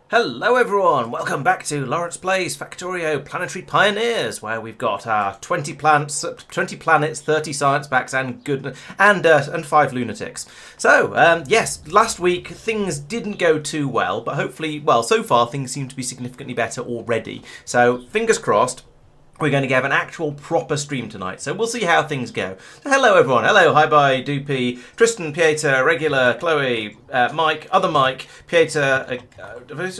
Hello everyone, welcome back to Laurence Plays Factorio Planetary Pioneers, where we've got our 20 planets, 30 science packs, and 5 lunatics. So, yes, last week things didn't go too well, but hopefully, well, so far things seem to be significantly better already. So, fingers crossed. we're going to have an actual proper stream tonight, so we'll see how things go. So hello everyone, hello, hi bye, Doopy, Tristan, Pieter, Regular, Chloe, Mike, other Mike, Pieter,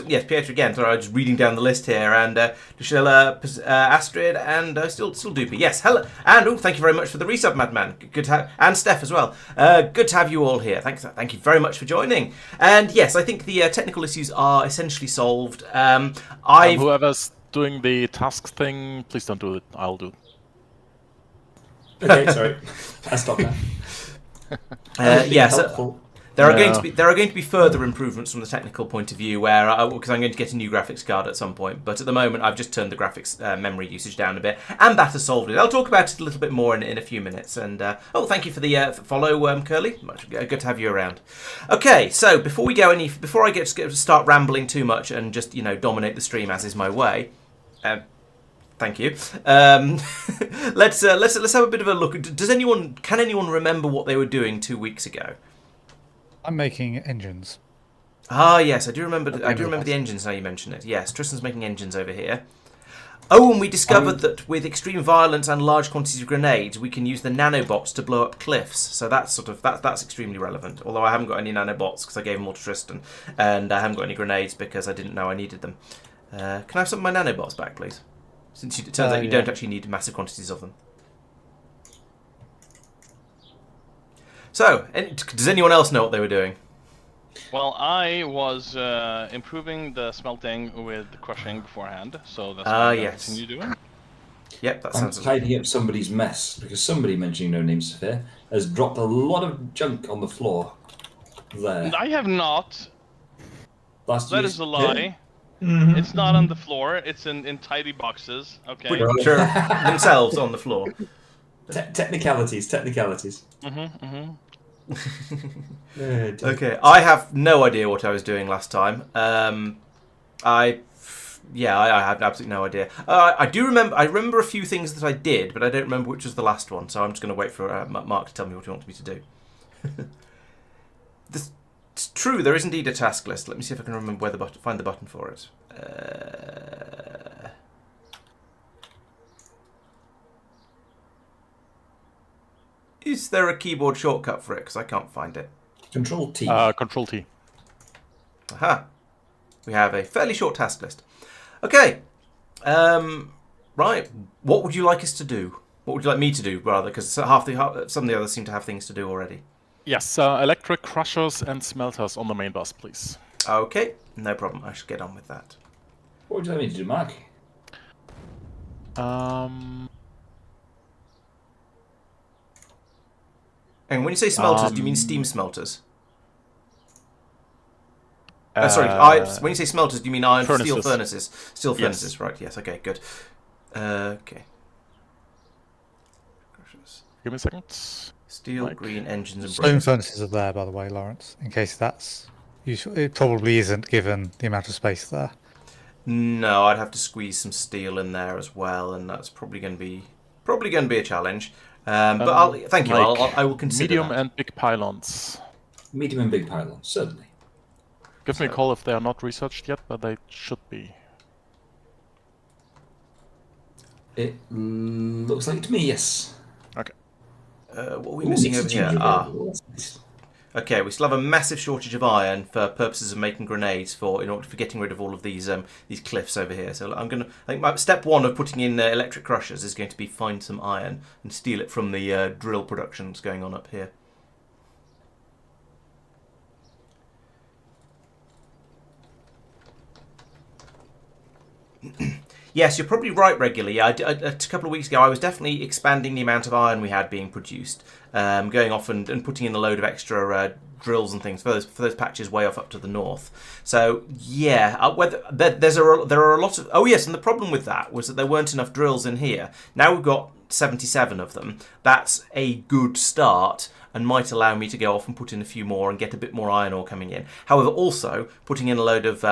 yes, Pieter again, sorry, I'm just reading down the list here, and Dushela, Astrid, and still Doopy, yes, hello, and thank you very much for the resub, Madman, good to have, and Steph as well, good to have you all here, thank you very much for joining, and yes, I think the technical issues are essentially solved. Whoever's doing the task thing, please don't do it. I'll do it. Okay, sorry. I stopped now. Yes, there are going to be further improvements from the technical point of view, where because I'm going to get a new graphics card at some point. But at the moment, I've just turned the graphics memory usage down a bit, and that has solved it. I'll talk about it a little bit more in a few minutes. And thank you for the follow, Curly. Much good to have you around. Okay, so before I get to start rambling too much and just dominate the stream as is my way. Thank you. Let's have a bit of a look. Can anyone remember what they were doing 2 weeks ago? I'm making engines. Ah, yes, I do remember the engines now you mention it. Yes, Tristan's making engines over here. Oh, and we discovered that with extreme violence and large quantities of grenades, we can use the nanobots to blow up cliffs. So that's that's extremely relevant. Although I haven't got any nanobots because I gave them all to Tristan, and I haven't got any grenades because I didn't know I needed them. Can I have some of my nanobots back, please? Since it turns out you don't actually need massive quantities of them. So, does anyone else know what they were doing? Well, I was improving the smelting with crushing beforehand, so that's what I'm going to continue doing. Yep, that I'm sounds... tidying up somebody's mess, because somebody, mentioning no names here, has dropped a lot of junk on the floor. There. I have not. That is a lie. Mm-hmm. It's not on the floor. It's in tidy boxes. Okay. Sure. Themselves on the floor. Technicalities. Okay, I have no idea what I was doing last time. I have absolutely no idea. I remember a few things that I did, but I don't remember which was the last one. So I'm just going to wait for Mark to tell me what he wants me to do. It's true, there is indeed a task list. Let me see if I can remember where find the button for it. Is there a keyboard shortcut for it? Because I can't find it. Control T. Control T. Aha. We have a fairly short task list. Okay. Right. What would you like us to do? What would you like me to do, rather? Because some of the others seem to have things to do already. Yes, electric crushers and smelters on the main bus, please. Okay, no problem. I should get on with that. What would you like me to do, Mark? And when you say smelters, do you mean steam smelters? When you say smelters, do you mean iron steel furnaces? Steel furnaces, yes. Right, yes, okay, good. Okay. Give me a second. Steel, green, engines, and Stone furnaces are there, by the way, Laurence, in case that's useful. It probably isn't, given the amount of space there. No, I'd have to squeeze some steel in there as well, and that's probably going to be a challenge. But thank you. I will consider medium that. and big pylons. Medium and big pylons, certainly. Give me a call if they are not researched yet, but they should be. It looks like to me, yes. Okay. What are we missing over here? Okay, we still have a massive shortage of iron for purposes of making grenades in order for getting rid of all of these cliffs over here. So I think step one of putting in electric crushers is going to be find some iron and steal it from the drill production that's going on up here. Yes, you're probably right, regularly. A couple of weeks ago, I was definitely expanding the amount of iron we had being produced, going off and putting in a load of extra drills and things for those patches way off up to the north. So, yeah, there are a lot of... Oh, yes, and the problem with that was that there weren't enough drills in here. Now we've got 77 of them. That's a good start and might allow me to go off and put in a few more and get a bit more iron ore coming in. However, also, putting in a load of...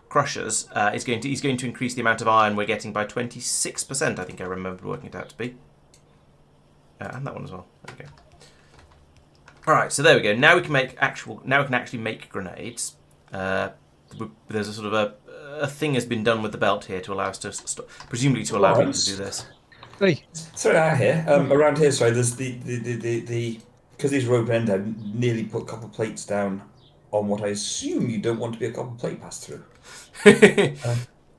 crushers is going to increase the amount of iron we're getting by 26%. I think I remember working it out to be, and that one as well. There we go. All right, so there we go. Now we can actually make grenades. There's a sort of a thing has been done with the belt here to allow us to presumably to allow people to do this. Hey, Sorry, out here, around here, sorry, there's the because these rope end, I nearly put copper plates down on what I assume you don't want to be a copper plate pass through.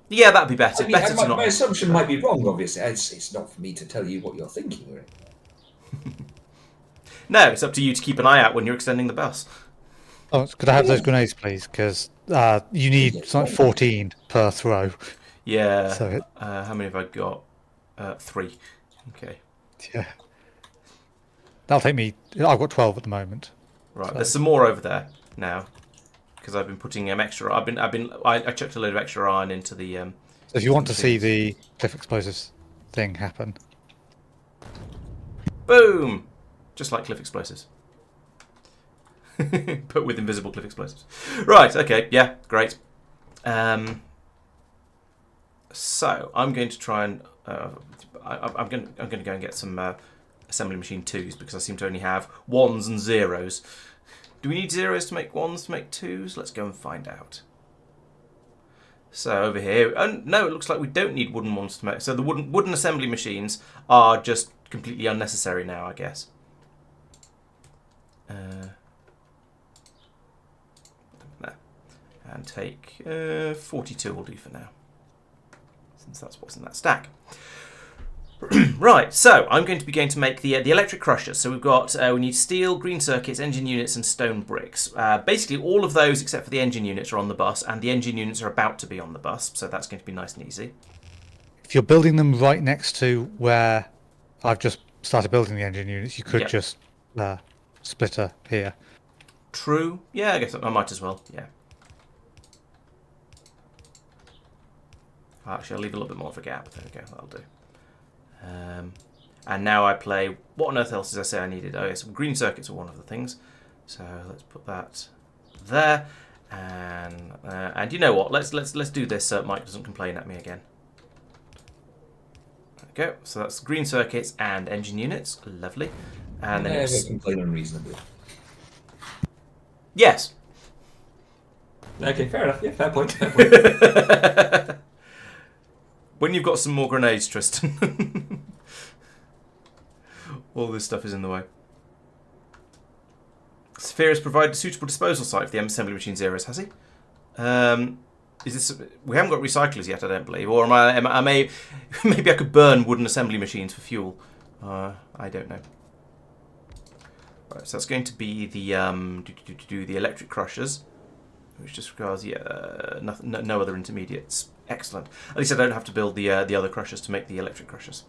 Yeah, that'd be better. I mean, Better to not. my assumption might be wrong, obviously. It's not for me to tell you what you're thinking, really. No, it's up to you to keep an eye out when you're extending the bus. oh, could I have those grenades, please? Because you need something 14 per throw. Yeah. So how many have I got? 3. Okay. yeah, that'll take me. I've got 12 at the moment. Right. So- There's some more over there now because I've been putting extra. I chucked a load of extra iron into the. So if you want to see the cliff explosives thing happen, Boom! Just like cliff explosives. But with invisible cliff explosives. Right, okay, yeah, great. So, I'm going to try and... I'm going to go and get some assembly machine 2s because I seem to only have 1s and 0s. Do we need 0s to make 1s to make 2s? Let's go and find out. So over here, no, it looks like we don't need wooden ones to make. So the wooden assembly machines are just completely unnecessary now, I guess. And take 42 will do for now, since that's what's in that stack. Right, so I'm going to make the electric crushers. So we've got we need steel, green circuits, engine units, and stone bricks. Basically, all of those except for the engine units are on the bus, and the engine units are about to be on the bus. So that's going to be nice and easy. if you're building them right next to where I've just started building the engine units, you could just splitter here. True. Yeah, I guess I might as well. Yeah. Actually, I'll leave a little bit more of a gap. There we go. That'll do. And now I play. What on earth else did I say I needed? Oh, yes, green circuits are one of the things. So let's put that there. And you know what? Let's do this so Mike doesn't complain at me again. There we go. So that's green circuits and engine units. Lovely. And then it's complain unreasonably. yes. Okay, fair enough. Yeah, fair point. Fair point. When you've got some more grenades, Tristan. All this stuff is in the way. Sphere has provided a suitable disposal site for the assembly machine zeros, has he? Is this? We haven't got recyclers yet, I don't believe. Or maybe I could burn wooden assembly machines for fuel. I don't know. Right, so that's going to be the the electric crushers, which just requires no other intermediates. Excellent. At least I don't have to build the other crushers to make the electric crushers.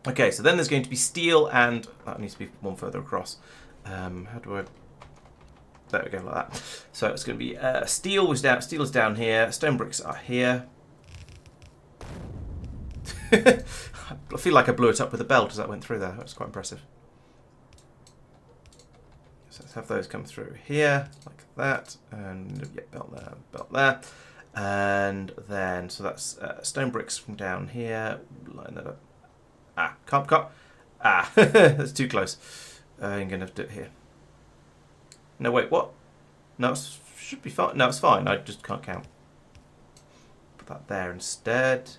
Okay, so then there's going to be steel, and that needs to be one further across. How do I? There we go, like that. So it's going to be steel is down. Steel is down here. Stone bricks are here. I feel like I blew it up with a belt as that went through there. That was quite impressive. So let's have those come through here, like that, and yeah, belt there. And then, so that's stone bricks from down here. Line that up. Can't. That's too close. I'm going to have to do it here. No, wait, what? No, it should be fine. No, it's fine. I just can't count. Put that there instead.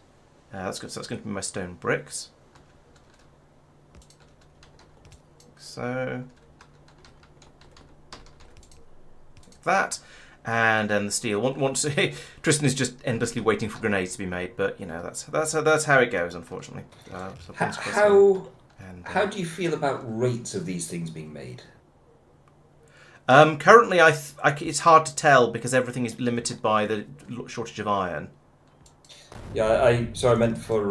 That's good. So that's going to be my stone bricks. So. Like that. And then the steel. Once Tristan is just endlessly waiting for grenades to be made, but you know that's how it goes, unfortunately. How do you feel about rates of these things being made? Currently, it's hard to tell because everything is limited by the shortage of iron. Yeah, I meant for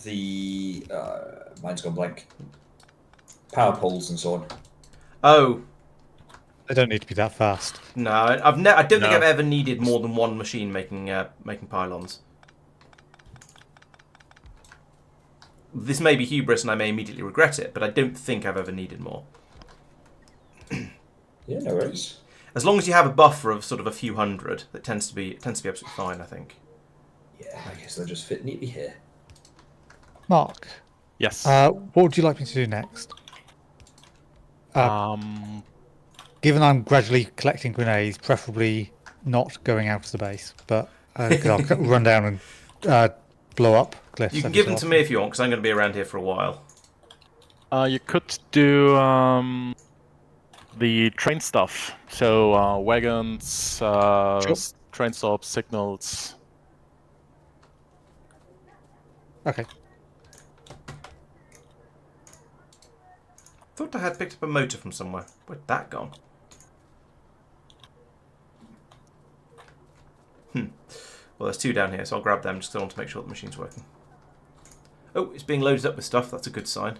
the mine's gone blank. Power poles and so on. Oh. They don't need to be that fast. No, I don't think I've ever needed more than one machine making pylons. This may be hubris, and I may immediately regret it, but I don't think I've ever needed more. Yeah, no worries. As long as you have a buffer of sort of a few hundred, that tends to be absolutely fine, I think. Yeah, I guess they'll just fit neatly here. Mark. Yes. What would you like me to do next? Given I'm gradually collecting grenades, preferably not going out of the base, but because I'll run down and blow up cliffs. You can every give so them to often. me if you want, because I'm going to be around here for a while. You could do the train stuff. So wagons, train stops, signals. Okay. Thought I had picked up a motor from somewhere. Where'd that gone? Well, there's 2 down here, so I'll grab them just because I want to make sure the machine's working. Oh, it's being loaded up with stuff. That's a good sign.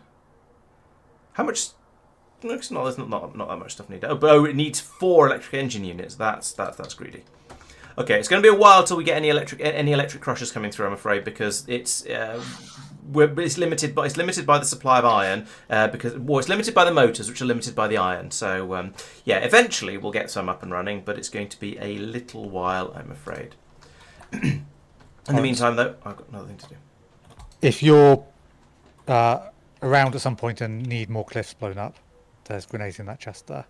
How much? No, there's not that much stuff needed. Oh, it needs 4 electric engine units. That's greedy. Okay, it's going to be a while till we get any electric crushers coming through, I'm afraid, because it's limited by the supply of iron. It's limited by the motors, which are limited by the iron. So yeah, eventually we'll get some up and running, but it's going to be a little while, I'm afraid. In the meantime, though, I've got another thing to do. If you're around at some point and need more cliffs blown up, there's grenades in that chest there.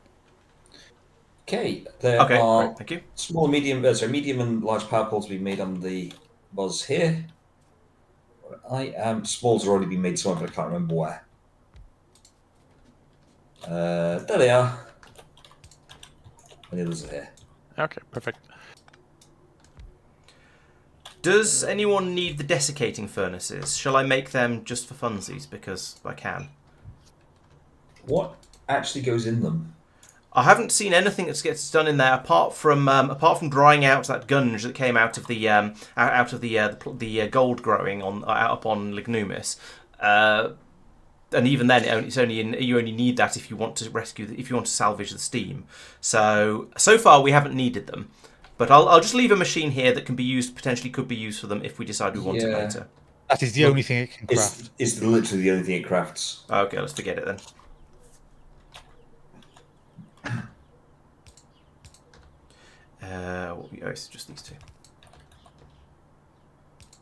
Okay, there Okay, are great, thank you. small, medium and large power poles to be made on the buzz here. Smalls are already been made somewhere, but I can't remember where. There they are. And the others are here. Okay, perfect. Does anyone need the desiccating furnaces? Shall I make them just for funsies, because I can? What actually goes in them? I haven't seen anything that gets done in there apart from drying out that gunge that came out of the gold growing out up on Lignumis, and even then you only need that if you want to salvage the steam. So far we haven't needed them, but I'll just leave a machine here that potentially could be used for them if we decide we want it later. That is the only thing it can craft. It's literally the only thing it crafts. Okay, let's forget it then. It's just these 2.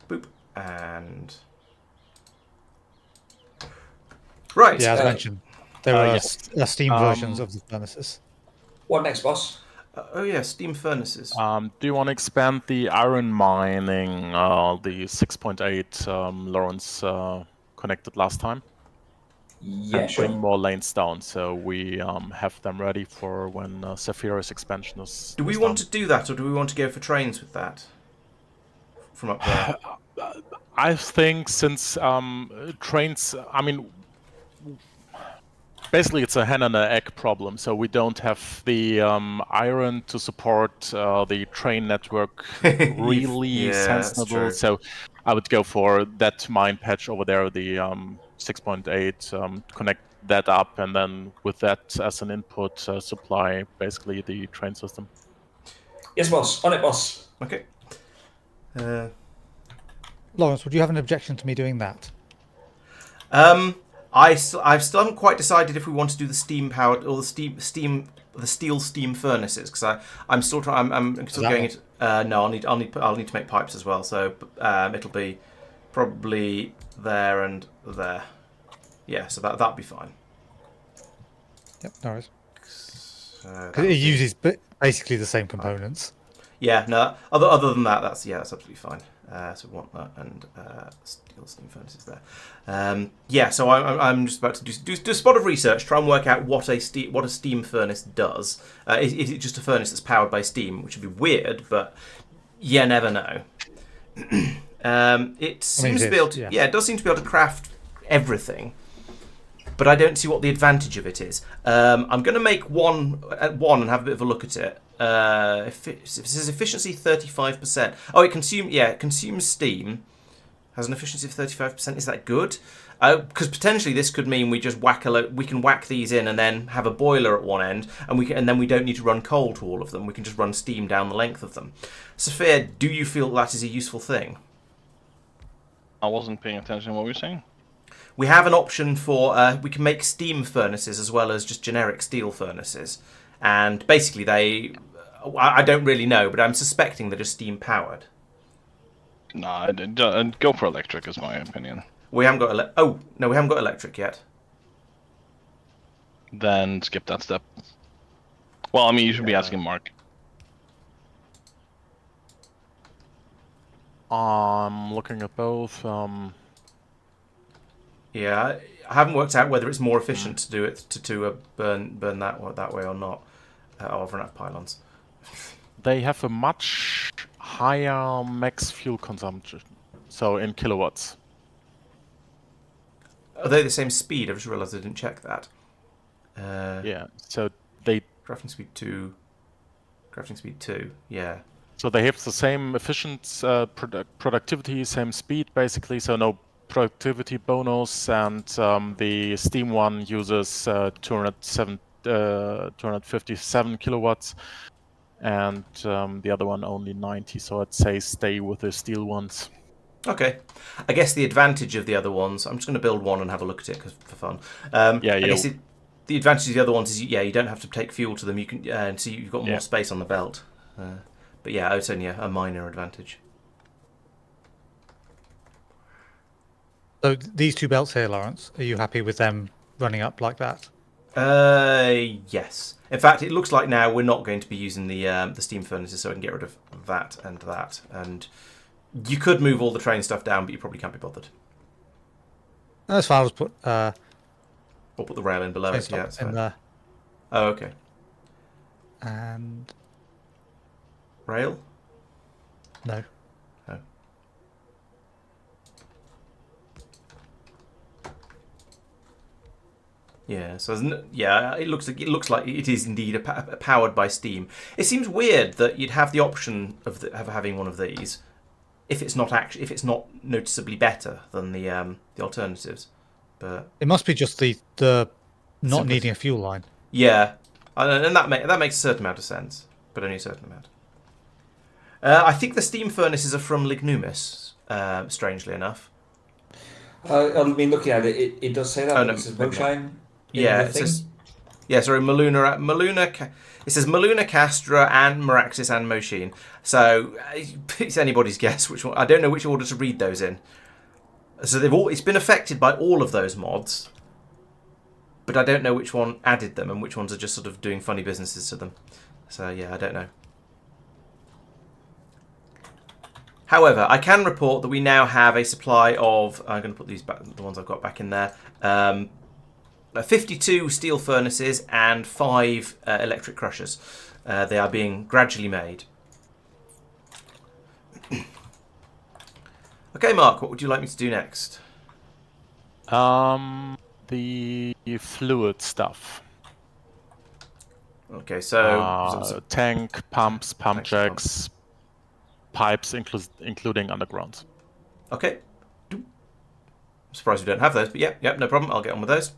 Boop. And... Right. Yeah, as mentioned, there are yes. steam versions of the furnaces. What next, boss? Oh yeah, steam furnaces. Do you want to expand the iron mining, the 6.8 Laurence connected last time? Yeah, and sure. bring more lanes down, so we have them ready for when Zephyrus expansion is. Do we want to do that, or do we want to go for trains with that? From up there? I think since trains, I mean, basically it's a hen and an egg problem. So we don't have the iron to support the train network really sensible. So I would go for that mine patch over there, the 6.8, connect that up, and then with that as an input, supply basically the train system. Yes, boss. On it, boss. Okay. Laurence, would you have an objection to me doing that? I still haven't quite decided if we want to do the steam powered or the steel steam furnaces, because I'm still trying. I'm still going into. No, I'll need to make pipes as well. So it'll be probably there and there. Yeah, so that'll be fine. Yep, no worries. Because it uses basically the same components. Yeah, no. Other than that, that's absolutely fine. So we want that and steel steam furnaces there. Yeah, so I'm just about to do a spot of research, try and work out what a steam furnace does. Is it just a furnace that's powered by steam, which would be weird, but you never know. It seems to be able to. Yeah, it does seem to be able to craft everything, but I don't see what the advantage of it is. I'm going to make one and have a bit of a look at it. If it says efficiency 35%. Oh, it consumes steam. Has an efficiency of 35%. Is that good? Because potentially this could mean we just we can whack these in and then have a boiler at one end, and then we don't need to run coal to all of them. We can just run steam down the length of them. Sophia, do you feel that is a useful thing? I wasn't paying attention to what you were saying. We have an option for we can make steam furnaces as well as just generic steel furnaces, and basically I don't really know, but I'm suspecting they're just steam powered. Nah, go for electric is my opinion. We haven't got we haven't got electric yet. Then skip that step. Well, I mean, you should be asking Mark. I'm looking at both. Yeah, I haven't worked out whether it's more efficient to do it to burn that way or not. Over enough pylons. They have a much higher max fuel consumption, so in kilowatts. Are they the same speed? I just realised I didn't check that. Yeah, so they... Crafting speed 2. Crafting speed 2, yeah. So they have the same efficient productivity, same speed basically, so no productivity bonus, and the Steam one uses 257 kilowatts, and the other one only 90, so I'd say stay with the steel ones. Okay. I guess the advantage of the other ones, I'm just going to build one and have a look at it for fun. I guess the advantage of the other ones is, you don't have to take fuel to them. You can, so you've got more space on the belt. But yeah, it's only a minor advantage. So these 2 belts here, Laurence, are you happy with them running up like that? Yes. In fact, it looks like now we're not going to be using the steam furnaces, so I can get rid of that and that. And you could move all the train stuff down, but you probably can't be bothered. That's fine. I'll just put. Or put the rail in below it. Yeah, in there. Oh, okay. And rail? No. Oh. Yeah. So it looks like it is indeed powered by steam. It seems weird that you'd have the option of having one of these if it's not noticeably better than the alternatives. But it must be just the not needing a fuel line. Yeah, and that makes a certain amount of sense, but only a certain amount. I think the steam furnaces are from Lignumis, strangely enough. I mean, looking at it, it does say that. Oh, no, it says Moshine. Yeah, it says. Yeah, sorry, Maluna. It says Maluna, Castra, and Meraxis and Moshin. So it's anybody's guess which one. I don't know which order to read those in. So it's been affected by all of those mods, but I don't know which one added them and which ones are just sort of doing funny businesses to them. So yeah, I don't know. However, I can report that we now have a supply of. I'm going to put these back, the ones I've got back in there. 52 steel furnaces and 5 electric crushers. They are being gradually made. Okay, Mark, what would you like me to do next? The fluid stuff. Okay, so tank, pumps, pump jacks, pipes, including underground. Okay. I'm surprised we don't have those, but yeah, no problem. I'll get on with those.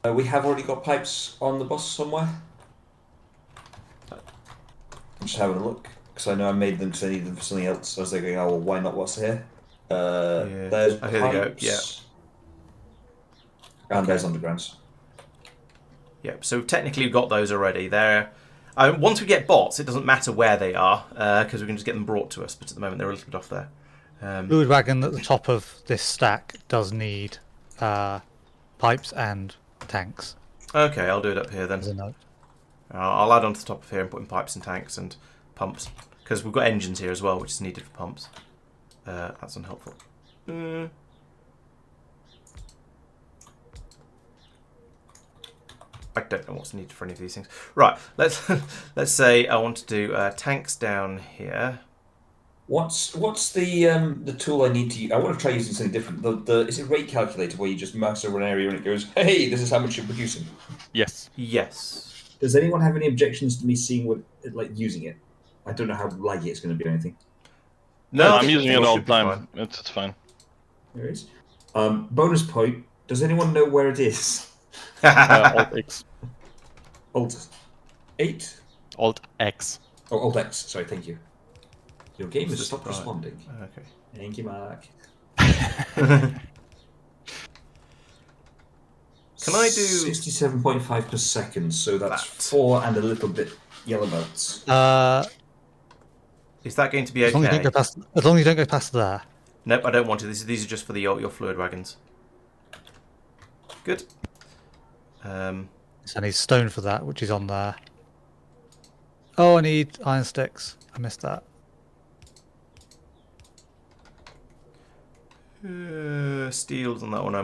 We have already got pipes on the bus somewhere. I'm just having a look because I know I made them because I needed them for something else. So I was thinking, oh well, why not? What's here? There's pipes. Here they go. Yeah. And there's undergrounds. Yep. So technically we've got those already. Once we get bots, it doesn't matter where they are because we can just get them brought to us. But at the moment they're a little bit off there. Fluid wagon at the top of this stack does need pipes and tanks. Okay, I'll do it up here then. As a note. I'll add on to the top of here and put in pipes and tanks and pumps because we've got engines here as well, which is needed for pumps. That's unhelpful. I don't know what's needed for any of these things. Right, let's say I want to do tanks down here. What's the tool I need to use? I want to try using something different. Is it rate calculator where you just mouse over an area and it goes, hey, this is how much you're producing? Yes. Yes. Does anyone have any objections to me seeing using it? I don't know how laggy it's going to be or anything. No, I'm using it all the time. It's fine. There it is. Bonus point. Does anyone know where it is? Alt X. Alt 8? Alt X. Oh, Alt X. Sorry, thank you. Your game has stopped responding. Okay. Thank you, Mark. Can I do 67.5 per second? So that's 4 and a little bit yellow belts. Is that going to be okay? As long as you don't go past there. Nope, I don't want to. These are just for your fluid wagons. Good. So I need stone for that, which is on there. Oh, I need iron sticks. I missed that. Steel's on that one.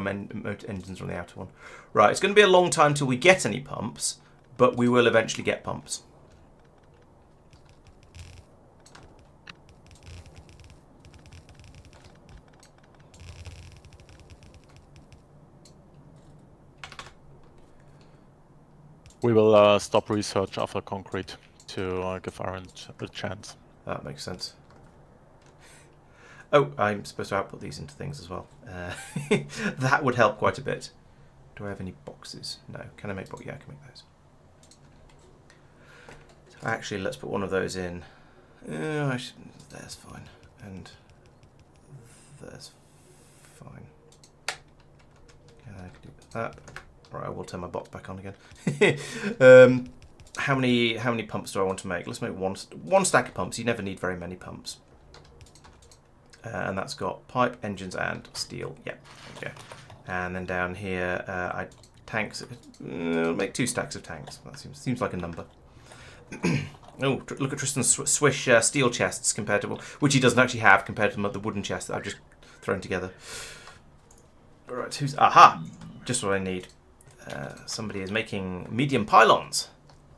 Engines are on the outer one. Right, it's going to be a long time till we get any pumps, but we will eventually get pumps. We will stop research after concrete to give Iron a chance. That makes sense. Oh, I'm supposed to output these into things as well. That would help quite a bit. Do I have any boxes? No. Can I make boxes? Yeah, I can make those. So actually, let's put one of those in. There's fine. And there's fine. Yeah, I can do that. Right, I will turn my box back on again. How many pumps do I want to make? Let's make one stack of pumps. You never need very many pumps. And that's got pipe, engines, and steel. Yep, there we go. And then down here, tanks. Make 2 stacks of tanks. That seems like a number. Oh, look at Tristan's swish steel chests compared to which he doesn't actually have compared to the wooden chest that I've just thrown together. All right, aha? Just what I need. Somebody is making medium pylons.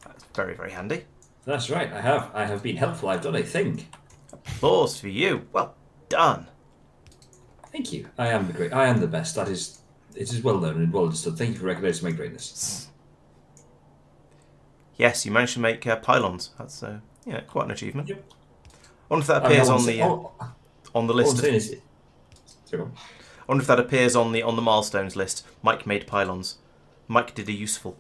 That's very, very handy. That's right. I have been helpful. I've done a thing. Applause for you. Well done. Thank you. I am the best. It is well known and well understood. Thank you for recognizing my greatness. Yes, you managed to make pylons. That's quite an achievement. Yep. I wonder if that appears on the list. I wonder if that appears on the milestones list. Mike made pylons. Mike did a useful.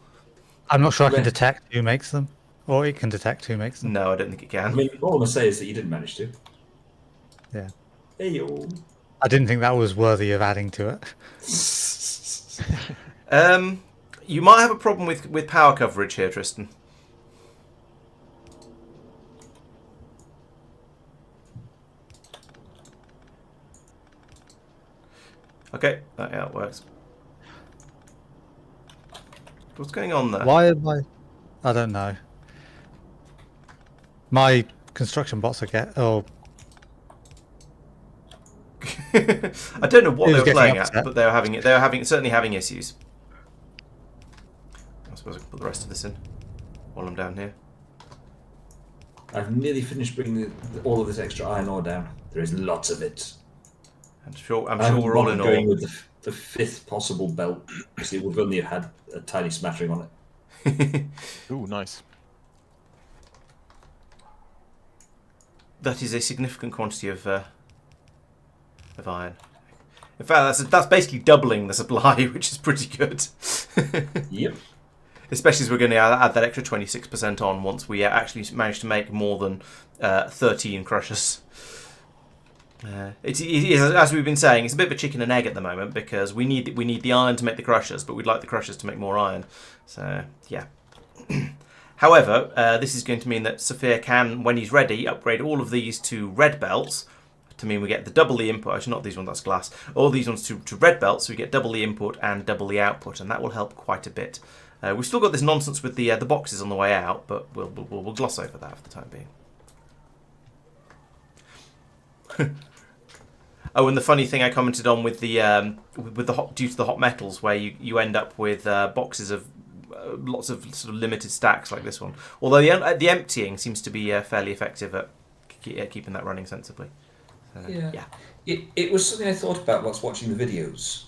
I'm not sure I can detect who makes them, or it can detect who makes them. No, I don't think it can. I mean, all I'm gonna say is that you didn't manage to. Yeah. Hey yo. I didn't think that was worthy of adding to it. You might have a problem with power coverage here, Tristan. Okay, yeah, it works. What's going on there? Why am I don't know. My construction bots are I don't know what they Who's were getting playing upset? at, but they were certainly having issues. I suppose I can put the rest of this in while I'm down here. I've nearly finished bringing all of this extra iron ore down. There is lots of it. I'm sure we're all in going all. with the 5th possible belt, because it would only have had a tiny smattering on it. Ooh, nice. That is a significant quantity of iron. In fact, that's basically doubling the supply, which is pretty good. Yep. Especially as we're going to add that extra 26% on once we actually manage to make more than 13 crushers. It is, as we've been saying, it's a bit of a chicken and egg at the moment because we need the iron to make the crushers, but we'd like the crushers to make more iron. So yeah. However, this is going to mean that Sophia can, when he's ready, upgrade all of these to red belts. To mean we get the double the input. Actually, not these ones. That's glass. All these ones to red belts, so we get double the input and double the output, and that will help quite a bit. We've still got this nonsense with the boxes on the way out, but we'll gloss over that for the time being. Oh, and the funny thing I commented on with the due to the hot metals, where you end up with boxes of lots of sort of limited stacks like this one. Although the emptying seems to be fairly effective at keeping that running sensibly. Yeah. It was something I thought about whilst watching the videos.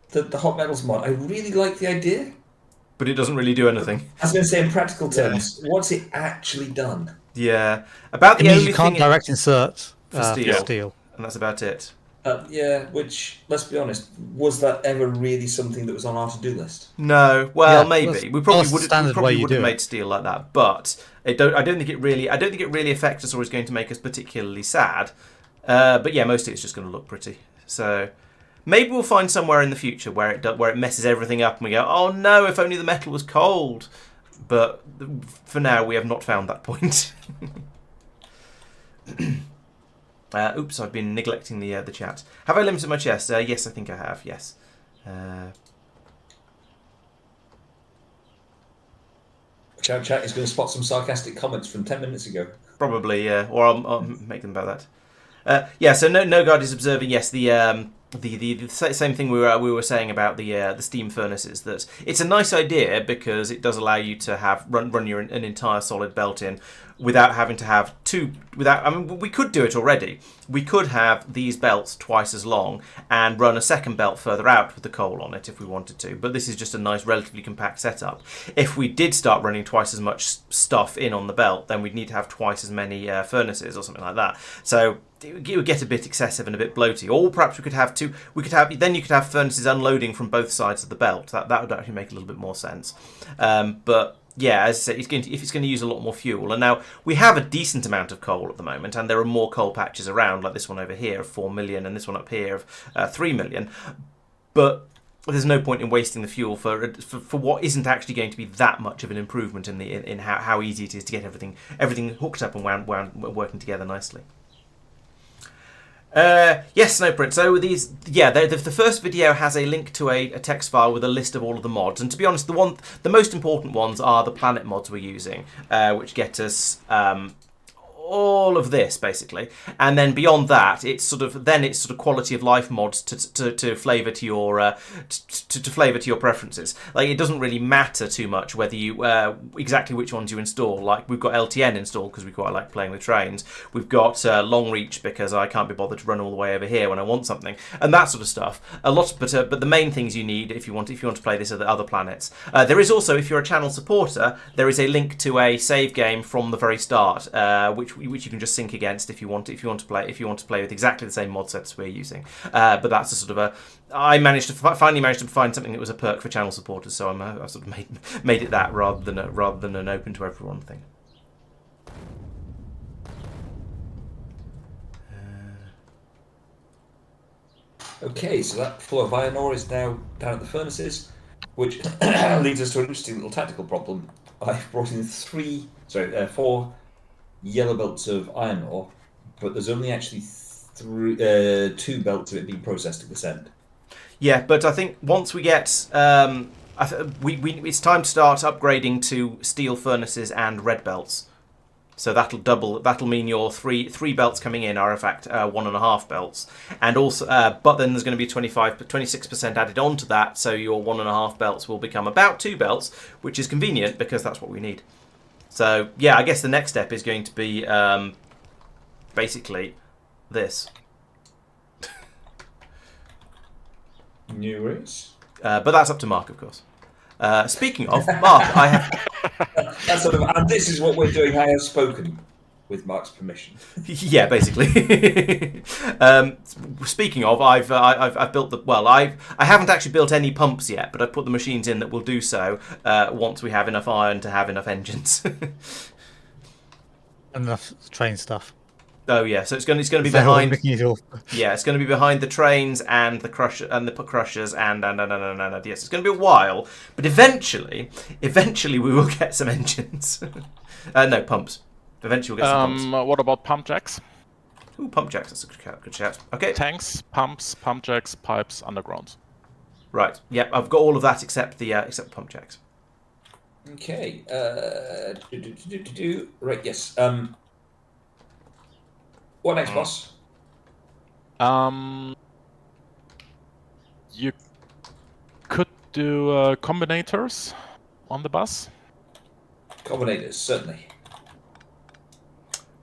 The hot metals mod, I really like the idea. But it doesn't really do anything. I was going to say, in practical terms, what's it actually done? Yeah. About the only you can't thing direct insert for steel. And that's about it. Yeah, which, let's be honest, was that ever really something that was on our to-do list? No. Well, Yeah, maybe we probably would have made it. steel like that, but I don't think it really affects us or is going to make us particularly sad. But yeah, mostly it's just going to look pretty. So maybe we'll find somewhere in the future where it messes everything up and we go, oh no, if only the metal was cold. But for now, we have not found that point. Oops, I've been neglecting the chat. Have I limited my chest? Yes, I think I have. Yes. Chat is going to spot some sarcastic comments from 10 minutes ago. Probably, or I'll make them about that. Yeah. So no guard is observing. Yes, the the same thing we were saying about the steam furnaces, that it's a nice idea because it does allow you to run an entire solid belt in without having to have we could do it already. We could have these belts twice as long and run a second belt further out with the coal on it if we wanted to, but this is just a nice relatively compact setup. If we did start running twice as much stuff in on the belt, then we'd need to have twice as many furnaces or something like that. So it would get a bit excessive and a bit bloaty. Or perhaps we could have two. Then you could have furnaces unloading from both sides of the belt. That would actually make a little bit more sense. But yeah, as I say, if it's going to use a lot more fuel. And now we have a decent amount of coal at the moment, and there are more coal patches around, like this one over here of 4 million, and this one up here of 3 million. But there's no point in wasting the fuel for what isn't actually going to be that much of an improvement in how easy it is to get everything hooked up and wound working together nicely. Yes, Snowprint. So the first video has a link to a text file with a list of all of the mods, and to be honest, the most important ones are the planet mods we're using, which get us all of this basically, and then beyond that, it's sort of quality of life mods to flavour to your to flavour to your preferences. Like, it doesn't really matter too much whether you exactly which ones you install. Like, we've got LTN installed because we quite like playing with trains. We've got long reach because I can't be bothered to run all the way over here when I want something, and that sort of stuff. But the main things you need if you want to play this are the other planets. There is also, if you're a channel supporter, there is a link to a save game from the very start, which you can just sync against if you want to play with exactly the same mod sets we're using. But that's a sort of I finally managed to find something that was a perk for channel supporters, so I sort of made it that rather than an open to everyone thing. Okay, so that flow of iron ore is now down at the furnaces, which leads us to an interesting little tactical problem. I've brought in 4 yellow belts of iron ore, but there's only actually 2 belts of it being processed at this end. Yeah, but I think once we get it's time to start upgrading to steel furnaces and red belts. So that'll mean your three belts coming in are in fact 1.5 belts, and also but then there's going to be 26% added on to that, so your 1.5 belts will become about 2 belts, which is convenient because that's what we need. So yeah, I guess the next step is going to be basically this. New race. But that's up to Mark, of course. Speaking of Mark, I have. That's sort of, and this is what we're doing. I have spoken with Mark's permission. Yeah, basically. Speaking of, I've built I haven't actually built any pumps yet, but I've put the machines in that will do so once we have enough iron to have enough engines. Enough train stuff. Oh yeah, so it's going to be behind. Yeah, it's going to be behind the trains and the crushers and yes, it's going to be a while, but eventually we will get some engines. No, pumps. Eventually we'll get some pumps. What about pump jacks? Ooh, pump jacks. That's a good shout. Okay. Tanks, pumps, pump jacks, pipes, underground. Right. Yep. I've got all of that except the pump jacks. Okay. Right. Yes. What next, boss? You could do combinators on the bus. Combinators, certainly.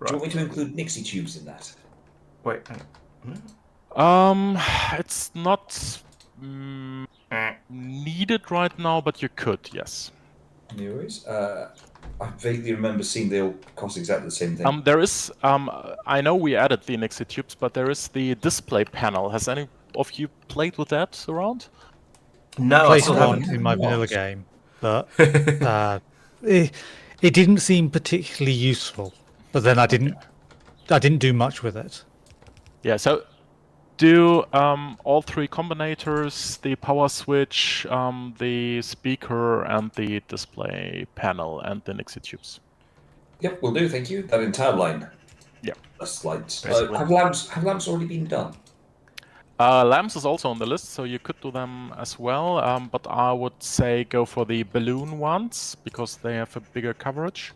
Right. Do you want me to include Nixie tubes in that? Wait. Hang on. It's not needed right now, but you could, yes. No worries. I vaguely remember seeing they all cost exactly the same thing. There is, I know we added the Nixie tubes, but there is the display panel. Has any of you played with that around? No, I still haven't. In my vanilla game, but it didn't seem particularly useful. But then I didn't do much with it. Yeah, so do all 3 combinators, the power switch, the speaker, and the display panel, and the Nixie tubes. Yep, will do. Thank you. That entire line. Yeah. That's lights. Have lamps already been done? Lamps is also on the list, so you could do them as well. But I would say go for the balloon ones because they have a bigger coverage.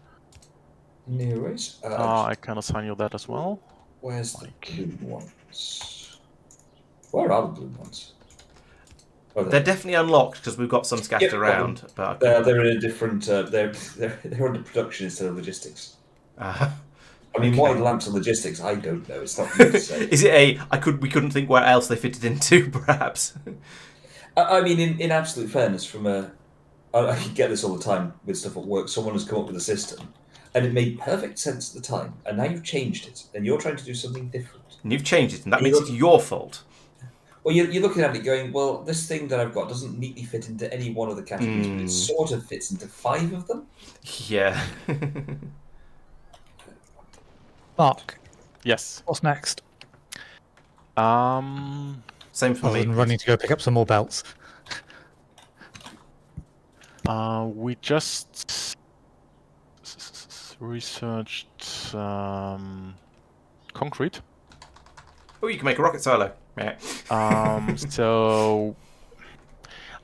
No worries. I can assign you that as well. Where's the balloon ones? Where are the blue ones? Oh, They're definitely unlocked because we've got some scattered around. But they're in a different. They're under production instead of logistics. I mean, why lamps and logistics? I don't know. It's not for me to say. Is it we couldn't think where else they fitted into, perhaps. I mean, in absolute fairness, I get this all the time with stuff at work. Someone has come up with a system, and it made perfect sense at the time, and now you've changed it, and you're trying to do something different. And you've changed it, and that means it's your fault. Well, you're looking at it going, well, this thing that I've got doesn't neatly fit into any one of the categories, but it sort of fits into 5 of them. Yeah. Mark. Yes. What's next? Same for Other me. than running to go pick up some more belts. We just researched concrete. Oh, you can make a rocket silo. Yeah. So,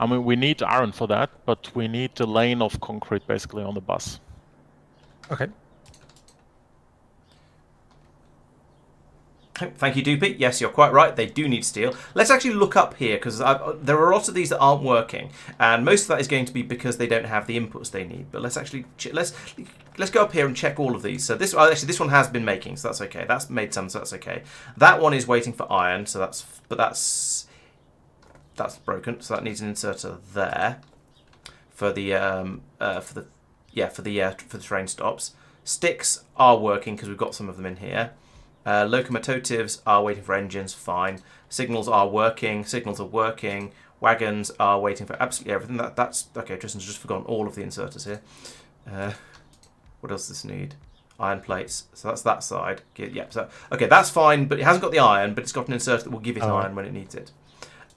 I mean, we need iron for that, but we need the lane of concrete basically on the bus. Okay. Thank you, Doopy. Yes, you're quite right. They do need steel. Let's actually look up here because there are lots of these that aren't working, and most of that is going to be because they don't have the inputs they need. But let's actually let's go up here and check all of these. So this this one has been making, so that's okay. That's made some, so that's okay. That one is waiting for iron, so that's broken. So that needs an inserter there for the train stops. Sticks are working because we've got some of them in here. Locomotives are waiting for engines, fine. Signals are working. Wagons are waiting for absolutely everything. That's okay. Tristan's just forgotten all of the inserters here. What else does this need? Iron plates. So that's that side. Yep. So okay, that's fine. But it hasn't got the iron, but it's got an insert that will give it iron when it needs it.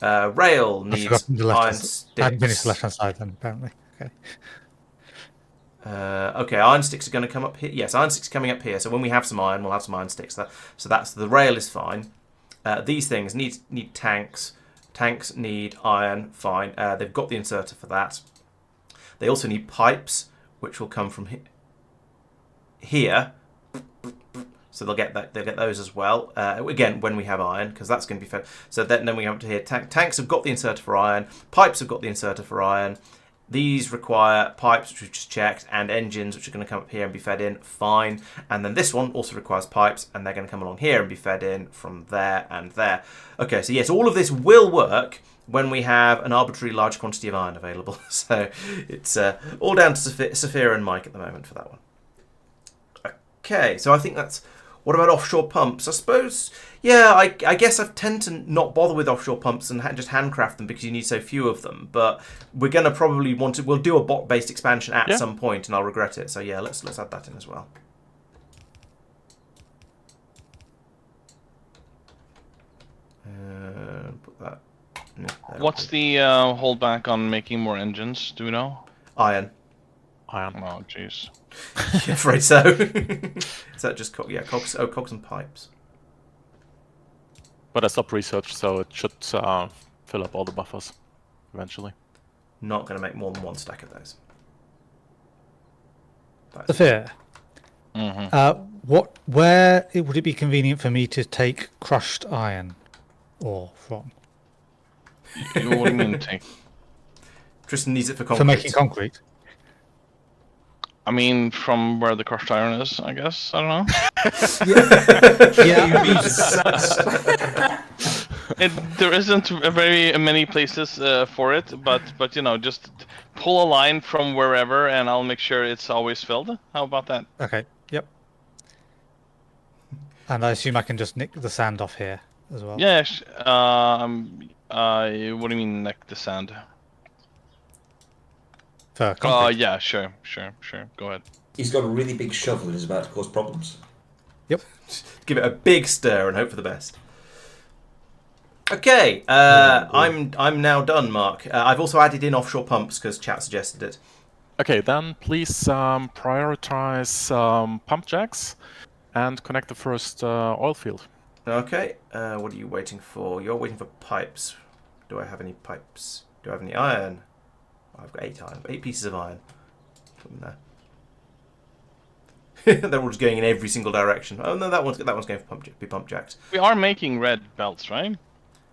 Rail needs iron sticks. I hadn't finished the left-hand side then, apparently. Okay. Okay, iron sticks are going to come up here. Yes, iron sticks are coming up here. So when we have some iron, we'll have some iron sticks. So that's the rail is fine. These things need tanks. Tanks need iron. Fine. They've got the inserter for that. They also need pipes, which will come from here. So they'll get that. They'll get those as well. Again, when we have iron, because that's going to be fed. So then we come up to here. Tanks have got the inserter for iron. Pipes have got the inserter for iron. These require pipes, which we've just checked, and engines, which are going to come up here and be fed in. Fine. And then this one also requires pipes, and they're going to come along here and be fed in from there and there. Okay, so yes, all of this will work when we have an arbitrarily large quantity of iron available. So it's all down to Saphira and Mike at the moment for that one. Okay, so I think that's... What about offshore pumps? I suppose, yeah, I guess I tend to not bother with offshore pumps and just handcraft them because you need so few of them. But we're going to probably we'll do a bot-based expansion at some point, and I'll regret it. So yeah, let's add that in as well. Put that. What's the holdback on making more engines? Do we know? Iron. Oh, jeez. Yeah, afraid so. Is that just cogs? Oh, cogs and pipes. But I stopped research, so it should fill up all the buffers eventually. Not going to make more than one stack of those. Saphira. Mm-hmm. Where would it be convenient for me to take crushed iron ore from? What do you mean take? Tristan needs it for concrete. For making concrete. I mean, from where the crushed iron is, I guess. I don't know. There isn't very many places for it, but you know, just pull a line from wherever, and I'll make sure it's always filled. How about that? Okay. Yep. And I assume I can just nick the sand off here as well. Yeah. What do you mean, nick the sand? Yeah, sure. Go ahead. He's got a really big shovel and is about to cause problems. Yep. Give it a big stir and hope for the best. Okay, I'm now done, Mark. I've also added in offshore pumps because chat suggested it. Okay, then please prioritize pump jacks and connect the first oil field. Okay, what are you waiting for? You're waiting for pipes. Do I have any pipes? Do I have any iron? I've got 8 iron. 8 pieces of iron. Put them there. They're all just going in every single direction. Oh no, that one's going for pump jacks. We are making red belts, right?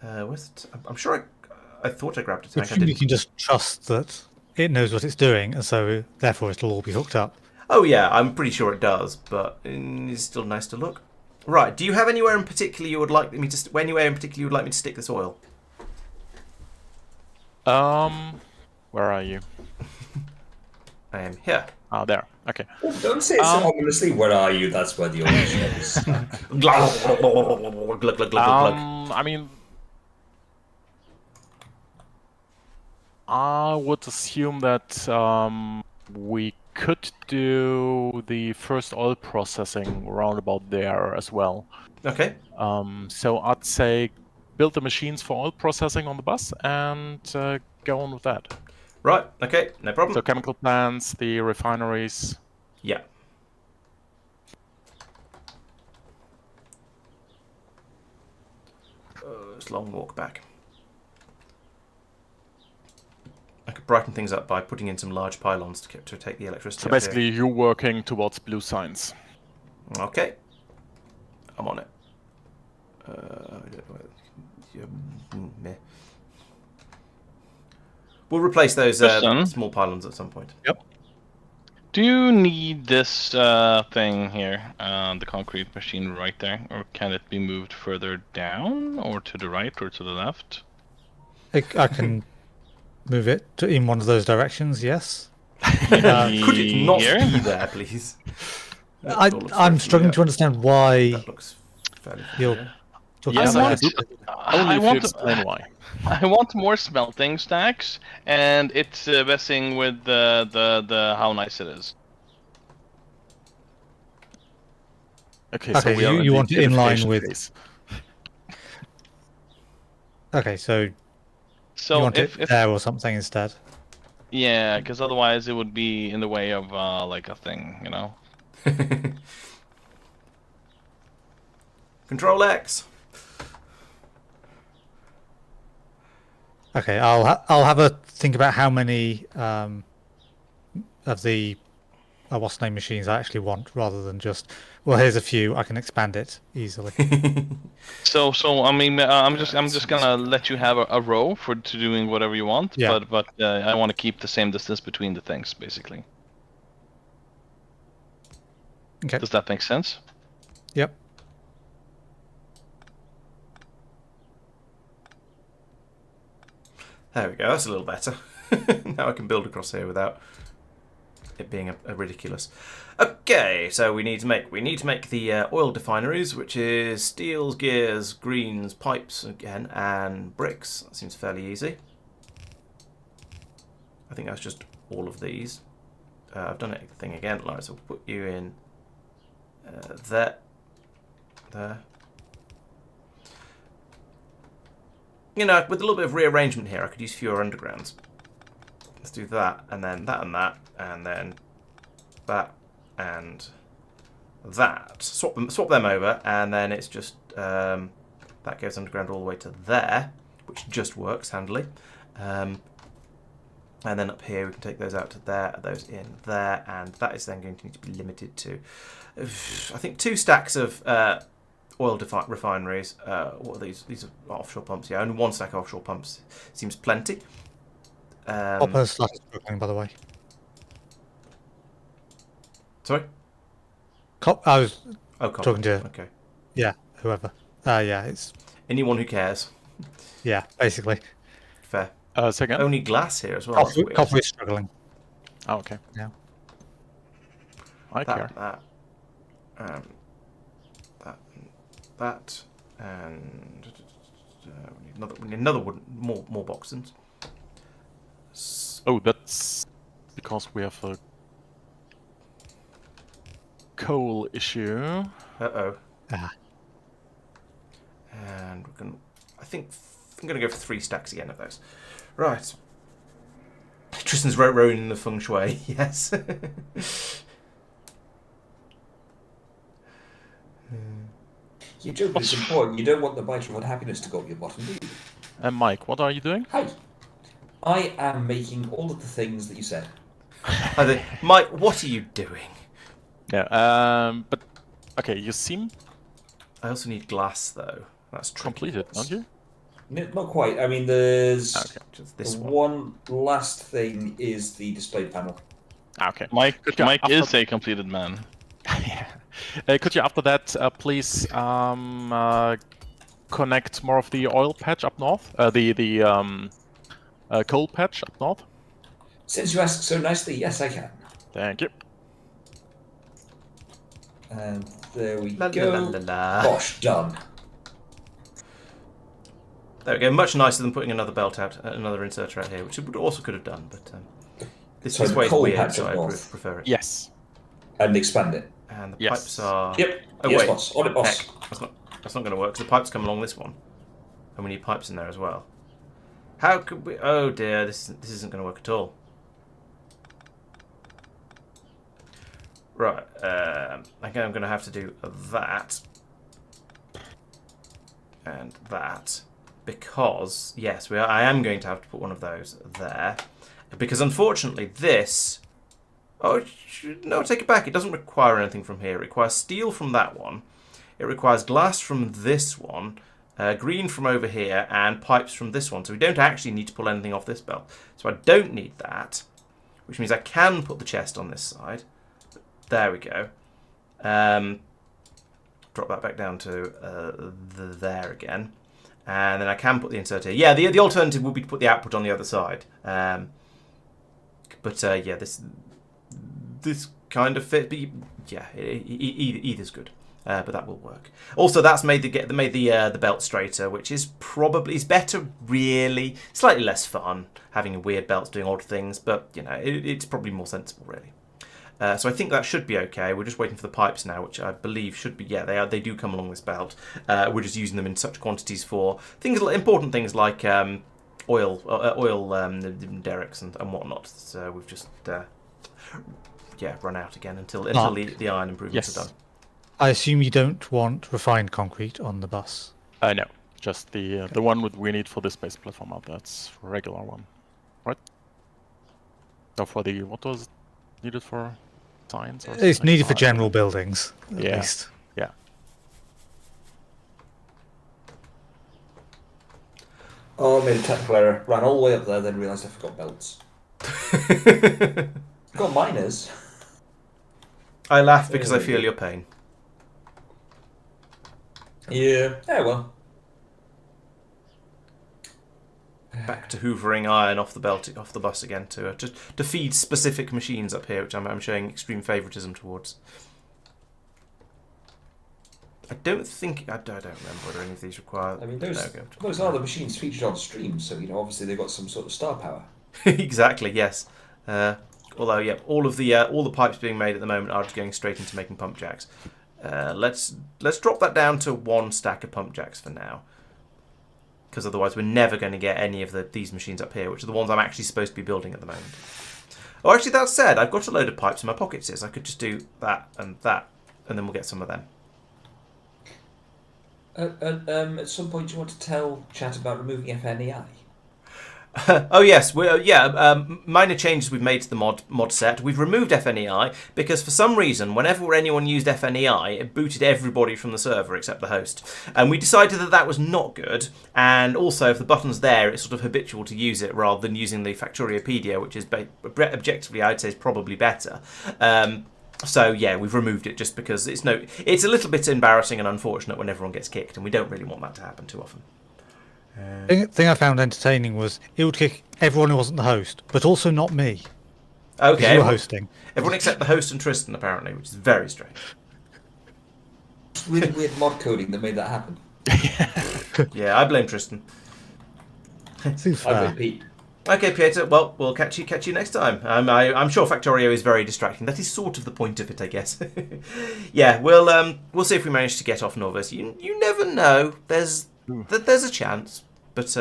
Where's it? I'm sure I thought I grabbed a tank. I You didn't. can just trust that it knows what it's doing, and so therefore it'll all be hooked up. Oh yeah, I'm pretty sure it does, but it's still nice to look. Right. Do you have anywhere in particular you would like me to? Anywhere in particular you would like me to stick this oil? Where are you? I am here. Ah, there. Okay. Oh, don't say it so ominously. Where are you? That's where the orange is. Glug, glug, glug, glug, glug. I mean, I would assume that we could do the first oil processing around about there as well. Okay. So I'd say build the machines for oil processing on the bus and go on with that. Right. Okay. No problem. So chemical plants, the refineries. Yeah. It's a long walk back. I could brighten things up by putting in some large pylons to take the electricity. So up here. basically, you're working towards blue signs. Okay. I'm on it. Meh. We'll replace those small pylons at some point. Yep. Do you need this thing here, the concrete machine right there, or can it be moved further down, or to the right, or to the left? I can move it in one of those directions. Yes. Could it not Here? be there, please? I'm struggling to understand why That looks fairly you're familiar. talking Yes, about I that. Only I if you want explain why. I want more smelting stacks, and it's messing with the how nice it is. Okay, so Okay, we are you want it in line identification with- phase. Okay, so you So want if it there or something instead. yeah, because otherwise it would be in the way of like a thing, you know. Control X. Okay, I'll have a think about how many of the what's the name machines I actually want, rather than just, well, here's a few, I can expand it easily. So I mean, I'm just gonna let you have a row to doing whatever you want, Yeah. but I want to keep the same distance between the things, basically. Okay. Does that make sense? Yep. There we go. That's a little better. Now I can build across here without it being a ridiculous. Okay, so we need to make the oil defineries, which is steels, gears, greens, pipes again, and bricks. That seems fairly easy. I think that's just all of these. I've done it thing again. Laurence, we'll put you in there. You know, with a little bit of rearrangement here, I could use fewer undergrounds. Let's do that, and then that, and that, and then that, and that. Swap them over, and then it's just that goes underground all the way to there, which just works handily. And then up here we can take those out to there, those in there, and that is then going to need to be limited to, I think, 2 stacks of oil refineries. What are these? These are offshore pumps. Yeah, only 1 stack of offshore pumps seems plenty. Copper started struggling, by the way. Sorry? I was Copper. talking to, Okay. yeah, whoever. Yeah, it's, Anyone who cares. yeah, basically. Fair. Second. Only glass here as well. That's weird. Copper is struggling. Oh, okay. Yeah. I care. That, and we need another wood, more boxes. Oh, that's because we have a coal issue. Uh-oh. Ah. And we're going. I think I'm going to go for 3 stacks again of those. Right. Tristan's ruining the feng shui. Yes. You do, but it's important. You don't want the bite of unhappiness to go up your bottom, do you? And Mike, what are you doing? Hi. I am making all of the things that you said. Mike, what are you doing? Yeah. But okay, you seem I also need glass though. That's tricky. completed, don't you? Not quite. I mean, there's Just this the one. one last thing is the display panel. Okay. Mike Could you, is a completed man. Yeah. Could you, after that, please connect more of the oil patch up north? The coal patch up north? Since you ask so nicely, yes, I can. Thank you. And there we La, go. la, la, la, la. Bosh, done. There we go. Much nicer than putting another belt out, another inserter out here, which it also could have done, but this So the way is coal weird, patch so up I north. prefer it. Yes. And expand it. And the Yes. pipes are. Yep. Oh Yes, wait, boss. On it, boss. heck, that's not going to work. Because the pipes come along this one, and we need pipes in there as well. How could we? Oh dear, this isn't going to work at all. Right. Again, I'm going to have to do that and that because yes, I am going to have to put one of those there because unfortunately this. Oh no! Take it back. It doesn't require anything from here. It requires steel from that one. It requires glass from this one, green from over here, and pipes from this one. So we don't actually need to pull anything off this belt. So I don't need that, which means I can put the chest on this side. There we go. Drop that back down to there again. And then I can put the insert here. Yeah, the alternative would be to put the output on the other side. Yeah, this kind of fit. But yeah, either's good. But that will work. Also, that's made the belt straighter, which is better. Really, slightly less fun having weird belts doing odd things, but you know it's probably more sensible, really. So I think that should be okay. We're just waiting for the pipes now, which I believe should be. Yeah, they do come along this belt. We're just using them in such quantities for important things like oil derricks and whatnot. So we've just run out again until the iron improvements are done. I assume you don't want refined concrete on the bus. No, just the one we need for the space platform up. That's regular one, right? So for the what was needed for science? Or It's something? needed for general buildings, at least. Yeah. Oh, I made a technical error. Ran all the way up there, then realised I forgot belts. Got miners. I laugh because I feel your pain. Yeah. Yeah, well. Back to hoovering iron off the bus again to feed specific machines up here, which I'm showing extreme favouritism towards. I don't remember whether any of these require. I mean, those are the machines featured on stream, so obviously they've got some sort of star power. Exactly. Yes. Although, yeah, all the pipes being made at the moment are just going straight into making pump jacks. Let's drop that down to one stack of pump jacks for now, because otherwise we're never going to get any of these machines up here, which are the ones I'm actually supposed to be building at the moment. Oh, actually, that said, I've got a load of pipes in my pockets. I could just do that, and then we'll get some of them. At some point, do you want to tell chat about removing FNEI? Oh yes, minor changes we've made to the mod set. We've removed FNEI because for some reason, whenever anyone used FNEI, it booted everybody from the server except the host. And we decided that was not good. And also, if the button's there, it's sort of habitual to use it rather than using the Factoriopedia, which is objectively, I'd say, is probably better. So yeah, we've removed it just because it's a little bit embarrassing and unfortunate when everyone gets kicked, and we don't really want that to happen too often. Thing I found entertaining was it would kick everyone who wasn't the host, but also not me. Okay, you were hosting. Everyone except the host and Tristan, apparently, which is very strange. Really weird mod coding that made that happen. Yeah, I blame Tristan. Seems I fair. blame Pete. Okay, Peter. Well, we'll catch you next time. I'm sure Factorio is very distracting. That is sort of the point of it, I guess. Yeah, we'll see if we manage to get off Norvis. You never know. There's a chance, but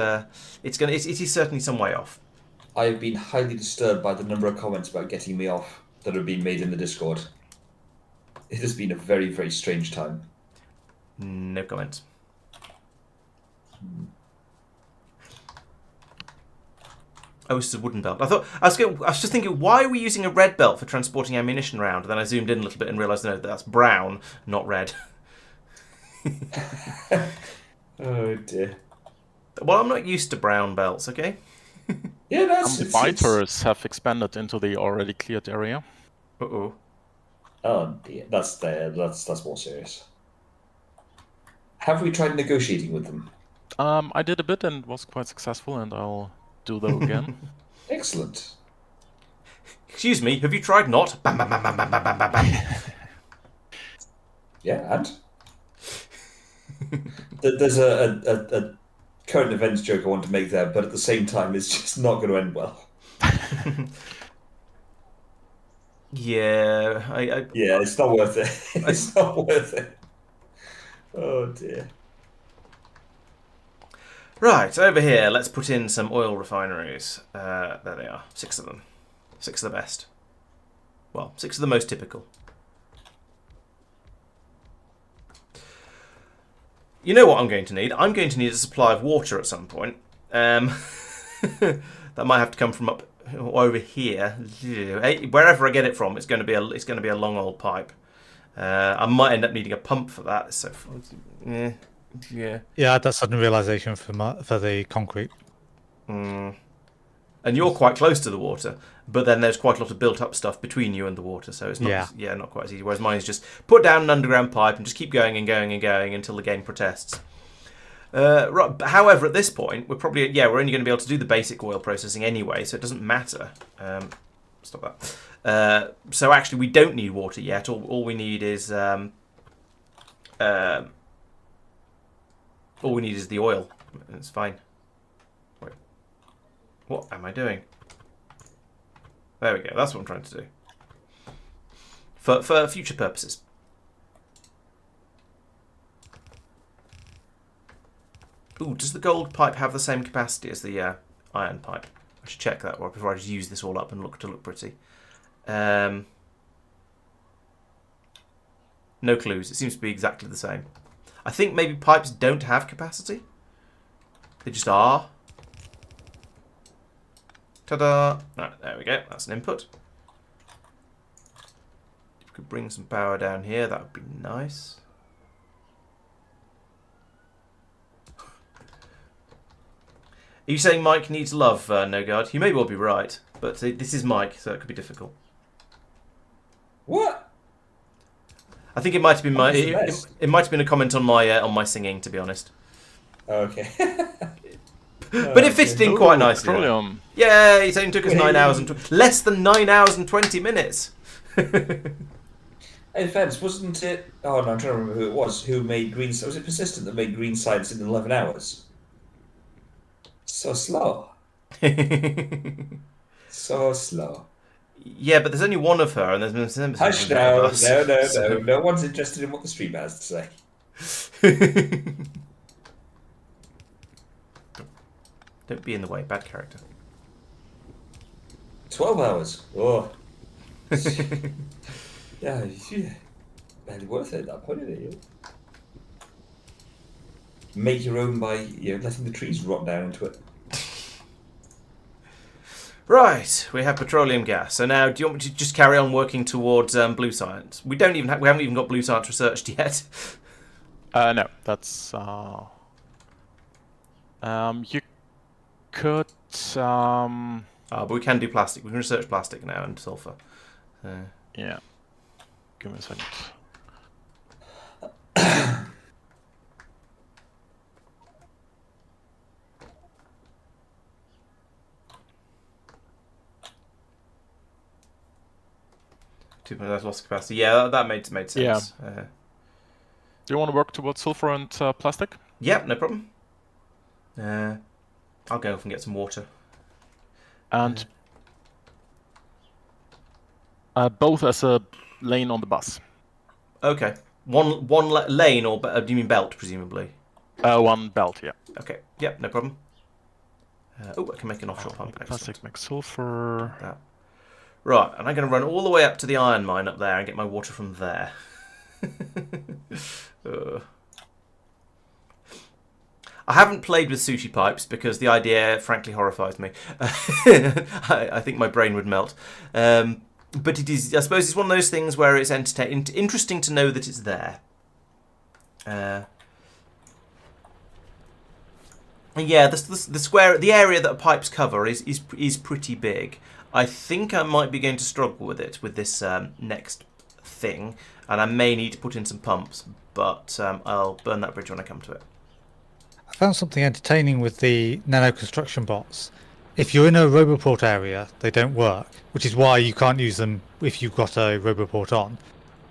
it is certainly some way off. I have been highly disturbed by the number of comments about getting me off that have been made in the Discord. It has been a very, very strange time. No comments. Oh, this is a wooden belt. I was just thinking, why are we using a red belt for transporting ammunition around? And then I zoomed in a little bit and realised, no, that's brown, not red. Oh dear. Well, I'm not used to brown belts, okay? Yeah, that's The biters have expanded into the already cleared area. Uh-oh. Oh dear, that's more serious. Have we tried negotiating with them? I did a bit and was quite successful, and I'll do that again. Excellent. Excuse me, have you tried not? Bam, bam, bam, bam, bam, bam, bam, bam, bam. Yeah, and there's a current events joke I want to make there, but at the same time, it's just not going to end well. Yeah, Yeah, it's not worth it. It's not worth it. Oh dear. Right, over here, let's put in some oil refineries. There they are, 6 of them. 6 of the best. Well, 6 of the most typical. You know what I'm going to need? I'm going to need a supply of water at some point. That might have to come from up over here. Wherever I get it from, it's going to be a long old pipe. I might end up needing a pump for that. So, yeah. Yeah, I had that sudden realization for the concrete. And you're quite close to the water, but then there's quite a lot of built-up stuff between you and the water, so it's not not quite as easy. Whereas mine is just put down an underground pipe and just keep going and going and going until the game protests. Right. However, at this point, we're only going to be able to do the basic oil processing anyway, so it doesn't matter. Stop that. So actually, we don't need water yet. All we need is the oil. It's fine. Wait. What am I doing? There we go. That's what I'm trying to do. For future purposes. Ooh, does the gold pipe have the same capacity as the iron pipe? I should check that before I just use this all up and look pretty. No clues. It seems to be exactly the same. I think maybe pipes don't have capacity. They just are. Ta-da! Right, there we go. That's an input. If we could bring some power down here, that would be nice. Are you saying Mike needs love, No Guard? You may well be right, but this is Mike, so it could be difficult. What? I think it might have been it might have been a comment on my singing, to be honest. Okay. But it fitted in quite nicely. Petroleum. Yeah, it only took us 9 hours and less than 9 hours and 20 minutes. In fairness, wasn't it? Oh no, I'm trying to remember who it was. Who made green? Was it Persistent that made green science in 11 hours? So slow. So slow. Yeah, but there's only one of her, and there's been Hush now. No. No one's interested in what the streamer has to say. Don't be in the way, bad character. 12 hours. Oh. Yeah, barely worth it at that point, isn't it? Make your own by letting the trees rot down into it. Right, we have petroleum gas. So now, do you want me to just carry on working towards blue science? We haven't even got blue science researched yet. No, that's you could But we can do plastic. We can research plastic now and sulfur. yeah. Give me a second. That's lost capacity. Yeah, that made sense. Yeah. Do you want to work towards sulfur and plastic? Yep, no problem. I'll go off and get some water. And both as a lane on the bus. Okay. One lane, or do you mean belt, presumably? One belt, yeah. Okay. Yep, no problem. I can make an offshore pump. Plastic makes sulfur. That. Right, and I'm going to run all the way up to the iron mine up there and get my water from there. I haven't played with sushi pipes because the idea frankly horrifies me. I think my brain would melt. But it is, I suppose it's one of those things where it's interesting to know that it's there. Yeah, the square, the area that pipes cover is pretty big. I think I might be going to struggle with it with this next thing, and I may need to put in some pumps, but I'll burn that bridge when I come to it. I found something entertaining with the nano construction bots. If you're in a Roboport area, they don't work, which is why you can't use them if you've got a Roboport on.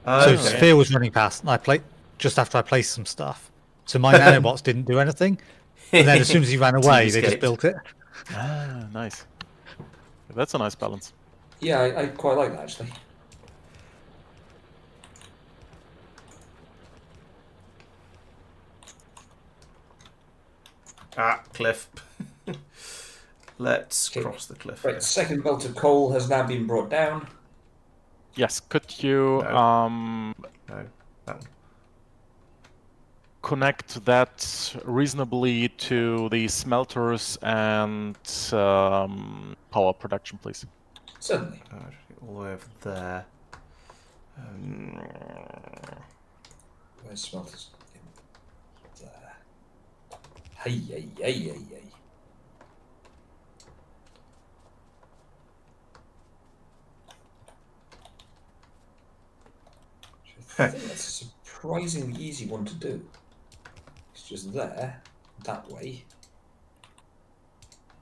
So Okay. Sphere was running past, and I played just after I placed some stuff. So my nanobots didn't do anything, and then as soon as he ran away, they just escaped. built it. Ah, nice. That's a nice balance. Yeah, I quite like that actually. Ah, cliff. Let's Okay. cross the cliff. Right, Here. second belt of coal has now been brought down. Yes, could you No, that one. connect that reasonably to the smelters and power production, please? Certainly. All the way over there. Where's smelters? There. Hey, hey, hey, hey, hey. I think that's a surprisingly easy one to do. It's just there, that way.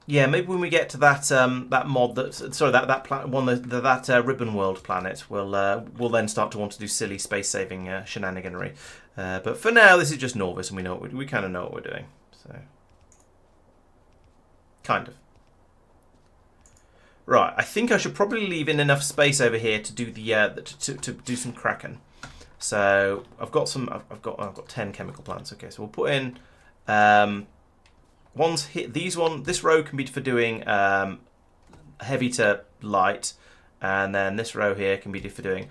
Yeah, maybe when we get to that that mod that Ribbon World planet, we'll then start to want to do silly space saving shenaniganry. But for now, this is just Norvis, and we kind of know what we're doing. So, kind of. Right, I think I should probably leave in enough space over here to do the to do some Kraken. So I've got 10 chemical plants. Okay, so we'll put in one's hit. This row can be for doing heavy to light, and then this row here can be for doing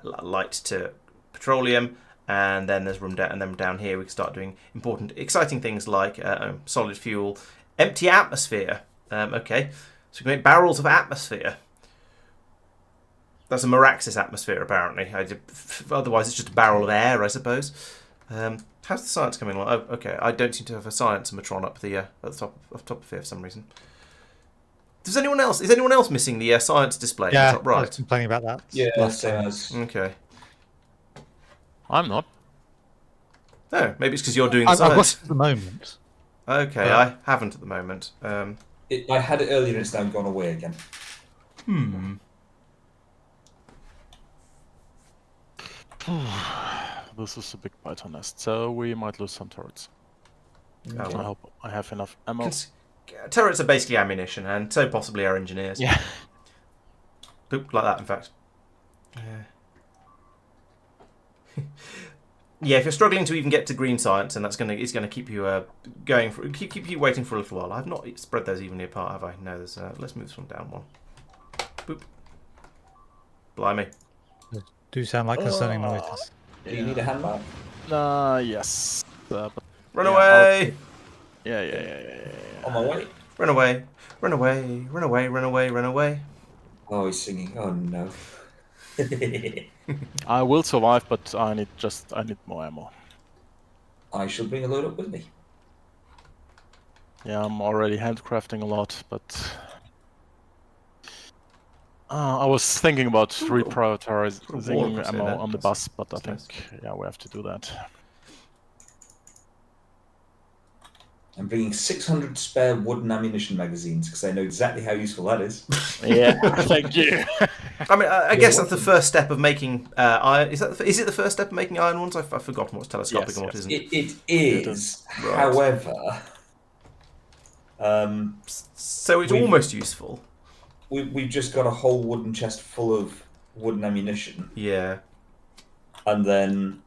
light to petroleum. And then there's room down, and then down here we can start doing important, exciting things like solid fuel, empty atmosphere. Okay, so we can make barrels of atmosphere. That's a Meraxis atmosphere, apparently. Otherwise, it's just a barrel of air, I suppose. How's the science coming along? Oh, okay. I don't seem to have a science metron up the at the top of here for some reason. Is anyone else missing the science display? Yeah, Top right. I was complaining about that. Yeah, last same time. as. Okay. I'm not. No, maybe it's because you're doing the I've got science. it at the moment. Okay, I haven't at the moment. I had it earlier and it's now gone away again. This is a big Python nest, so we might lose some turrets. Oh, I well. hope I have enough ammo. Turrets are basically ammunition, and so possibly our engineers. Yeah. Boop, like that, in fact. Yeah, if you're struggling to even get to green science, and it's gonna keep you keep you waiting for a little while. I've not spread those evenly apart, have I? No. There's let's move this one down one. Boop. Blimey. Do sound like concerning noises. Do you need a hand mark? Yes. But Run yeah, away! yeah. On my way. Run away! Run away! Run away! Run away! Run away! Oh, he's singing. Oh no. I will survive, but I need more ammo. I shall bring a load up with me. Yeah, I'm already handcrafting a lot, but I was thinking about reprioritizing ammo on the bus, but I think we have to do that. I'm bringing 600 spare wooden ammunition magazines because I know exactly how useful that is. Yeah, thank you. I mean, I guess that's the first step of making iron. Is it the first step of making iron ones? I've forgotten what's telescopic and what isn't. It is. Right. However, So it's almost useful. we've just got a whole wooden chest full of wooden ammunition, Yeah. and then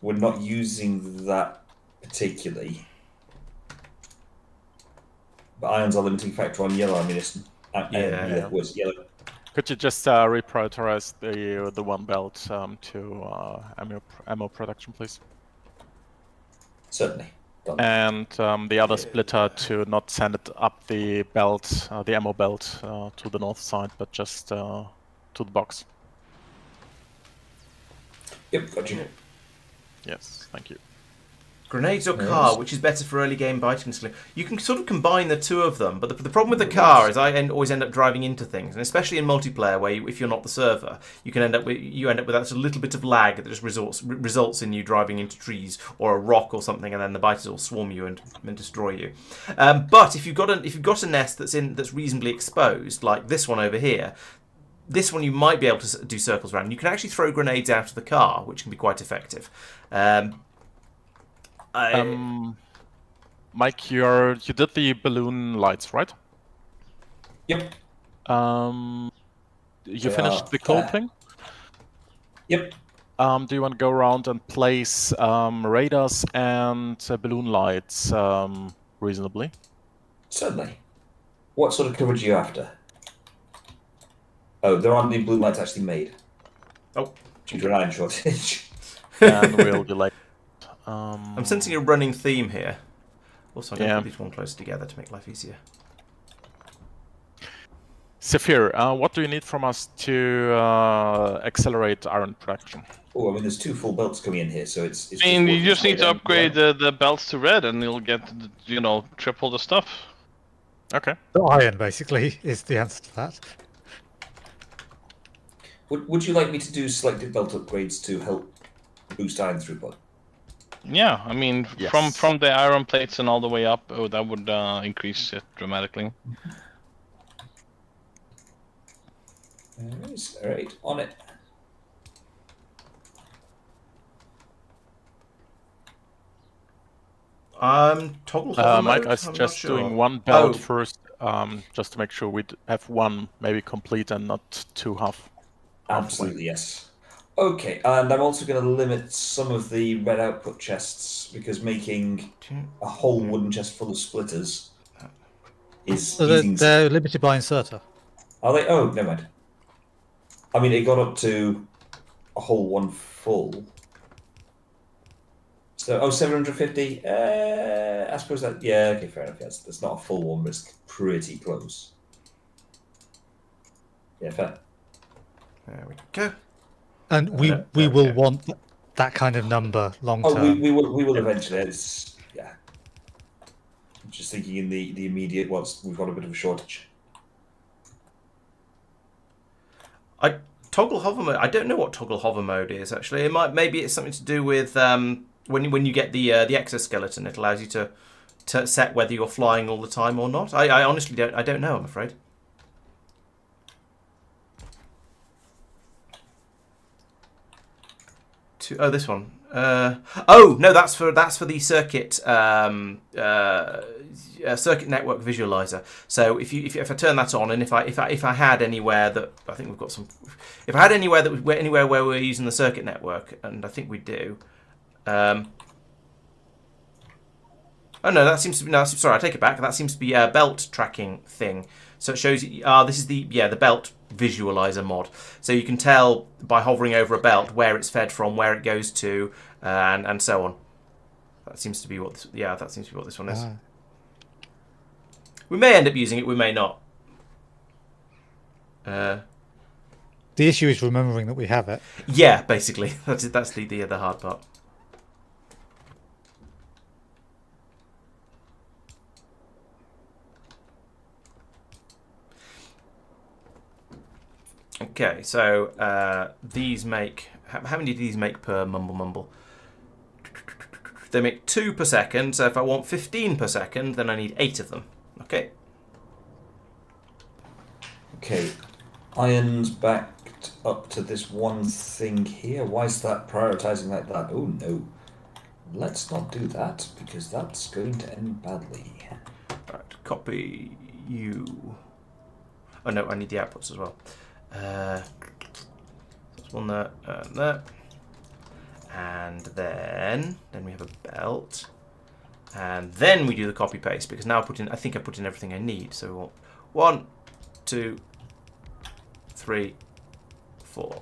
we're not using that particularly. But iron's a limiting factor on yellow ammunition. Yeah. Was yellow. Could you just reprioritize the one belt to ammo production, please? Certainly. Done. And the other splitter to not send it up the belt, the ammo belt, to the north side, but just to the box. Yep, got you. Yes, thank you. Grenades or Yes. car, which is better for early game biting skill? You can sort of combine the two of them, but the problem with the car is always end up driving into things, and especially in multiplayer, where if you're not the server, you can end up with that a little bit of lag that just results in you driving into trees or a rock or something, and then the biters will swarm you and destroy you. But if you've got a nest that's reasonably exposed, like this one over here. This one you might be able to do circles around. You can actually throw grenades out of the car, which can be quite effective. Mike, you did the balloon lights, right? Yep. You finished the coping? Yep. Do you want to go around and place radars and balloon lights reasonably? Certainly. What sort of coverage are you after? Oh, there aren't any blue lights actually made. Oh. Due to an iron shortage. And we'll delay. I'm sensing a running theme here. Also, I'm going to put these one closer together to make life easier. Saphir, what do you need from us to accelerate iron production? Oh, I mean, there's 2 full belts coming in here, so it's I mean, you worth just its need to weight in upgrade gold. the belts to red, and you'll get, triple the stuff. Okay. The iron, basically, is the answer to that. Would you like me to do selected belt upgrades to help boost iron throughput? Yeah, I mean, Yes. from the iron plates and all the way up, that would increase it dramatically. Alright, on it. Toggle hover Mike, mode? I I'm suggest not sure. doing one belt Oh. first, just to make sure we have one maybe complete and not 2 half. Absolutely, yes. Okay, and I'm also going to limit some of the red output chests, because making a whole wooden chest full of splitters is So eating... they're limited by inserter. Are they? Oh, never mind. I mean, it got up to a whole one full. So, 750? I suppose that... Yeah, okay, fair enough. Yes, that's not a full one, but it's pretty close. Yeah, fair. There we go. And we will want that kind of number long term. Oh, we will eventually. It's, yeah. I'm just thinking in the immediate, whilst we've got a bit of a shortage. Toggle hover mode. I don't know what toggle hover mode is actually. Maybe it's something to do with when you get the exoskeleton. It allows you to set whether you're flying all the time or not. I honestly don't. I don't know. I'm afraid. This one. Oh no, that's for the circuit circuit network visualizer. So if I turn that on, and if I had anywhere that I think we've got some, if I had anywhere where we're using the circuit network, and I think we do. Oh no, that seems to be sorry, I take it back. That seems to be a belt tracking thing. So it shows you. This is the belt visualizer mod. So you can tell by hovering over a belt where it's fed from, where it goes to, and so on. That seems to be what this one is. We may end up using it. We may not. The issue is remembering that we have it. Yeah, basically that's the hard part. Okay, so these make... How many do these make per mumble? They make 2 per second, so if I want 15 per second, then I need 8 of them. Okay. Okay, iron's backed up to this one thing here. Why is that prioritizing like that? Oh no. Let's not do that, because that's going to end badly. Right, copy you. Oh no, I need the outputs as well. There's one there, and there. And then we have a belt. And then we do the copy paste, because now I think I put in everything I need. So we want 1, 2, 3, 4.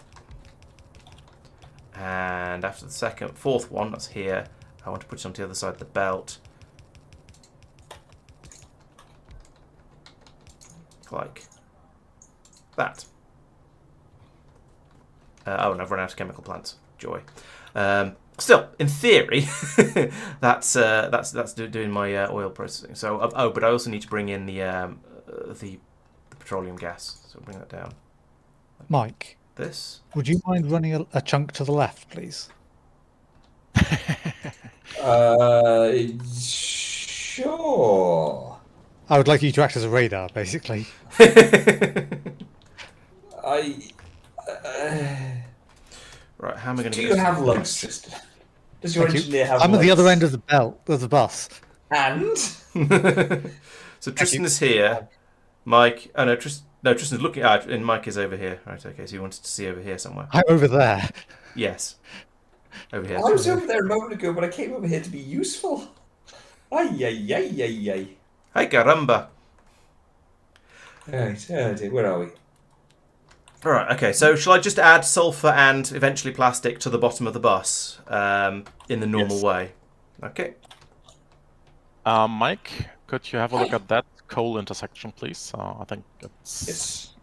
And after the fourth one, that's here, I want to put it onto the other side of the belt. Like that. And I've run out of chemical plants. Joy. Still, in theory, that's doing my oil processing. So, but I also need to bring in the petroleum gas. So bring that down. Mike, This. would you mind running a chunk to the left, please? Sure. I would like you to act as a radar, basically. Right, how am I going to Do get you this? have lugs, Tristan? Does your Thank you. engineer have I'm lugs? at the other end of the bus. And? So Tristan is here. Mike. Oh no, Tristan's looking at, and Mike is over here. Right, okay, so he wanted to see over here somewhere. I'm over there. Yes. Over here. I was over there a moment ago, but I came over here to be useful. Ay, ay, ay, ay, ay. Hey, caramba. Right, oh dear, where are we? Alright, okay, so shall I just add sulfur and eventually plastic to the bottom of the bus in the normal way? Okay. Mike, could you have a look at that coal intersection, please? I think it's... Yes.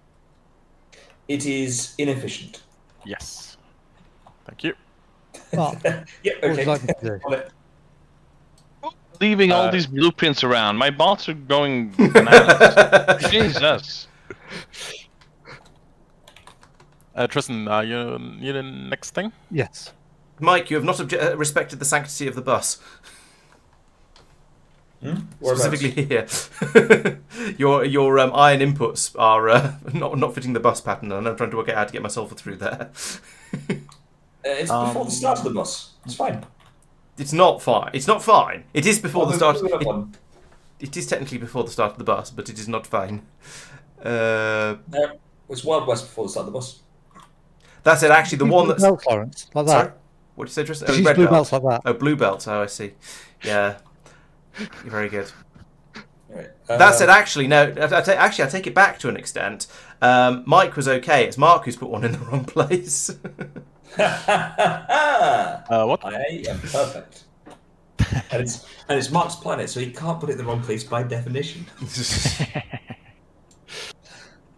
It is inefficient. Yes. Thank you. Well, Yeah, what would okay. you like me to do? On it. Leaving all these blueprints around. My bots are going bananas. Jesus. Tristan, you the next thing? Yes. Mike, you have not respected the sanctity of the bus. Whereabouts? Specifically here. your iron inputs are not fitting the bus pattern, and I'm trying to work out how to get my sulfur through there. It's before the start of the bus. It's fine. It's not fine. It's not fine. It is before the start. It, It is technically before the start of the bus, but it is not fine. it's Wild West before the start of the bus. That's it. Actually, the one Blue that's. belts, Laurence, like that. Sorry? What did you say, Tristan? Just Oh, use red blue belt. belts like that. Oh, blue belts. Oh, I see. Yeah. You're very good. Right. That's it. Actually, no. I take it back to an extent. Mike was okay. It's Mark who's put one in the wrong place. What? I am perfect. and it's Mark's planet, so he can't put it in the wrong place by definition.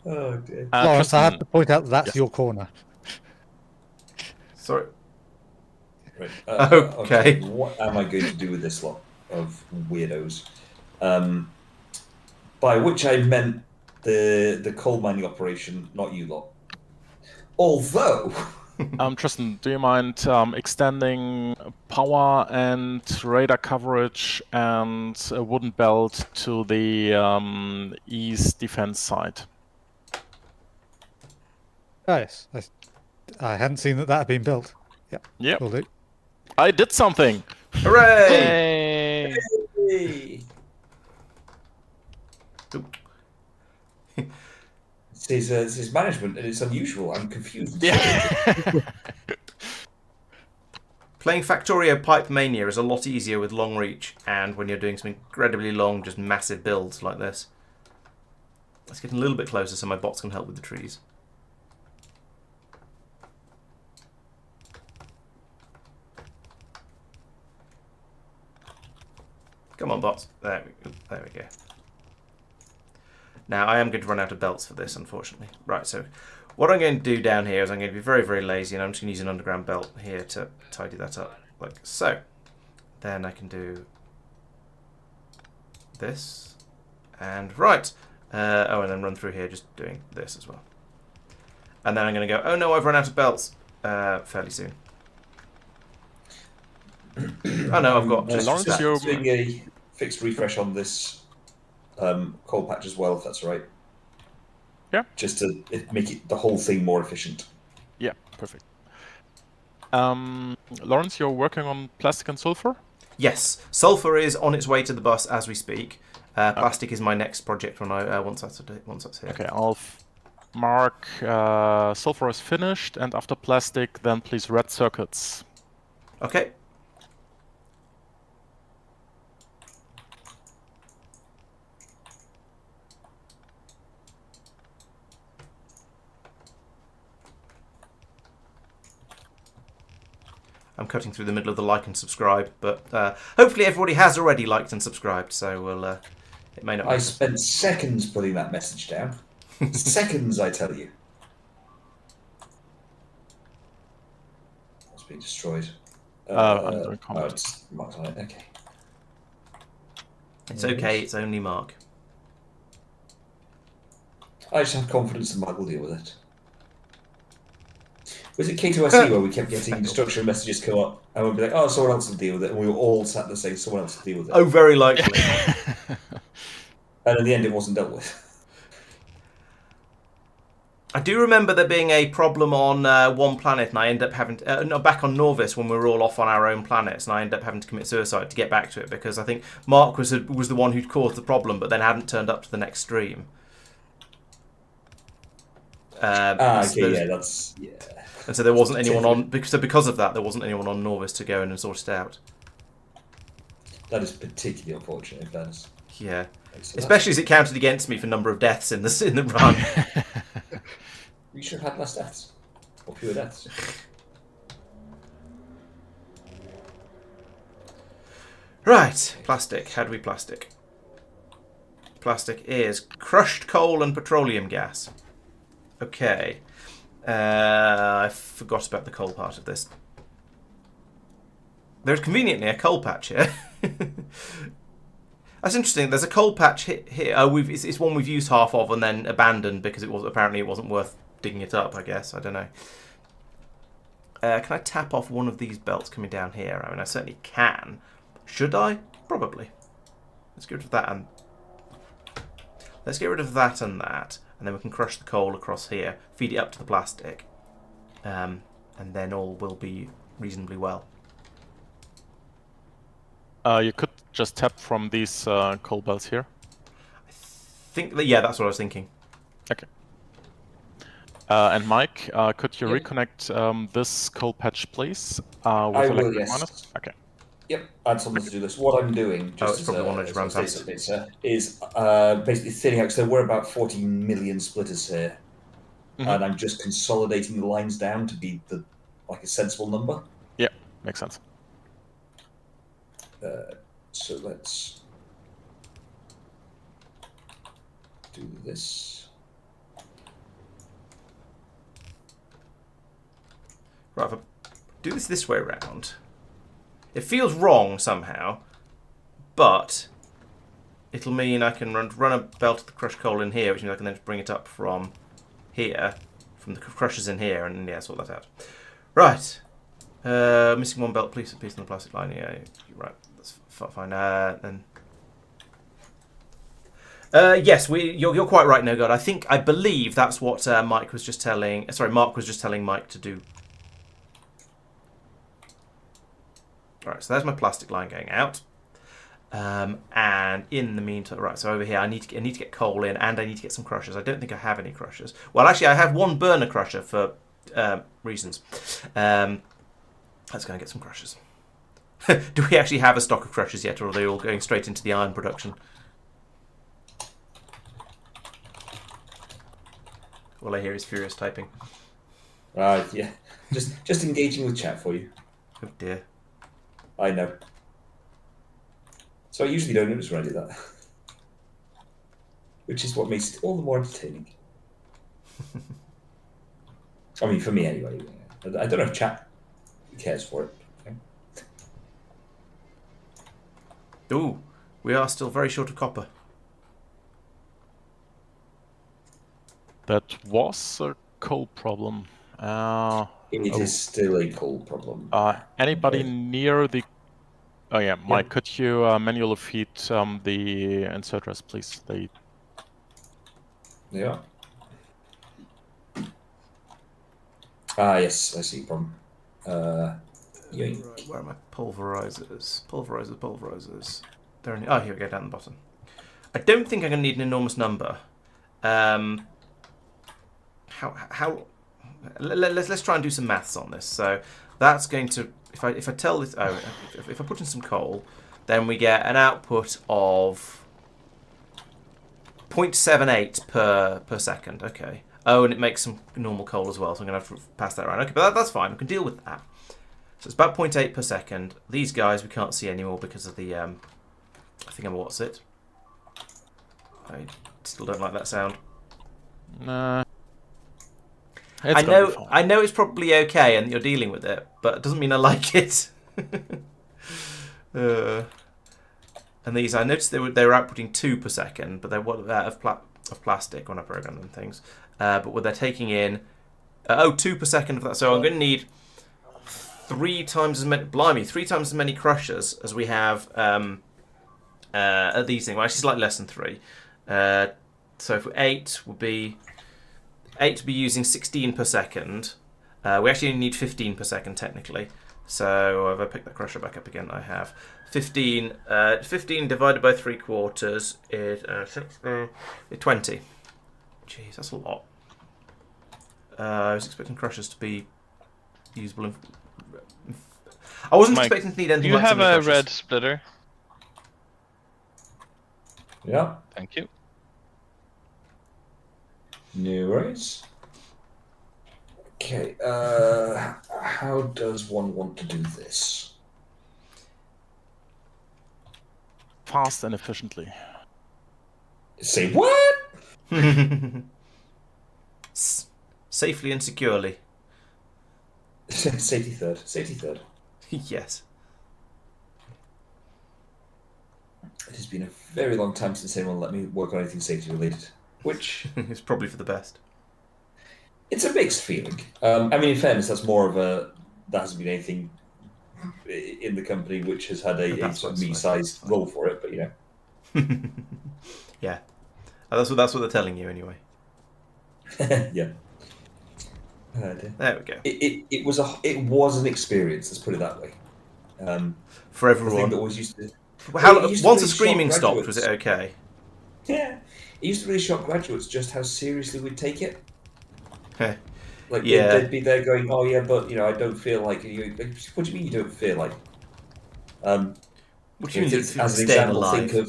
Oh dear. Laurence, I have Tristan, to point out that's yes. your corner. Sorry. Right. Okay. What am I going to do with this lot of weirdos? By which I meant the coal mining operation, not you lot. Although. Tristan, do you mind extending power and radar coverage and a wooden belt to the east defense side? Oh, yes. I hadn't seen that had been built. Yeah. Yep. Will do. I did something! Hooray! Hey. It's his management, and it's unusual. I'm confused. Yeah. Playing Factorio Pipe Mania is a lot easier with long reach, and when you're doing some incredibly long, just massive builds like this. Let's get a little bit closer so my bots can help with the trees. Come on, bots. There we go. Now, I am going to run out of belts for this, unfortunately. Right, so what I'm going to do down here is I'm going to be very, very lazy, and I'm just going to use an underground belt here to tidy that up, like so. Then I can do this, and right. And then run through here just doing this as well. And then I'm going to go, oh no, I've run out of belts fairly soon. Oh no, I've got just Laurence, that. you're- Doing a fixed refresh on this coal patch as well, if that's all right. Yeah. Just to make the whole thing more efficient. Yeah, perfect. Laurence, you're working on plastic and sulfur? Yes, sulfur is on its way to the bus as we speak. Plastic is my next project when once that's here. Okay, I'll mark sulfur is finished, and after plastic, then please red circuits. Okay. I'm cutting through the middle of the like and subscribe, but hopefully everybody has already liked and subscribed, so we'll. It may not. I spent seconds putting that message down. Seconds, I tell you. It's being destroyed. Under comment. Oh, it's marked on it. Okay. It's okay. It's only Mark. I just have confidence that Mark will deal with it. Was it K2SE where we kept getting instruction messages come up and we'd be like, oh, someone else will deal with it, and we were all sat there saying someone else will deal with it. Oh, very likely. And in the end, it wasn't dealt with. I do remember there being a problem on one planet, and I ended up having to, back on Norvis when we were all off on our own planets, and I ended up having to commit suicide to get back to it because I think Mark was the one who'd caused the problem, but then hadn't turned up to the next stream. Okay, that's yeah. And so there wasn't anyone on because of that there wasn't anyone on Norvis to go in and sort it out. That is particularly unfortunate, in fairness. Yeah, especially as it counted against me for number of deaths in the run. We should have had less deaths, or fewer deaths. Right, plastic. How do we plastic? Plastic is crushed coal and petroleum gas. Okay. I forgot about the coal part of this. There's conveniently a coal patch here. That's interesting. There's a coal patch here. Oh, it's one we've used half of and then abandoned because apparently it wasn't worth digging it up. I guess I don't know. Can I tap off one of these belts coming down here? I mean, I certainly can. Should I? Probably. Let's get rid of that and and then we can crush the coal across here, feed it up to the plastic, and then all will be reasonably well. You could just tap from these coal belts here. I think that, yeah, that's what I was thinking. Okay. And Mike, could you reconnect this coal patch, please? With I will, yes. minus? Okay. Yep, I had something to do this. What I'm doing, just it's probably one I just ran past. Is basically thinning out. So we're about 40 million splitters here, and I'm just consolidating the lines down to be a sensible number. Yeah, makes sense. So let's do this. Right, if I do this way around, it feels wrong somehow, but it'll mean I can run a belt of the crushed coal in here, which means I can then just bring it up from here, from the crushers in here, and yeah, sort that out. Right. Missing one belt, piece on the plastic line. Yeah, you're right. That's fine. Then. Yes, you're quite right, No God. I believe that's what Mike was just telling. Sorry, Mark was just telling Mike to do. Right, so there's my plastic line going out. And in the meantime, right, so over here I need to get coal in, and I need to get some crushers. I don't think I have any crushers. Well, actually, I have one burner crusher for reasons. Let's go and get some crushers. Do we actually have a stock of crushers yet, or are they all going straight into the iron production? All I hear is furious typing. Yeah, just engaging with chat for you. Oh dear. I know. So I usually don't notice when I do that. Which is what makes it all the more entertaining. I mean, for me anyway. I don't know if chat cares for it. Okay. Ooh, we are still very short of copper. That was a coal problem. It is still a coal problem. Anybody near the... Oh yeah, Mike, could you manually feed the inserters, please? Yeah. Yes, I see the problem. Right, where are my pulverizers? Pulverizers. They're in, oh, here we go, down the bottom. I don't think I'm going to need an enormous number. Let's try and do some maths on this. So that's going to, if I tell this, if I put in some coal, then we get an output of 0.78 per second. Okay. Oh, and it makes some normal coal as well, so I'm going to have to pass that around. Okay, but that's fine. We can deal with that. So it's about 0.8 per second. These guys we can't see anymore because of the, I think I'm what's it. I still don't like that sound. Nah. I know it's probably okay and you're dealing with it, but it doesn't mean I like it. And these, I noticed they were outputting 2 per second, but they're of plastic when I program them things. But what they're taking in, 2 per second of that. So I'm going to need 3 times as many. Blimey, 3 times as many crushers as we have at these things. Well, actually, slightly less than 3. So for 8 would be 8 to be using 16 per second. We actually only need 15 per second technically. So if I pick that crusher back up again, I have 15. 15 divided by 3/4 is 20. Jeez, that's a lot. I was expecting crushers to be usable. I wasn't Mike, expecting to need anything you like have a crushers. red splitter. Yeah. Thank you. No worries. Okay, how does one want to do this? Fast and efficiently. Say what? Safely and securely. Safety third. Safety third. Yes. It has been a very long time since anyone let me work on anything safety related, which It's probably for the best. it's a mixed feeling. I mean, in fairness, that's more of a there hasn't been anything in the company which has had a sort of me-sized role for it, but you know. Yeah, that's what they're telling you anyway. Yeah. There we go. It was an experience. Let's put it that way. For The thing everyone. that was used to Once the really screaming shock stopped, was it graduates. okay? Yeah, it used to really shock graduates just how seriously we'd take it. Like Yeah. they'd be there going, "Oh yeah, but you know, I don't feel like you." What do you mean you don't feel like? What do you mean? As an Staying example, alive?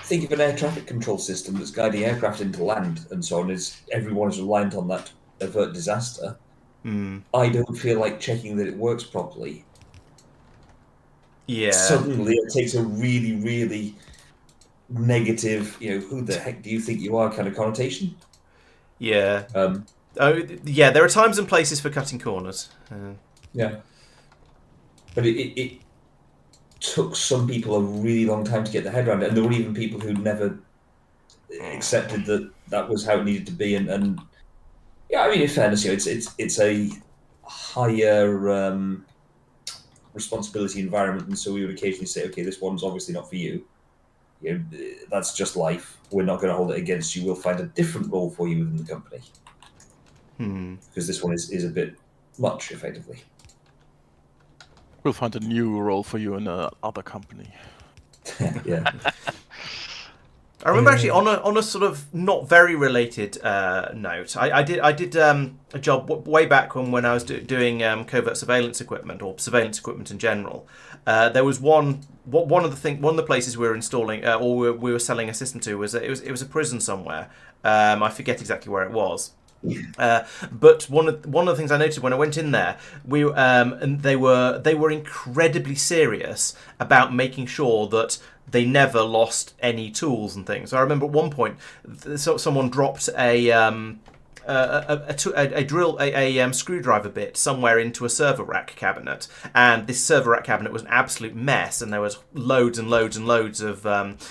think of an air traffic control system that's guiding aircraft into land and so on. Is everyone is reliant on that to avert disaster? I don't feel like checking that it works properly. Yeah. Suddenly, it takes a really, really negative, you know, who the heck do you think you are kind of connotation. Yeah. Yeah. There are times and places for cutting corners. Yeah. But it took some people a really long time to get their head around it, and there were even people who never accepted that that was how it needed to be. And yeah, I mean, in fairness, you know, it's a higher responsibility environment, and so we would occasionally say, okay, this one's obviously not for you. You know, that's just life. We're not going to hold it against you. We'll find a different role for you within the company. Because this one is a bit much, effectively. We'll find a new role for you in another company. Yeah. I remember actually on a sort of not very related note, I did a job way back when I was doing covert surveillance equipment or surveillance equipment in general. There was one of the places we were installing or we were selling a system to was it was a prison somewhere. I forget exactly where it was. But one of the things I noticed when I went in there, and they were incredibly serious about making sure that they never lost any tools and things. I remember at one point, someone dropped a screwdriver bit somewhere into a server rack cabinet, and this server rack cabinet was an absolute mess, and there was loads and loads and loads of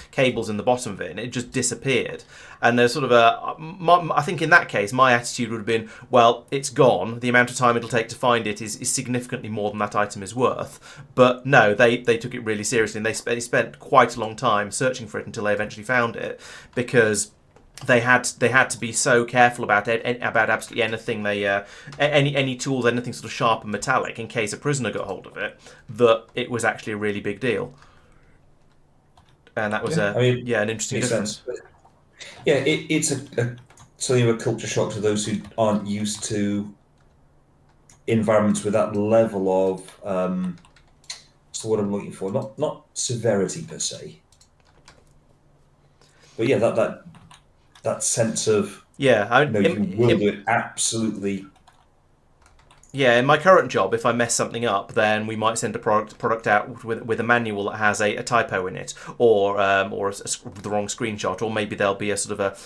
cables in the bottom of it, and it just disappeared. And there's sort of I think in that case, my attitude would have been, well, it's gone. The amount of time it'll take to find it is significantly more than that item is worth. But no, they took it really seriously, and they spent quite a long time searching for it until they eventually found it, because they had to be so careful about absolutely anything any tools, anything sort of sharp and metallic, in case a prisoner got hold of it, that it was actually a really big deal. And that was an interesting difference. Yeah, it's something of a culture shock to those who aren't used to environments with that level of what's the word I'm looking for? Not severity per se, but yeah, that sense of you will do it absolutely. Yeah, in my current job, if I mess something up, then we might send a product out with a manual that has a typo in it, or the wrong screenshot, or maybe there'll be a sort of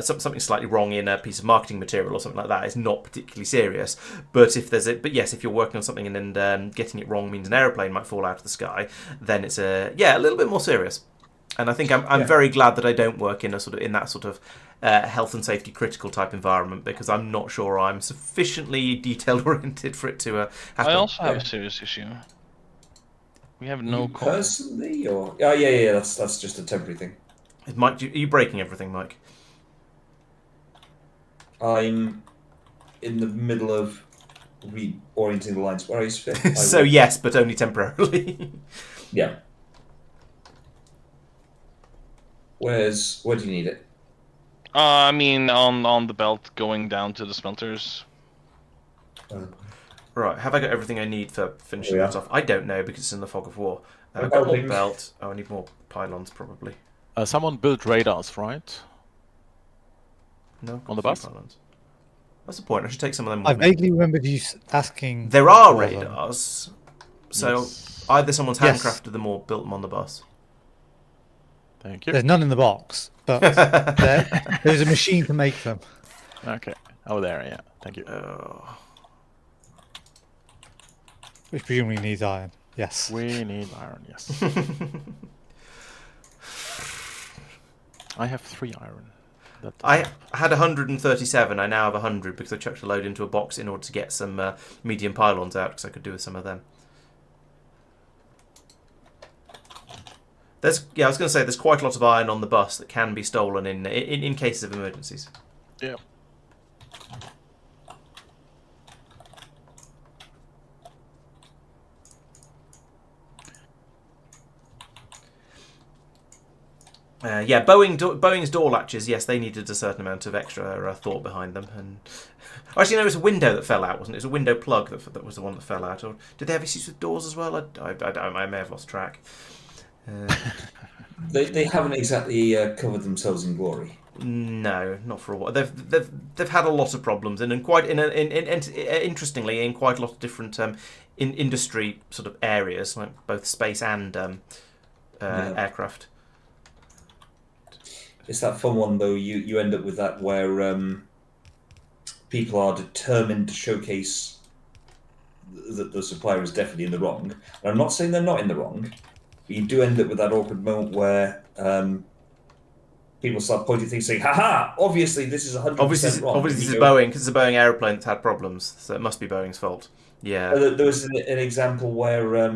something slightly wrong in a piece of marketing material or something like that. It's not particularly serious, but if you're working on something and then getting it wrong means an aeroplane might fall out of the sky, then it's a little bit more serious. And I think I'm very glad that I don't work in that sort of health and safety critical type environment, because I'm not sure I'm sufficiently detail oriented for it to happen. I also have a serious issue. We have no call. Personally, or yeah, that's just a temporary thing. Mike, are you breaking everything, Mike? I'm in the middle of reorienting the lines. Where are you, Spit? So yes, but only temporarily. Yeah. Where do you need it? I mean, on the belt going down to the smelters. Right, have I got everything I need for finishing this off? I don't know, because it's in the fog of war. I've Oh, got more belt. Oh, I need more pylons, probably. Someone built radars, right? No, I've got On the a few bus? pylons. That's the point. I should take some of them I with me. vaguely remembered you asking. There are for them. radars, so Yes. either someone's Yes. handcrafted them or built them on the bus. Thank you. There's none in the box, but there's a machine to make them. Okay. Oh, there, yeah. Thank you. Oh. Which presumably needs iron. Yes. We need iron, yes. I have 3 iron. That does I help. had 137. I now have 100 because I chucked a load into a box in order to get some medium pylons out, because I could do with some of them. I was going to say there's quite a lot of iron on the bus that can be stolen in cases of emergencies. Yeah. Boeing's door latches, yes, they needed a certain amount of extra thought behind them. And actually, no, it was a window that fell out, wasn't it? It was a window plug that was the one that fell out. Or did they have issues with doors as well? I may have lost track. They haven't exactly covered themselves in glory. No, not for a while. They've had a lot of problems, and interestingly, in quite a lot of different in industry sort of areas, like both space and aircraft. It's that fun one though. You end up with that where people are determined to showcase that the supplier is definitely in the wrong. And I'm not saying they're not in the wrong, but you do end up with that awkward moment where people start pointing things, saying, "Ha! Obviously, this is 100% wrong." Obviously, this is Boeing, because it's a Boeing aeroplane that's had problems, so it must be Boeing's fault. Yeah. There was an example where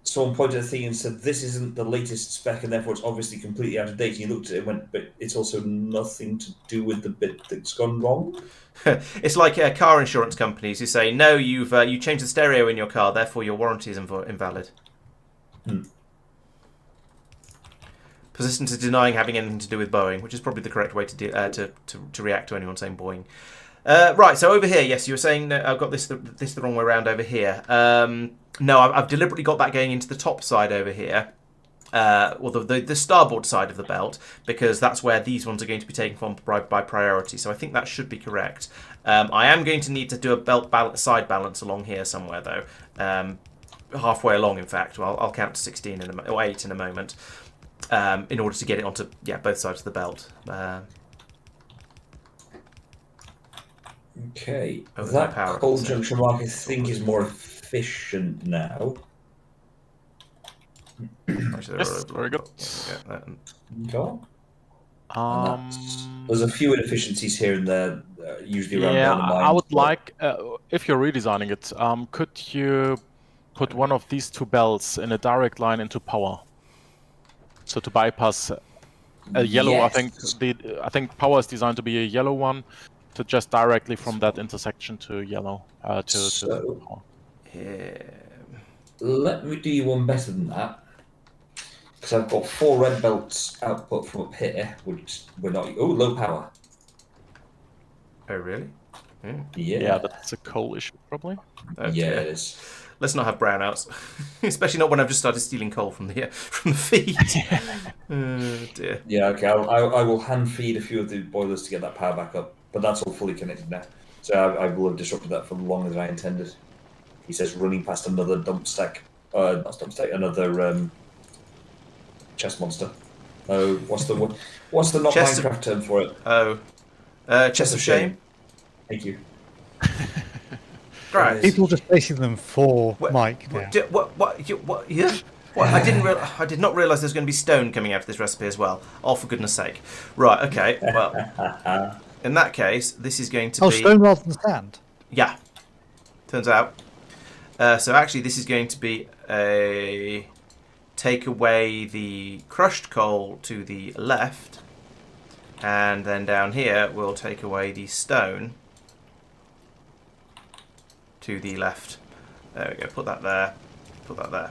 someone pointed at a thing and said, "This isn't the latest spec, and therefore it's obviously completely out of date." And you looked at it and went, "But it's also nothing to do with the bit that's gone wrong." It's like car insurance companies who say, "No, you changed the stereo in your car, therefore your warranty is invalid." Persistent in denying having anything to do with Boeing, which is probably the correct way to react to anyone saying Boeing. Right, so over here, yes, you were saying I've got this the wrong way around over here. No, I've deliberately got that going into the top side over here, or the starboard side of the belt, because that's where these ones are going to be taken from by priority. So I think that should be correct. I am going to need to do a side balance along here somewhere, though. Halfway along, in fact. Well, I'll count to 16 or 8 in a moment, in order to get it onto both sides of the belt. Okay, Oh, that power cold up, junction mark I think is more efficient now. Actually, Yes, very good. Okay. Um, There's a few inefficiencies here and there, usually around yeah, dynamite. I would like, if you're redesigning it, could you put one of these 2 belts in a direct line into power? So to bypass a yellow, Yes. I think power is designed to be a yellow one, to just directly from that intersection to yellow to power. Let me do you one better than that, because I've got 4 red belts output from up here, which we're not. Oh, low power. Oh, really? Yeah, that's a coal issue probably. Oh, Yeah, dear. it is. Let's not have brownouts, especially not when I've just started stealing coal from the feed. Oh, dear. Yeah, okay. I will hand feed a few of the boilers to get that power back up, but that's all fully connected now. So I will have disrupted that for longer than I intended. He says running past another dump stack. Not dump stack, another chest monster. Oh, what's the not Chest of- Minecraft term for it? Oh. Chest of shame? Thank you. Right. People just basing them for What, Mike now. what, yeah? What? I did not realise there's going to be stone coming out of this recipe as well. Oh, for goodness sake. Right, okay, well, in that case, this is going to Oh, be... stone rather than sand. Yeah, turns out. So actually, this is going to be a... Take away the crushed coal to the left, and then down here, we'll take away the stone to the left. There we go, put that there, put that there.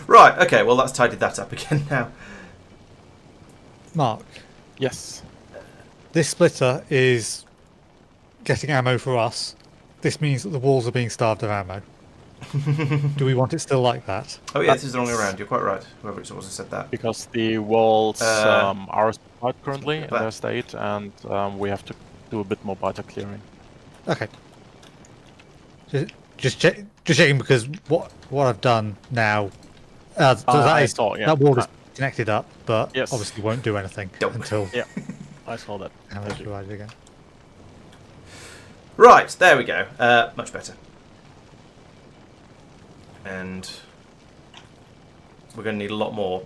Right, okay, well that's tidied that up again now. Mark, Yes. this splitter is getting ammo for us. This means that the walls are being starved of ammo. Do we want it still like that? Oh yeah, this is the wrong way around, you're quite right, whoever it was who said that. Because the walls are supplied currently in that. their state, and we have to do a bit more biter clearing. Okay. Just checking because what I've done now. So I that saw, yeah. that wall is connected up, but Yes. obviously won't do anything Nope. until Yeah, I saw that. ammo's provided again. Right, there we go, much better. And we're going to need a lot more.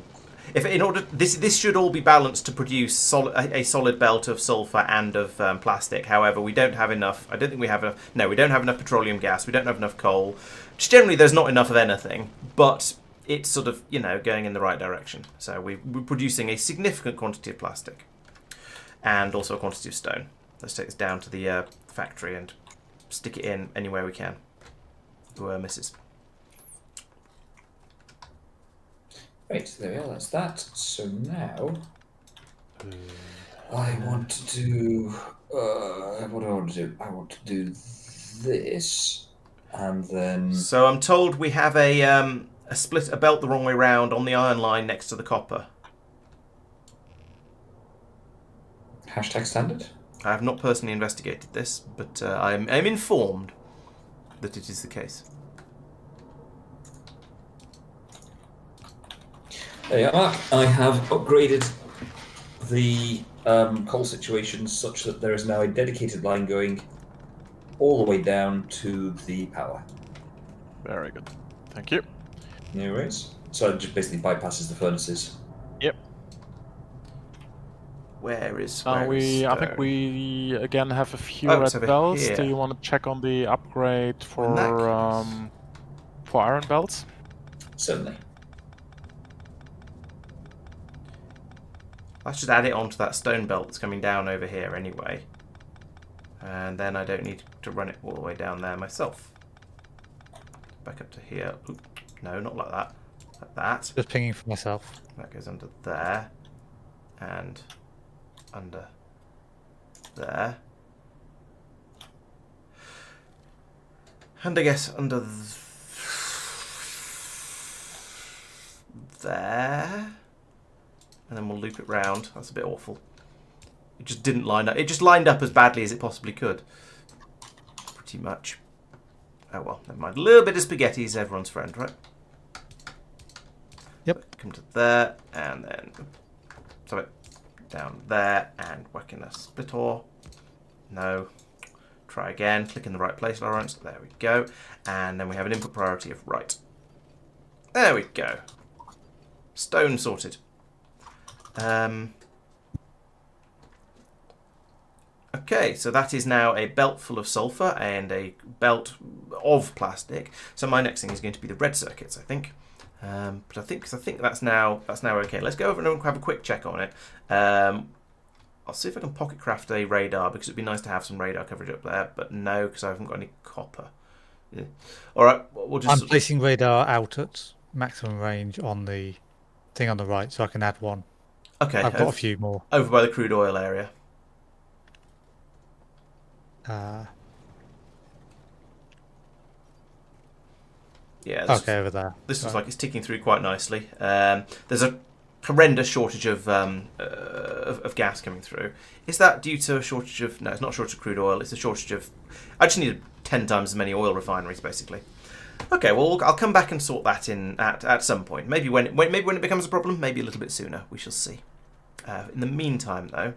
If in order, this should all be balanced to produce a solid belt of sulfur and of plastic. However, we don't have enough. I don't think we have enough. No, we don't have enough petroleum gas. We don't have enough coal. Just generally, there's not enough of anything. But it's sort of going in the right direction. So we're producing a significant quantity of plastic and also a quantity of stone. Let's take this down to the factory and stick it in anywhere we can. Whoever misses. Right, there we are, that's that. So now, I want to do, what do I want to do? I want to do this, and then... So I'm told we have a belt the wrong way round on the iron line next to the copper. Hashtag standard? I have not personally investigated this, but I'm informed that it is the case. There you are. I have upgraded the coal situation such that there is now a dedicated line going all the way down to the power. Very good. Thank you. No worries. So it just basically bypasses the furnaces. Yep. Where is I think stone? we again have a few Oh, it's red over belts. here. Do you want to check on the upgrade In that for iron belts? Certainly. Let's just add it onto that stone belt that's coming down over here anyway. And then I don't need to run it all the way down there myself. Back up to here. Oop, no, not like that. Like that. Just pinging for myself. That goes under there. And under there. And I guess under there. And then we'll loop it round. That's a bit awful. It just didn't line up. It just lined up as badly as it possibly could. Pretty much. Oh well, never mind. A little bit of spaghetti is everyone's friend, right? Yep. Come to there, and then... Sorry. Down there, and whack in a splitter. No. Try again. Click in the right place, Laurence. There we go. And then we have an input priority of right. There we go. Stone sorted. Okay, so that is now a belt full of sulfur and a belt of plastic. So my next thing is going to be the red circuits, I think. But I think that's now okay. Let's go over and have a quick check on it. I'll see if I can pocket craft a radar because it'd be nice to have some radar coverage up there. But no, because I haven't got any copper. Yeah. All right, we'll just. I'm placing radar out at maximum range on the thing on the right, so I can add one. Okay, I've got a few more. over by the crude oil area. Yeah. Okay, over there. This looks like it's ticking through quite nicely. There's a horrendous shortage of gas coming through. Is that due to a shortage of... No, it's not a shortage of crude oil. It's a shortage of... I just need 10 times as many oil refineries, basically. Okay, well, I'll come back and sort that in at some point. Maybe when it becomes a problem, maybe a little bit sooner. We shall see. In the meantime, though,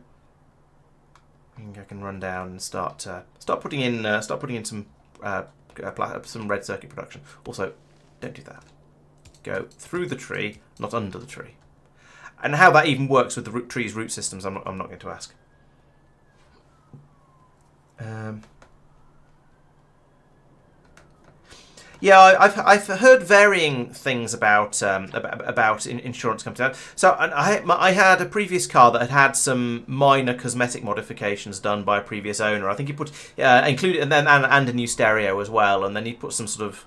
I think I can run down and start putting in some red circuit production. Also, don't do that. Go through the tree, not under the tree. And how that even works with the tree's root systems, I'm not going to ask. Yeah, I've heard varying things about insurance companies. So I had a previous car that had some minor cosmetic modifications done by a previous owner. I think he put included and a new stereo as well, and then he put some sort of...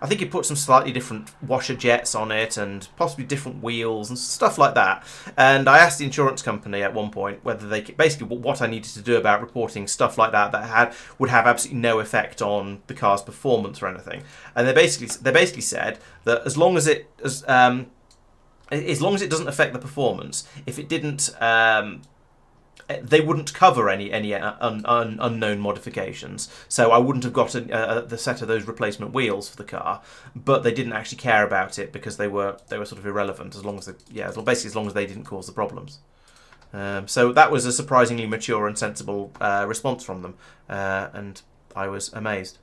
I think he put some slightly different washer jets on it and possibly different wheels and stuff like that. And I asked the insurance company at one point whether they basically what I needed to do about reporting stuff like that would have absolutely no effect on the car's performance or anything. And they basically said that as long as it doesn't affect the performance, if it didn't. They wouldn't cover any unknown modifications, so I wouldn't have got the set of those replacement wheels for the car. But they didn't actually care about it because they were sort of irrelevant as long as they didn't cause the problems. So that was a surprisingly mature and sensible response from them, and I was amazed.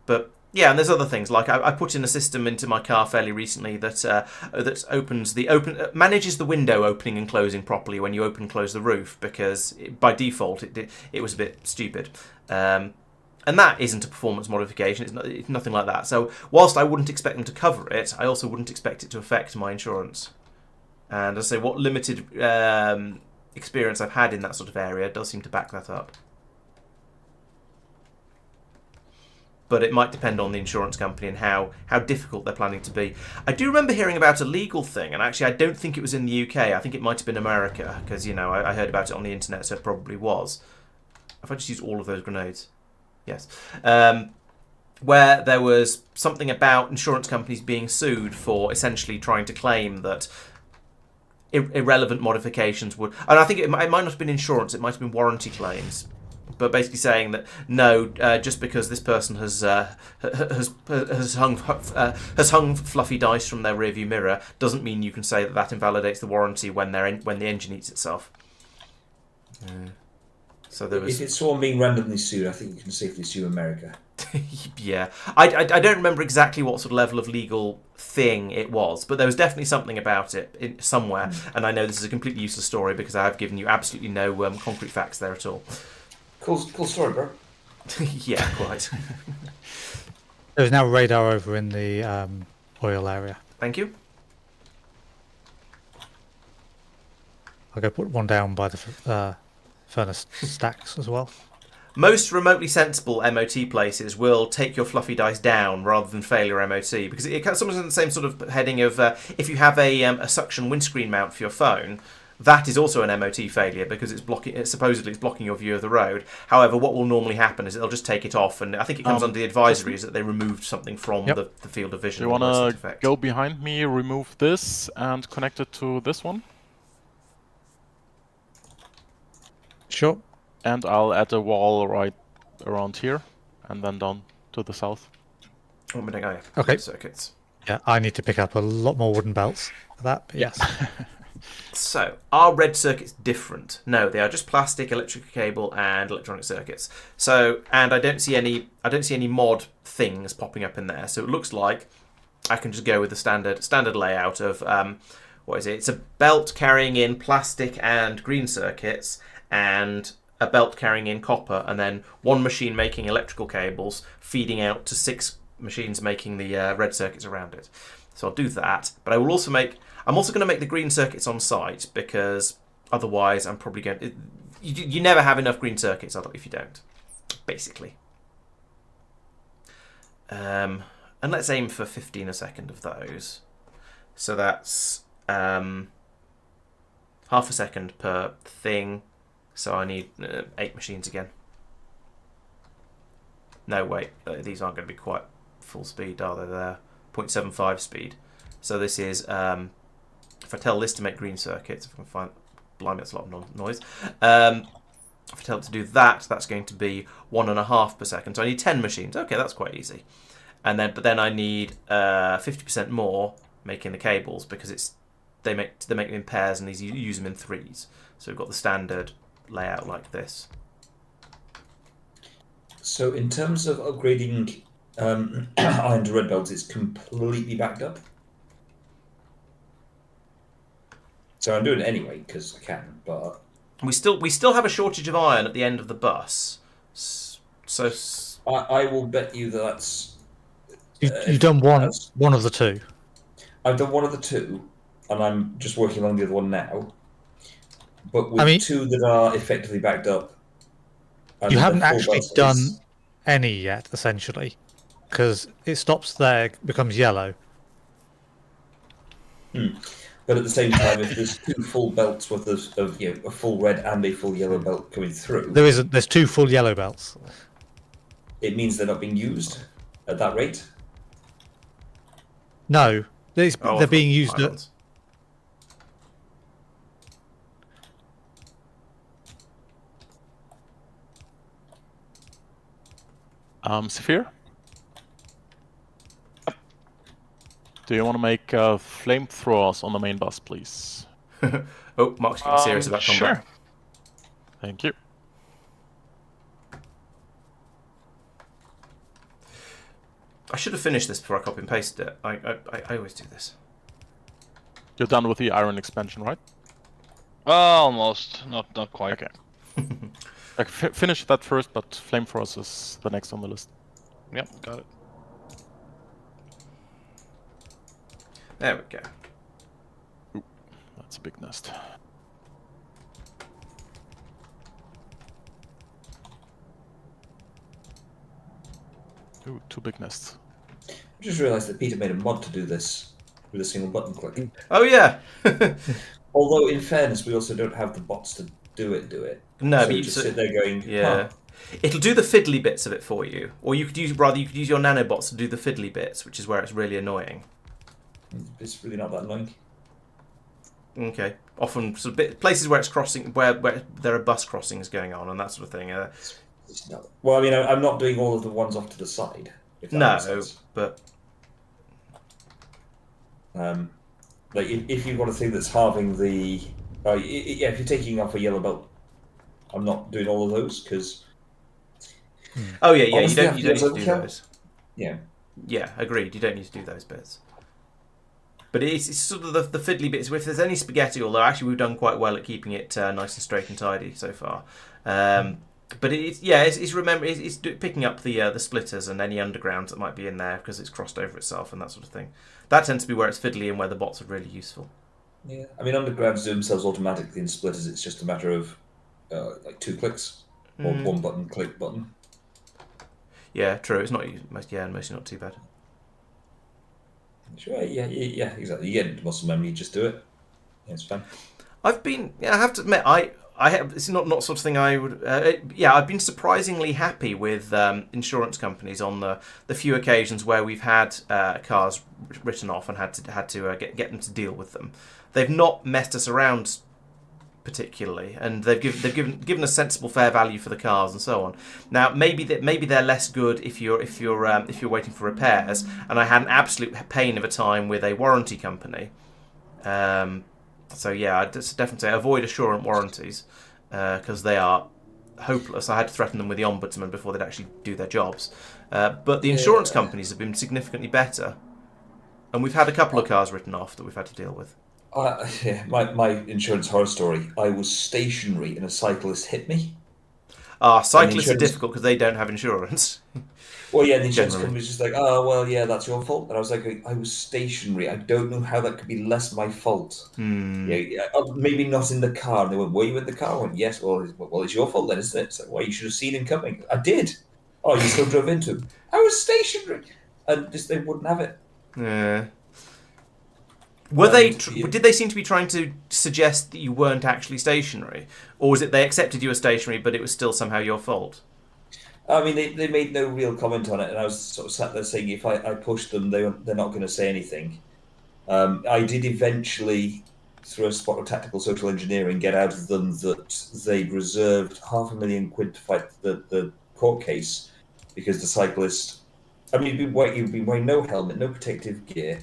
But yeah, and there's other things like I put in a system into my car fairly recently that manages the window opening and closing properly when you open and close the roof, because by default it was a bit stupid, and that isn't a performance modification. It's nothing like that. So whilst I wouldn't expect them to cover it, I also wouldn't expect it to affect my insurance. And as I say, what limited experience I've had in that sort of area does seem to back that up. But it might depend on the insurance company and how difficult they're planning to be. I do remember hearing about a legal thing, and actually I don't think it was in the UK. I think it might have been America, because, I heard about it on the internet, so it probably was. Have I just used all of those grenades? Yes. Where there was something about insurance companies being sued for essentially trying to claim that irrelevant modifications would... And I think it might not have been insurance, it might have been warranty claims. But basically saying that no, just because this person has hung fluffy dice from their rearview mirror doesn't mean you can say that invalidates the warranty when the engine eats itself. So there was... If it's someone being randomly sued, I think you can safely sue America. Yeah, I don't remember exactly what sort of level of legal thing it was, but there was definitely something about it somewhere. And I know this is a completely useless story because I have given you absolutely no concrete facts there at all. Cool story, bro. Yeah, quite. There's now radar over in the oil area. Thank you. I'll go put one down by the furnace stacks as well. Most remotely sensible MOT places will take your fluffy dice down rather than fail your MOT, because it comes in the same sort of heading of if you have a suction windscreen mount for your phone. That is also an MOT failure because supposedly it's blocking your view of the road. However, what will normally happen is they'll just take it off, and I think it comes under the advisories that they removed something from the field of vision. Do you want to go behind me, remove this, and connect it to this one? Sure. And I'll add a wall right around here, and then down to the south. Okay. Circuits. Yeah, I need to pick up a lot more wooden belts for that. But yes. So, are red circuits different? No, they are just plastic, electrical cable, and electronic circuits. So, and I don't see any mod things popping up in there. So it looks like I can just go with the standard layout of what is it? It's a belt carrying in plastic and green circuits, and a belt carrying in copper, and then one machine making electrical cables feeding out to 6 machines making the red circuits around it. So I'll do that, but I'm also going to make the green circuits on site, because otherwise I'm probably going... You never have enough green circuits if you don't, basically. And let's aim for 15 a second of those. So that's half a second per thing. So I need 8 machines again. No, wait, these aren't going to be quite full speed, are they? They're 0.75 speed. So this is if I tell this to make green circuits, if I can find, blimey, that's a lot of noise. If I tell it to do that, that's going to be 1.5 per second. So I need 10 machines. Okay, that's quite easy. But then I need 50% more making the cables because they make them in pairs and these use them in threes. So we've got the standard layout like this. So in terms of upgrading iron to red belts, it's completely backed up. So I'm doing it anyway because I can, but we still have a shortage of iron at the end of the bus. So I will bet you that's you've done one of the two. I've done one of the two, and I'm just working on the other one now. But with two that are effectively backed up, you haven't actually done any yet, essentially, because it stops there, becomes yellow. But at the same time, if there's two full belts worth of a full red and a full yellow belt coming through, there's two full yellow belts. It means they're not being used at that rate. No, they're being used at. Saphir? Do you want to make flamethrowers on the main bus, please? Oh, Mark's getting serious about combat. Sure. Thank you. I should have finished this before I copy and pasted it. I always do this. You're done with the iron expansion, right? Almost. Not quite. Okay. Finish that first, but flamethrowers is the next on the list. Yep, got it. There we go. Ooh, that's a big nest. Ooh, 2 big nests. I just realised that Peter made a mod to do this with a single button click. Oh yeah. Although, in fairness, we also don't have the bots to do it. No, so but you just sit there going, yeah. It'll do the fiddly bits of it for you, or you could use your nanobots to do the fiddly bits, which is where it's really annoying. It's really not that annoying. Okay. Often sort of places where it's crossing, where there are bus crossings going on and that sort of thing. It's not. Well, I mean, I'm not doing all of the ones off to the side. If that makes sense. But like if you've got a thing that's halving the, if you're taking off a yellow belt, I'm not doing all of those because. Oh yeah, you don't need to do those. Yeah. Yeah, agreed. You don't need to do those bits. But it's sort of the fiddly bits. If there's any spaghetti, although actually we've done quite well at keeping it nice and straight and tidy so far. But it's picking up the splitters and any undergrounds that might be in there because it's crossed over itself and that sort of thing. That tends to be where it's fiddly and where the bots are really useful. Yeah, I mean undergrounds do themselves automatically in splitters. It's just a matter of like 2 clicks or 1 button click button. Yeah, true. It's not mostly not too bad. Sure, yeah, exactly. You get into muscle memory, you just do it. Yeah, it's fine. I have to admit, I have. It's not sort of thing I would. I've been surprisingly happy with insurance companies on the few occasions where we've had cars written off and had to get them to deal with them. They've not messed us around particularly, and they've given us sensible, fair value for the cars and so on. Now maybe they're less good if you're waiting for repairs. And I had an absolute pain of a time with a warranty company. So yeah, I'd definitely say avoid assurance warranties because they are hopeless. I had to threaten them with the ombudsman before they'd actually do their jobs. But the insurance companies have been significantly better, and we've had a couple of cars written off that we've had to deal with. My insurance horror story. I was stationary and a cyclist hit me. Cyclists are difficult because they don't have insurance. Well, yeah, the insurance company's just like, oh, well, yeah, that's your fault. And I was like, I was stationary. I don't know how that could be less my fault. Yeah, maybe not in the car. And they went, were you in the car? I went, yes. Well, it's your fault then, isn't it? It's like, well, you should have seen him coming. I did. Oh, you still drove into him. I was stationary. And just they wouldn't have it. Yeah. Did they seem to be trying to suggest that you weren't actually stationary? Or was it they accepted you as stationary, but it was still somehow your fault? I mean, they made no real comment on it, and I was sort of sat there saying, if I push them, they're not going to say anything. I did eventually, through a spot of tactical social engineering, get out of them that they'd reserved £500,000 to fight the court case because the cyclist, I mean, he'd been wearing no helmet, no protective gear,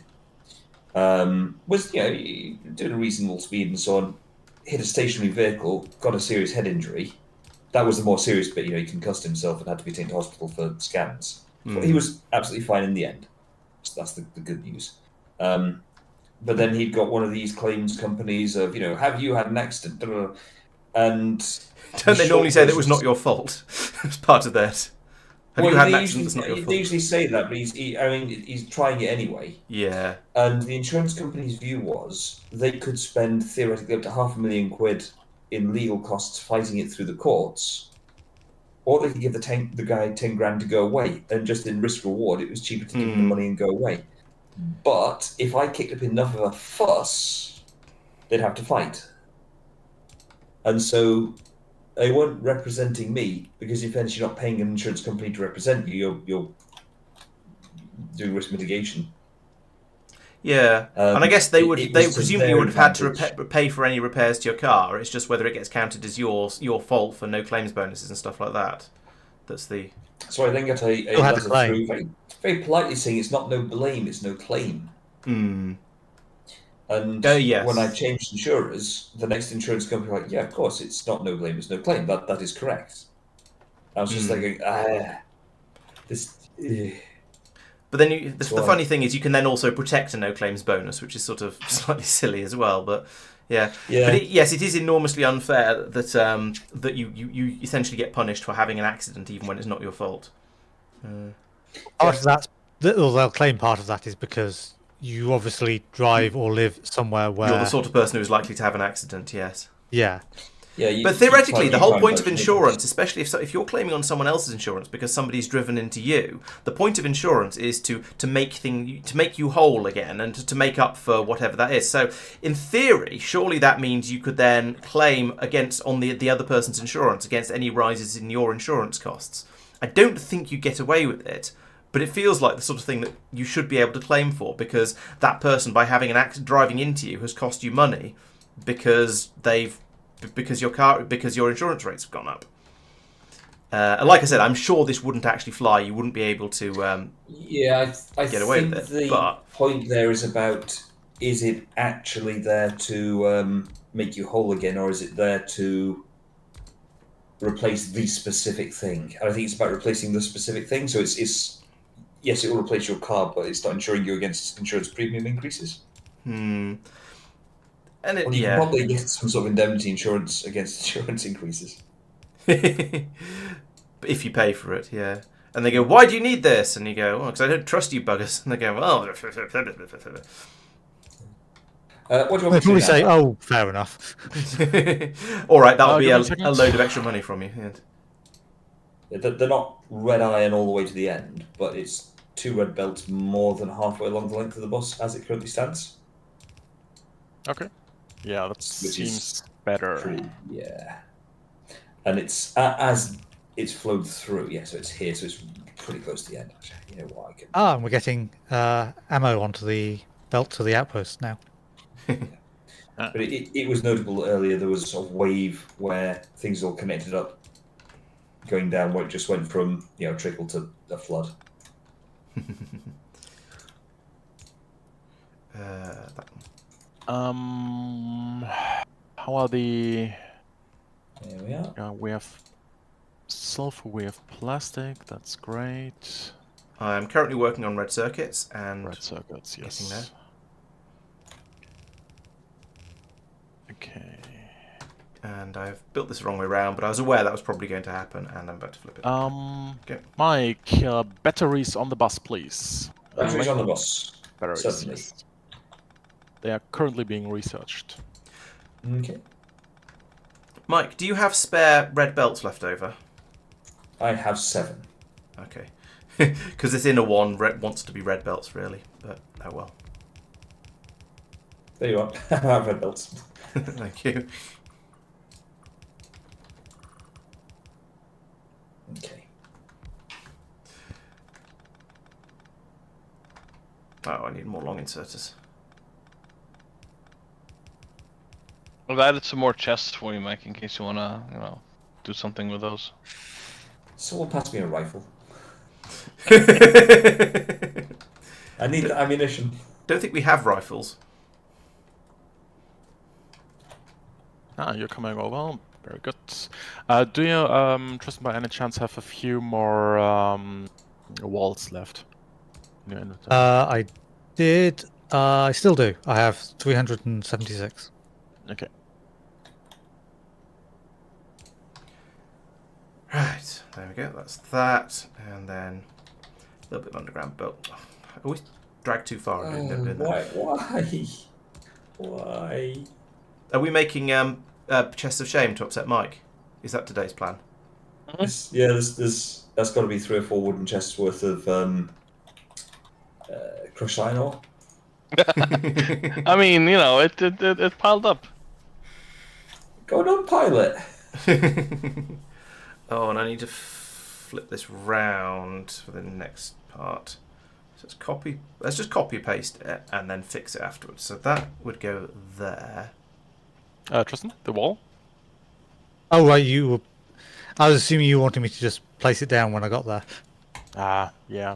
was, doing a reasonable speed and so on, hit a stationary vehicle, got a serious head injury. That was the more serious bit, he concussed himself and had to be taken to hospital for scans. But he was absolutely fine in the end. So that's the good news. But then he'd got one of these claims companies of, have you had an accident? And don't they normally say that it was not your fault as part of that? Have you had an accident that's not your fault? They usually say that, but he's trying it anyway. Yeah. And the insurance company's view was they could spend theoretically up to £500,000 in legal costs fighting it through the courts, or they could give the guy 10 grand to go away, and just in risk reward, it was cheaper to give him the money and go away. But if I kicked up enough of a fuss, they'd have to fight. And so they weren't representing me because, in fairness, you're not paying an insurance company to represent you. You're doing risk mitigation. Yeah, and I guess they presumably would have had to pay for any repairs to your car. It's just whether it gets counted as your fault for no claims bonuses and stuff like that. That's the. So I then got a letter through, very politely saying it's not no blame, it's no claim. And yes. When I changed insurers, the next insurance company was like, yeah, of course, it's not no blame, it's no claim. That is correct. I was just thinking, this. But then the funny thing is you can then also protect a no claims bonus, which is sort of slightly silly as well. But yeah. But yes, it is enormously unfair that that you essentially get punished for having an accident even when it's not your fault. Part of that, they'll claim part of that is because you obviously drive or live somewhere where you're the sort of person who's likely to have an accident. Yes. Yeah. Yeah, but theoretically, the whole point of insurance, especially if you're claiming on someone else's insurance because somebody's driven into you, the point of insurance is to make you whole again and to make up for whatever that is. So, in theory, surely that means you could then claim on the other person's insurance against any rises in your insurance costs. I don't think you get away with it, but it feels like the sort of thing that you should be able to claim for because that person, by having an accident driving into you, has cost you money because your insurance rates have gone up. And like I said, I'm sure this wouldn't actually fly. You wouldn't be able to I get away with it. The point there is about, is it actually there to make you whole again, or is it there to replace the specific thing? And I think it's about replacing the specific thing. So it's yes, it will replace your car, but it's not insuring you against insurance premium increases. And you can probably get some sort of indemnity insurance against insurance increases. If you pay for it, yeah. And they go, why do you need this? And you go, well, because I don't trust you buggers. And they go, well... What do you want they probably say, oh, fair enough. All right, that'll be a load of extra money from you. Yeah. They're not red iron all the way to the end, but it's 2 red belts more than halfway along the length of the bus as it currently stands. Okay. Yeah, that seems better. Yeah. And it's as it's flowed through, so it's here, so it's pretty close to the end. You know what I can. And we're getting ammo onto the belt to the outpost now. But it was notable earlier. There was a sort of wave where things all connected up, going down where it just went from trickle to a flood. How are the? There we are. We have sulfur. We have plastic. That's great. I'm currently working on red circuits and red circuits. Yes. Getting there. Okay. And I've built this the wrong way around, but I was aware that was probably going to happen, and I'm about to flip it. Okay. Mike, batteries on the bus, please. Batteries on the bus. Batteries. Certainly. Yes. They are currently being researched. Okay. Mike, do you have spare red belts left over? I have 7. Okay. Because this inner one wants to be red belts, really. But, oh well. There you are. I have red belts. Thank you. Okay. Oh, I need more long inserters. I've added some more chests for you, Mike, in case you wanna, do something with those. Someone pass me a rifle. Don't I need the ammunition. think we have rifles. You're coming over. Very good. Do you, Tristan, by any chance, have a few more walls left in your inventory? I did. I still do. I have 376. Okay. Right, there we go. That's that, and then a little bit of underground. But I always drag too far. And end up doing that. Why? Are we making chests of shame to upset Mike? Is that today's plan? There's that's got to be 3 or 4 wooden chests worth of crushed iron ore. I mean, it piled up. Go on, pilot. Oh, and I need to flip this round for the next part. So it's copy. Let's just copy paste it and then fix it afterwards. So that would go there. Tristan, the wall? Oh right, you were. I was assuming you wanted me to just place it down when I got there. Yeah.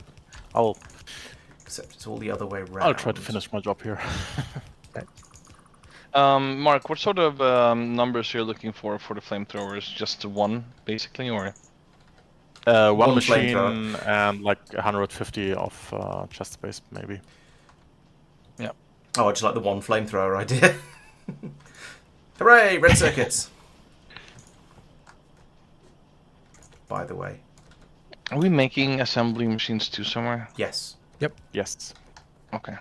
Except it's all the other way round. I'll try to finish my job here. Mark, what sort of numbers you're looking for the flamethrowers? Just one, basically, or? One One machine flamethrower. and like 150 of chest space, maybe. Yeah. Oh, I just like the one flamethrower idea. Hooray! Red circuits. By the way. Are we making assembly machines too somewhere? Yes. Yes. Okay.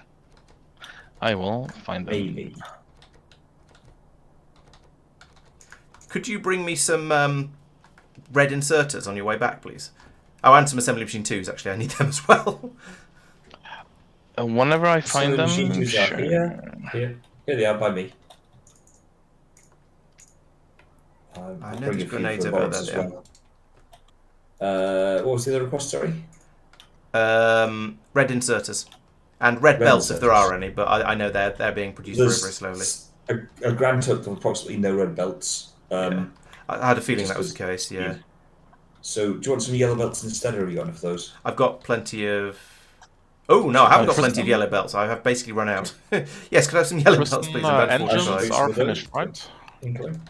I will find them. Maybe. Could you bring me some red inserters on your way back, please? Oh, and some assembly machine 2s, actually. I need them as well. Whenever I find them, Machine 2s are sure. here they are by me. I I'll know bring there's a few grenades for over Laurence there, as well. What was the other request, sorry? Red inserters. And red belts, if there are any, but I know they're being produced very, very slowly. A grand total of approximately no red belts. Yeah. I had a feeling just that was the case, yeah. So, do you want some yellow belts instead, or have you got enough of those? I've got plenty of... Oh, no, I haven't got plenty of yellow belts. I have basically run out. Yes, could I have some yellow belts, please? I'm about 45. Engines are finished, right? Incoming.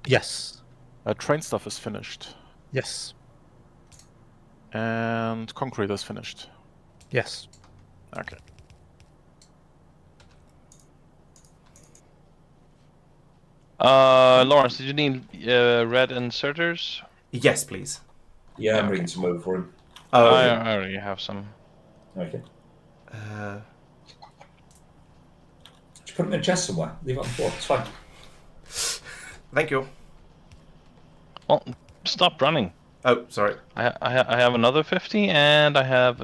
Yes. Train stuff is finished. Yes. And concrete is finished. Yes. Okay. Laurence, did you need red inserters? Yes, please. Yeah, I'm Okay. bringing some over for him. Oh, I okay. already have some. Okay. Just put them in a chest somewhere. Leave it on the floor. It's fine. Thank you. Well, stop running. Oh, sorry. I have another 50, and I have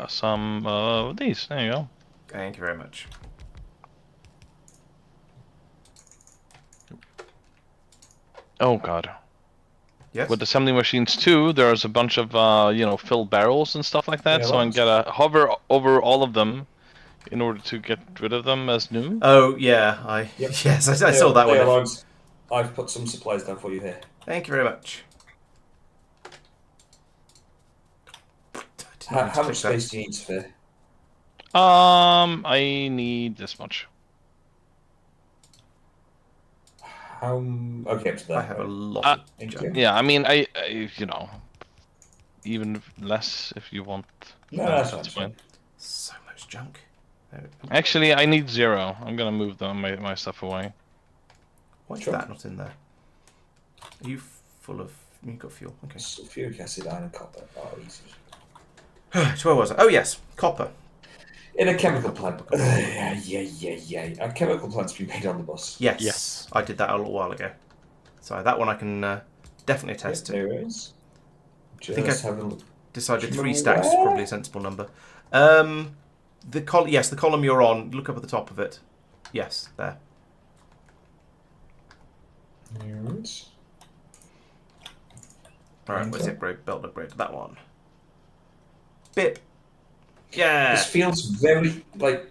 some of these. There you go. Thank you very much. Oh god. Yes? With assembly machines too, there's a bunch of filled barrels and stuff like that. Yeah, so I lots. gotta hover over all of them in order to get rid of them as new. Oh, yeah. Yep. Yes, I saw that There, one. Laurence. I've put some supplies down for you here. Thank you very much. How much space do you need, Sphere? I need this much. Okay, up to that. I have a lot of Thank junk. you. Yeah, I mean, I even less if you want. No, that's fine. So much junk. Actually, I need 0. I'm gonna move my stuff away. Why is Sure. that not in there? Are you full of... You've got fuel. Okay. Sulfuric acid, iron, and copper. Oh, easy. So where was I? Oh, yes. Copper. In a chemical plant. Yeah. A chemical plant's been made on the bus. Yes. Yes. I did that a little while ago. So that one I can definitely attest to. There it is. think Just I- have a look. Decided Do you 3 know stacks is where? probably a sensible number. Yes, the column you're on. Look up at the top of it. Yes, there. There it is. Alright, where's the upgrade? Belt upgrade. That one. Bip. Yeah. This feels very like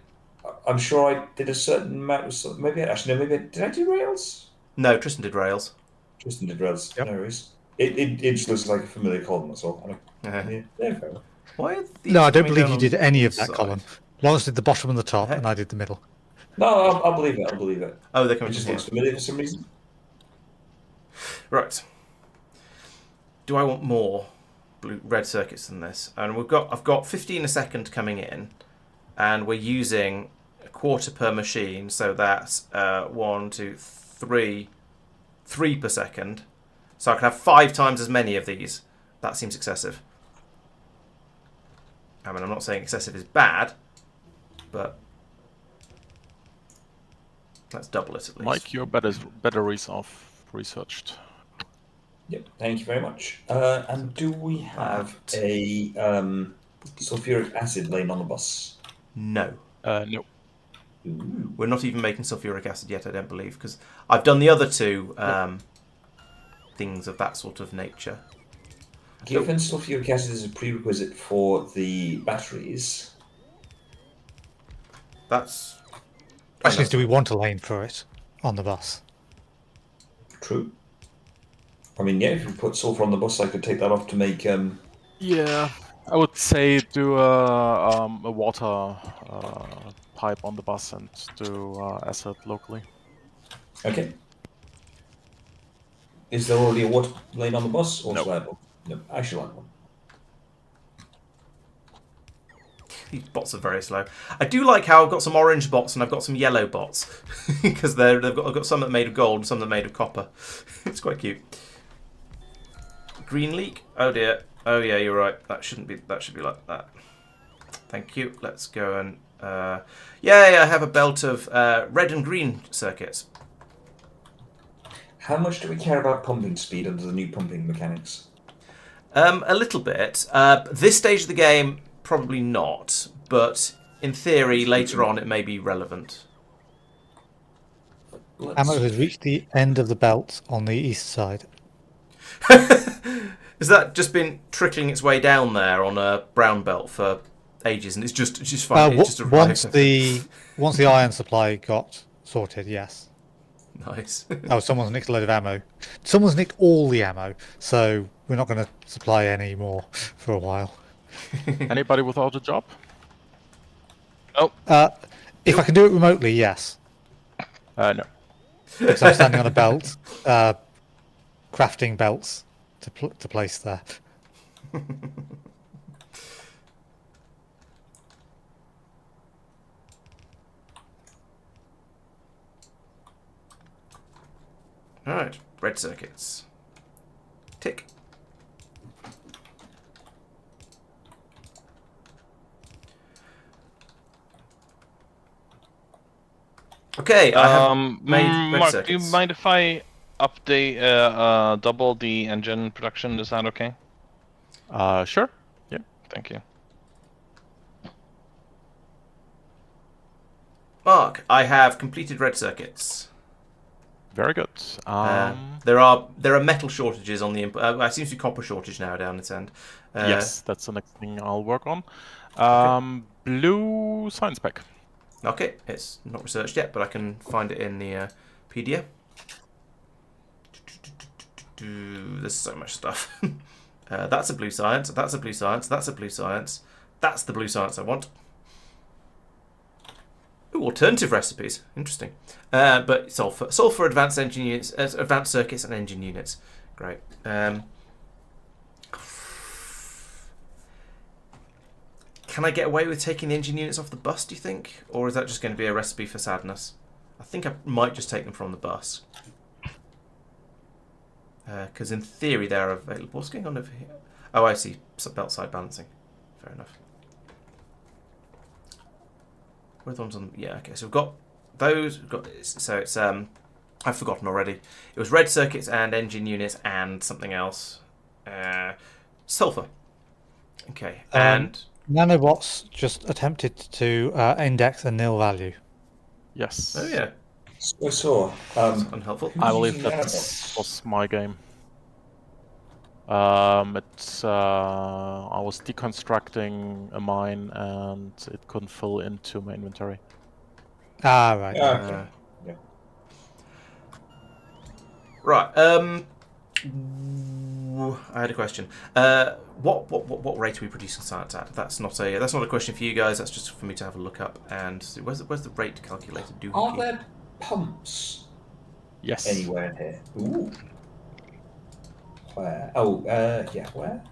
I'm sure I did a certain amount of maybe did I do rails? No, Tristan did rails. Tristan did rails. Yep. No worries. It just looks like a familiar column. That's all. Yeah, fair enough. Why are these No, I don't coming believe down you on did any the of that side? column. Lawrence did the bottom and the top, Heck? and I did the middle. No, I'll believe it. I'll believe it. Oh, they're It coming just from looks here. familiar for some reason. Right. Do I want more red circuits than this? And I've got 15 a second coming in, and we're using a quarter per machine, so that's 1, 2, 3 per second. So I can have 5 times as many of these. That seems excessive. I mean, I'm not saying excessive is bad, but let's double it at least. Mike, your batteries are researched. Yep. Thank you very much. And do we have a sulfuric acid laying on the bus? No. No. Ooh. We're not even making sulfuric acid yet, I don't believe, because I've done the other two things of that sort of nature. Given sulfuric acid is a prerequisite for the batteries. That's... Question is, do we want a lane for it on the bus? True. I mean, yeah, if you put sulfur on the bus, I could take that off to make. Yeah, I would say do a water pipe on the bus and do acid locally. Okay. Is there already a water lane on the bus, or No. should I have one? No, I should like one. These bots are very slow. I do like how I've got some orange bots and I've got some yellow bots because I've got some that are made of gold and some that are made of copper. It's quite cute. Green leak? Oh dear. Oh yeah, you're right. That should be like that. Thank you. Let's go and yeah, I have a belt of red and green circuits. How much do we care about pumping speed under the new pumping mechanics? A little bit. This stage of the game, probably not. But in theory, later on, it may be relevant. Ammo has reached the end of the belt on the east side. Has that just been trickling its way down there on a brown belt for ages, and it's just fine. It's just arrived. Once the iron supply got sorted, yes. Nice. Oh, someone's nicked a load of ammo. Someone's nicked all the ammo, so we're not going to supply any more for a while. Anybody without a job? If I can do it remotely, yes. No. Because I'm standing on a belt, crafting belts to place there. All right, red circuits. Tick. Okay, I have made red Mark, circuits. do you mind if I update, double the engine production? Is that okay? Sure. Yeah. Thank you. Mark, I have completed red circuits. Very good. There are metal shortages on the input. I seem to be copper shortage now down its end. Yes, that's the next thing I'll work on. Blue science pack. Okay, it's not researched yet, but I can find it in the PDF. There's so much stuff. That's a blue science. That's a blue science. That's a blue science. That's the blue science I want. Ooh, alternative recipes. Interesting. But sulfur, advanced engine units, advanced circuits, and engine units. Great. Can I get away with taking the engine units off the bus, do you think? Or is that just going to be a recipe for sadness? I think I might just take them from the bus. Because in theory they're available. What's going on over here? Oh, I see. Belt side balancing. Fair enough. Where are the ones on? Yeah, okay. So we've got those. We've got so it's I've forgotten already. It was red circuits and engine units and something else. Sulfur. Okay. And Nanobots just attempted to index a nil value. Yes. oh yeah, I saw. that's unhelpful. I believe using that nanobots? was my game. I was deconstructing a mine and it couldn't fill into my inventory. Ah, right. Okay. Yeah. Right. I had a question. What rate are we producing science at? That's not a question for you guys. That's just for me to have a look up and see. Where's the rate calculator? Are there pumps Yes. anywhere in here? Ooh. Where? Oh, yeah. Where?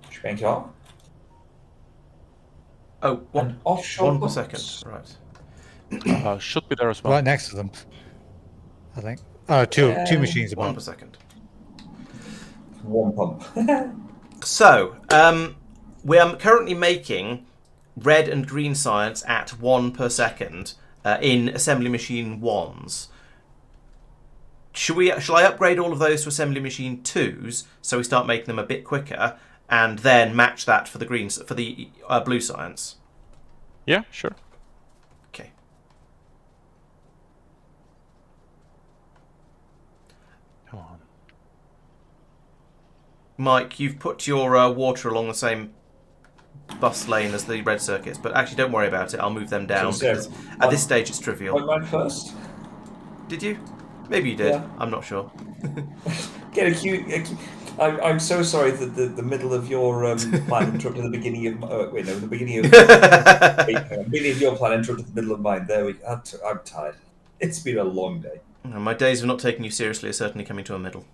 Schwenker. Oh, And offshore one per pumps. second. Right. Should be there as well. Right next to them, I think. Oh, two machines One above. per second. One pump. So, we are currently making red and green science at 1 per second in assembly machine 1s. Shall I upgrade all of those to assembly machine 2s so we start making them a bit quicker, and then match that for the blue science? Yeah, sure. Okay. Come on. Mike, you've put your water along the same bus lane as the red circuits, but actually don't worry about it. I'll move them down because at this stage it's trivial. Point mine first. Did you? Maybe you did. Yeah. I'm not sure. Get a cue. I'm so sorry that the middle of your plan interrupted the beginning of the beginning of beginning of your plan interrupted the middle of mine. There we go. I'm tired. It's been a long day. My days of not taking you seriously are certainly coming to a middle.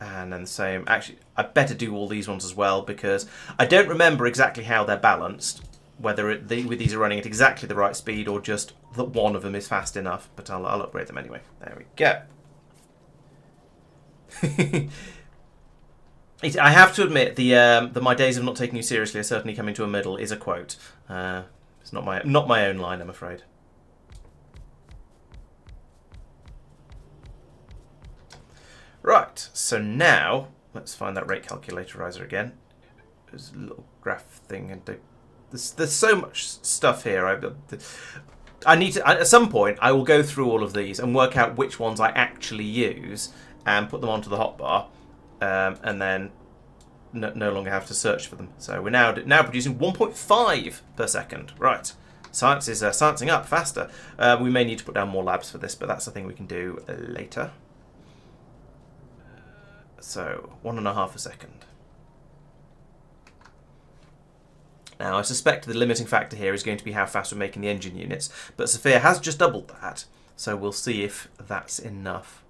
And then the same. Actually, I better do all these ones as well because I don't remember exactly how they're balanced. Whether these are running at exactly the right speed or just that one of them is fast enough. But I'll upgrade them anyway. There we go. I have to admit the my days of not taking you seriously are certainly coming to a middle is a quote. It's not my own line, I'm afraid. Right, so now let's find that rate calculatorizer again. There's a little graph thing, and there's so much stuff here. I need to at some point I will go through all of these and work out which ones I actually use and put them onto the hotbar, and then no longer have to search for them. So we're now producing 1.5 per second. Right, science is sciencing up faster. We may need to put down more labs for this, but that's the thing we can do later. So 1.5 a second. Now I suspect the limiting factor here is going to be how fast we're making the engine units, but Sophia has just doubled that, so we'll see if that's enough.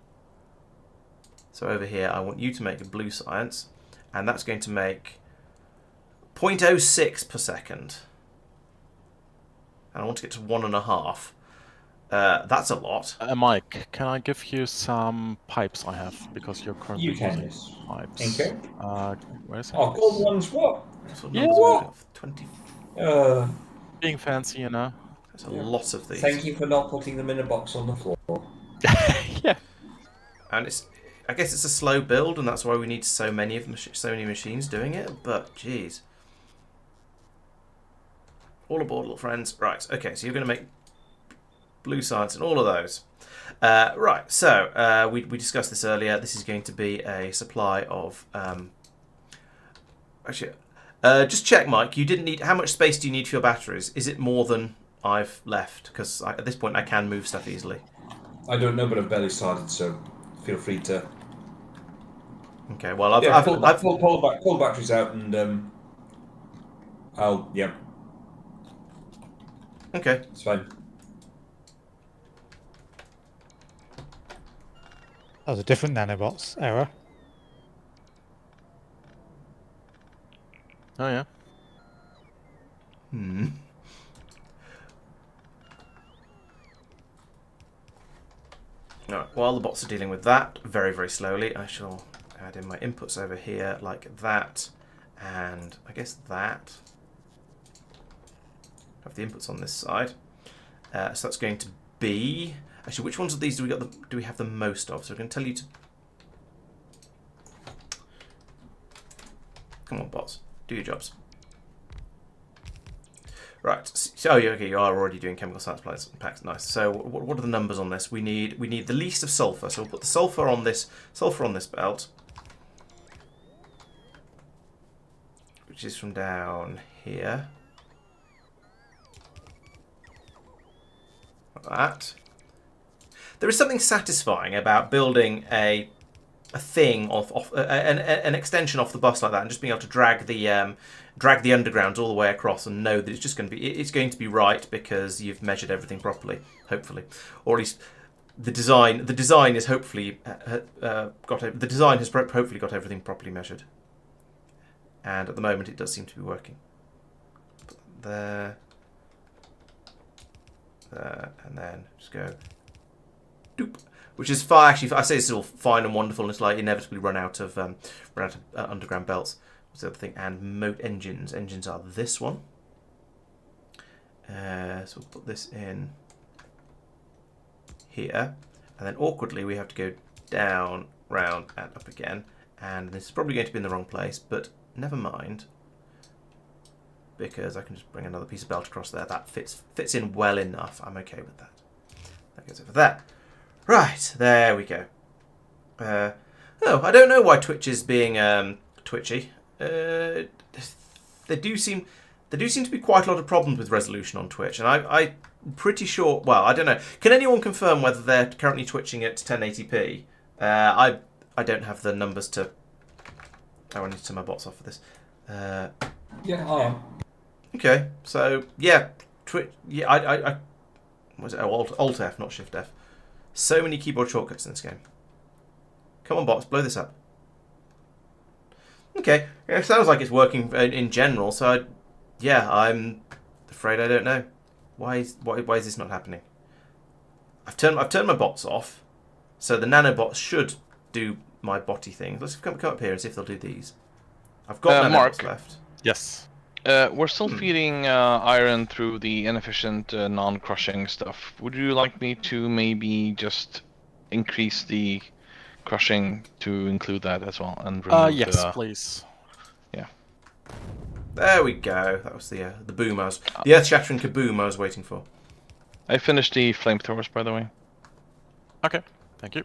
So over here I want you to make a blue science, and that's going to make 0.06 per second. And I want to get to 1.5. That's a lot. Mike, can I give you some pipes I have because you're currently using pipes? Thank you. Where's it? Oh, gold ones, what? Yeah. What? 20. Being fancy, you know. There's a lot of these. Thank you for not putting them in a box on the floor. Yeah. And I guess it's a slow build, and that's why we need so many machines doing it. But geez, all aboard, little friends. Right. Okay. So you're going to make blue science and all of those. Right. So we discussed this earlier. This is going to be a supply of. Actually, just check, Mike. You didn't need. How much space do you need for your batteries? Is it more than I've left? Because at this point I can move stuff easily. I don't know, but I've barely started, so feel free to. Okay. Well, I've pull the batteries out, and yeah. Okay. It's fine. That was a different nanobots error. Oh yeah. Alright, while the bots are dealing with that very, very slowly, I shall add in my inputs over here like that, and I guess that. Have the inputs on this side. So that's going to be. Actually, which ones of these do we have the most of? So we're going to tell you to. Come on, bots, do your jobs. Right. So okay, you are already doing chemical science packs. Nice. So what are the numbers on this? We need the least of sulfur. So we'll put the sulfur on this belt, which is from down here. Like that. There is something satisfying about building a thing an extension off the bus like that, and just being able to drag the underground all the way across and know that it's going to be right because you've measured everything properly, hopefully, or at least the design is hopefully hopefully got everything properly measured, and at the moment it does seem to be working. There, and then just go doop. Which is far, actually, I say it's all fine and wonderful, and it's like inevitably run out of underground belts. What's the other thing? And moat engines. Engines are this one. So we'll put this in here. And then awkwardly we have to go down, round, and up again. And this is probably going to be in the wrong place, but never mind. Because I can just bring another piece of belt across there. That fits in well enough. I'm okay with that. That goes over there. Right, there we go. I don't know why Twitch is being twitchy. There do seem to be quite a lot of problems with resolution on Twitch, and I'm pretty sure. Well, I don't know. Can anyone confirm whether they're currently twitching at 1080p? I don't have the numbers to. I need to turn my bots off for this. Yeah, I am. Okay, so yeah, Twitch. Yeah, I was it? Oh, Alt F, not Shift F. So many keyboard shortcuts in this game. Come on, bots, blow this up. Okay, it sounds like it's working in general. So, I'm afraid I don't know why is this not happening. I've turned my bots off, so the nanobots should do my botty things. Let's come up here and see if they'll do these. I've got nanobots Mark. left. Yes. We're still feeding iron through the inefficient non-crushing stuff. Would you like me to maybe just increase the crushing to include that as well? And remove yes, please. Yeah. There we go. That was the boom the earth-shattering kaboom I was waiting for. I finished the flamethrowers, by the way. Okay, thank you.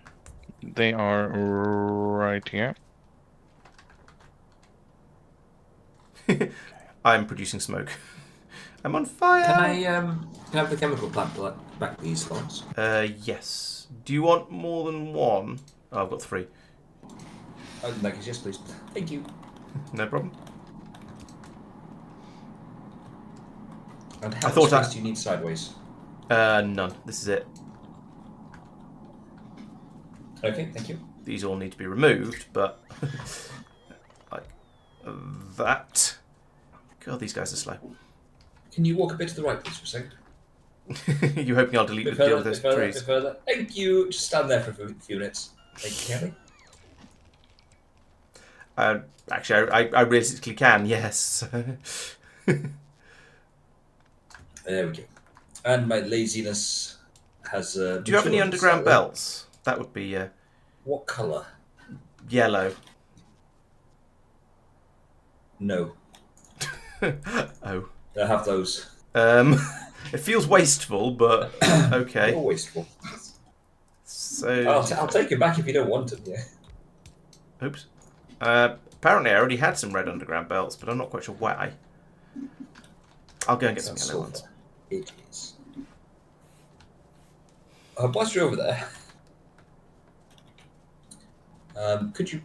They are right here. I'm producing smoke. I'm on fire. Can I have the chemical plant back these lots? Yes. Do you want more than one? Oh, I've got 3. Yes, please. Thank you. No problem. And how thought much space do you need sideways? None. This is it. Okay, thank you. These all need to be removed, but like that. God, these guys are slow. Can you walk a bit to the right, please, for a second? You hoping I'll deal with those trees? Further. Thank you. Just stand there for a few minutes. Thank you, Kelly. Actually, I realistically can. Yes. There we go. And my laziness has. Do you have any underground belts? That would be. What colour? Yellow. No. Oh. I have those. It feels wasteful, but okay. More wasteful. So I'll take it back if you don't want them. Yeah. Oops. Apparently, I already had some red underground belts, but I'm not quite sure why. I'll go and get some yellow ones. It is. Whilst you're over there, could you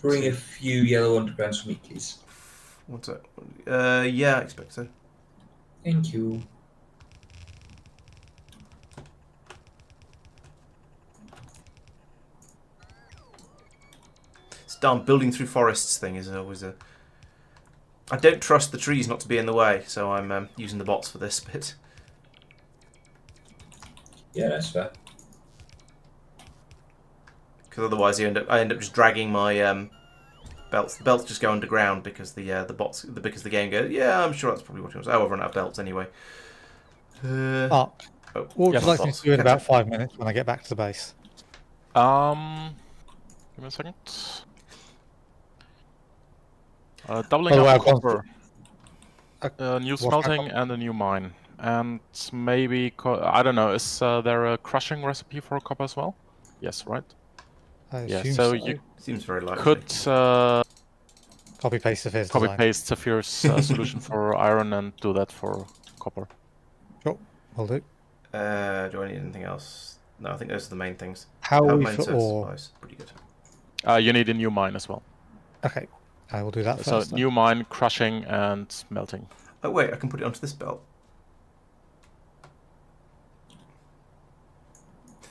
bring a few yellow undergrounds for me, please? What's that? Yeah, I expect so. Thank you. This darn building through forests thing is always a... I don't trust the trees not to be in the way, so I'm using the bots for this bit. Yeah, that's fair. Because otherwise, I end up just dragging my belts. The belts just go underground because because the game goes. Yeah, I'm sure that's probably what it was. Oh, I've run out of belts anyway. What would yes, you like me bots. to do in about 5 minutes when I get back to the base? Give me a second. Doubling By the way, up I've gone copper. New what smelting happened? and a new mine. And maybe, I don't know, is there a crushing recipe for copper as well? Yes, right? I Yeah, assume so so. you Seems very likely. could Copy paste the first copy design. paste Zephyr's solution for iron and do that for copper. Sure, will do. Do I need anything else? No, I think those are the main things. How are we main for source ore? supplies. Pretty good. You need a new mine as well. Okay, I will do that So first. new mine, crushing and melting. Oh wait, I can put it onto this belt.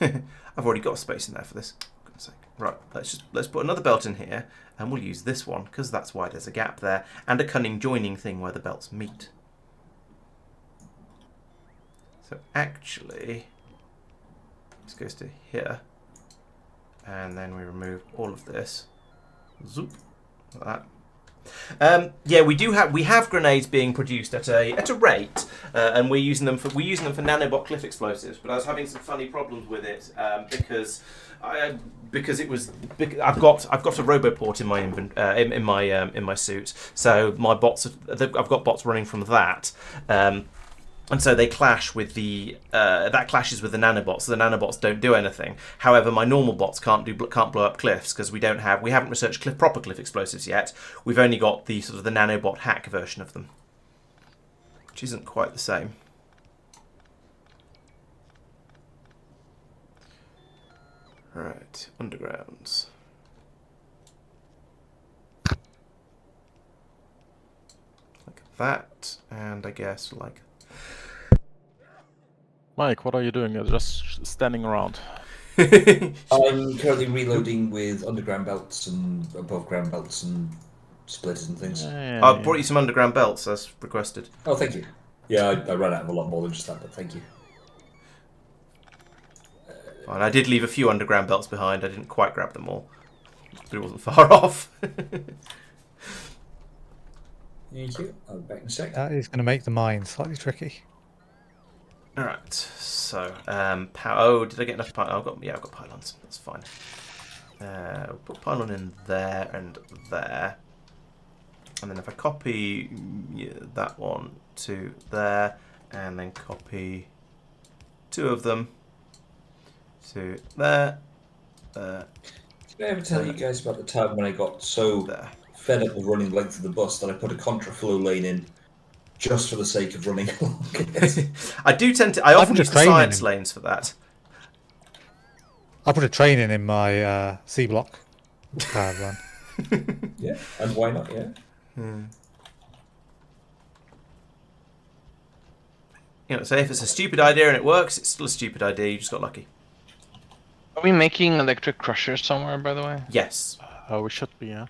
I've already got a space in there for this. For goodness sake. Right, let's put another belt in here, and we'll use this one because that's why there's a gap there, and a cunning joining thing where the belts meet. So actually, this goes to here, and then we remove all of this. Zoop, like that. Yeah, we have grenades being produced at a rate, and we're using them for nanobot cliff explosives. But I was having some funny problems with it because I've got a roboport in my in my suit, so my bots I've got bots running from that. And so they clash with that clashes with the nanobots. So the nanobots don't do anything. However, my normal bots can't blow up cliffs because we haven't researched proper cliff explosives yet. We've only got the sort of the nanobot hack version of them, which isn't quite the same. Right, undergrounds. Like that, and I guess like. Mike, what are you doing? You're just standing around. I'm currently reloading with underground belts and above ground belts and splitters and things. I brought you some underground belts as requested. Oh, thank you. Yeah, I ran out of a lot more than just that, but thank you. And I did leave a few underground belts behind. I didn't quite grab them all, but it wasn't far off. Thank you. I'll be back in a sec. That is going to make the mine slightly tricky. All right. So, oh, did I get enough pylons? I've got pylons. That's fine. We'll put pylon in there and there, and then if I copy that one to there, and then copy two of them to there. Did I ever tell you guys about the time when I got so fed up with running the length of the bus that I put a contraflow lane in just for the sake of running along it? I often use the science lanes for that. I put a train in my C block run. Yeah, and why not? Yeah. You know, so if it's a stupid idea and it works, it's still a stupid idea. You just got lucky. Are we making electric crushers somewhere, by the way? Yes. We should be, yeah.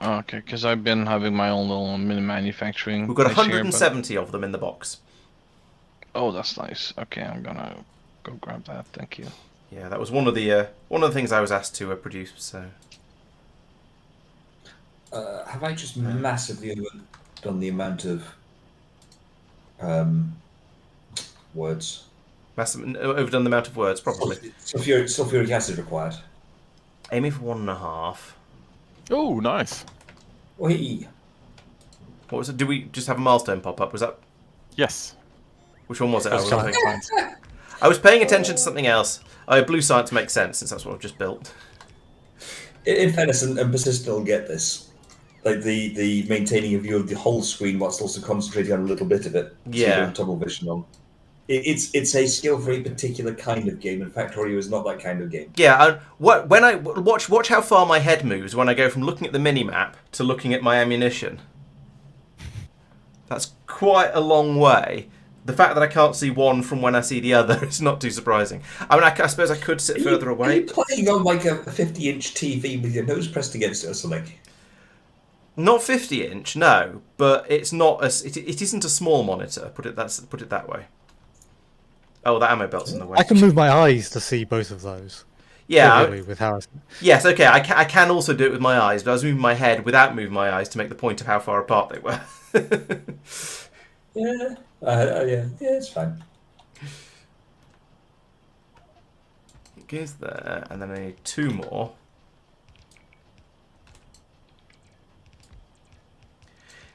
Okay, because I've been having my own little mini manufacturing. We've got place 170 of them in the box. Oh, that's nice. Okay, I'm gonna go grab that. Thank you. Yeah, that was one of the things I was asked to produce. So. Have I just massively overdone the amount of words? Overdone the amount of words, probably. Sulfuric acid required. Aiming for 1.5. Oh, nice. Whee! What was it? Did we just have a milestone pop up? Was that? Yes. Which one was it? Science. I was paying attention to something else. Oh, blue science makes sense since that's what I've just built. In fairness, and persistent will get this. Like the maintaining a view of the whole screen whilst also concentrating on a little bit of it. Yeah. So you don't tunnel vision on. It's a skill for a particular kind of game, and Factorio is not that kind of game. Yeah, when I watch how far my head moves when I go from looking at the mini map to looking at my ammunition. That's quite a long way. The fact that I can't see one from when I see the other is not too surprising. I mean, I suppose I could sit further away. Are you playing on like a 50-inch TV with your nose pressed against it or something? Not 50-inch, no, but it's not it isn't a small monitor. Put it that way. Oh, the ammo belt's in the way. I can move my eyes to see both of those. Yeah. With how Yes, okay. I can also do it with my eyes, but I was moving my head without moving my eyes to make the point of how far apart they were. Yeah. Yeah, it's fine. It goes there, and then I need two more.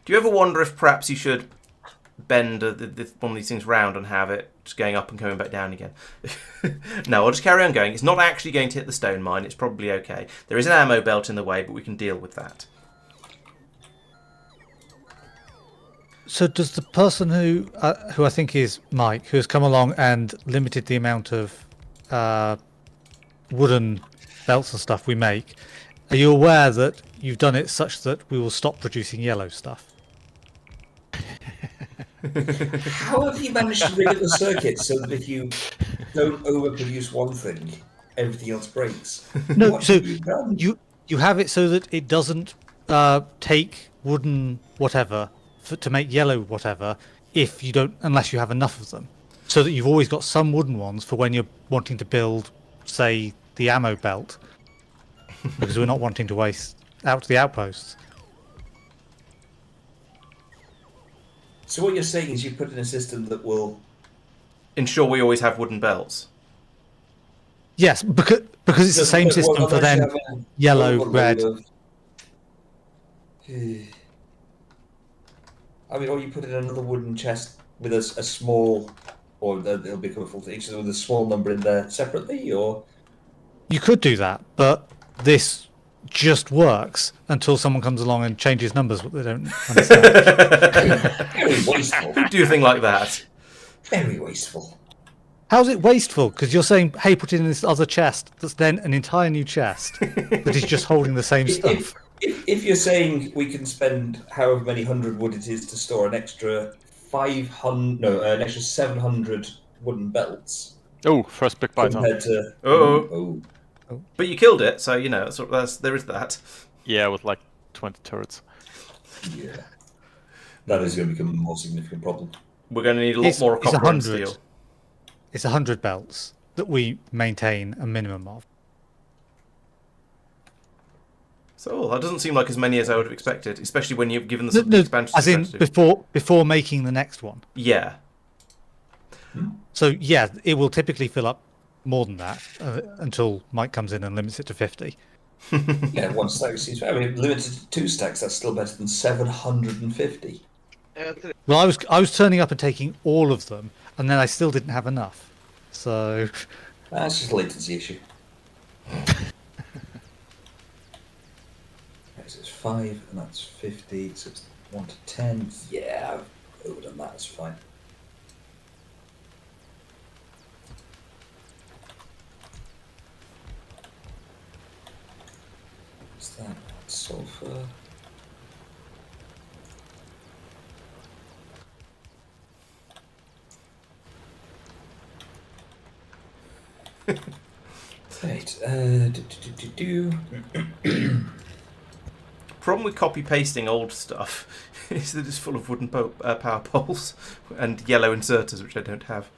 Do you ever wonder if perhaps you should bend one of these things round and have it just going up and coming back down again? No, I'll just carry on going. It's not actually going to hit the stone mine. It's probably okay. There is an ammo belt in the way, but we can deal with that. So does the person who I think is Mike, who has come along and limited the amount of wooden belts and stuff we make, are you aware that you've done it such that we will stop producing yellow stuff? How have you managed to rig up the circuit so that if you don't overproduce one thing, everything else breaks? No, What so have you done? you have it so that it doesn't take wooden whatever to make yellow whatever if you don't, unless you have enough of them. So that you've always got some wooden ones for when you're wanting to build, say, the ammo belt, because we're not wanting to waste out to the outposts. So what you're saying is you put in a system that will Ensure we always have wooden belts. Yes, because it's the same system for then yellow, red. I mean, or you put in another wooden chest with a small, or it'll become a full thing, so with a small number in there separately, or... You could do that, but this just works until someone comes along and changes numbers that they don't understand. Very wasteful. Do a thing like that. Very wasteful. How's it wasteful? Because you're saying, hey, put it in this other chest that's then an entire new chest that is just holding the same stuff. If you're saying we can spend however many hundred wood it is to store an extra 700 wooden belts. Oh, first big bite. Compared to... Oh. But you killed it, so, you know, there is that. Yeah, with like 20 turrets. Yeah. That is going to become a more significant problem. We're going to need a lot more copper and steel. It's 100 belts that we maintain a minimum of. So that doesn't seem like as many as I would have expected, especially when you've given the expansion. As in before making the next one. Yeah. So yeah, it will typically fill up more than that until Mike comes in and limits it to 50. Yeah, one stack seems fair. I mean, limited to 2 stacks, that's still better than 750. Well, I was turning up and taking all of them, and then I still didn't have enough. So That's just a latency issue. So it's 5, and that's 50, so it's 1 to 10. Yeah, I've overdone that, that's fine. What's that? That's sulfur. Right, Problem with copy pasting old stuff is that it's full of wooden power poles and yellow inserters, which I don't have.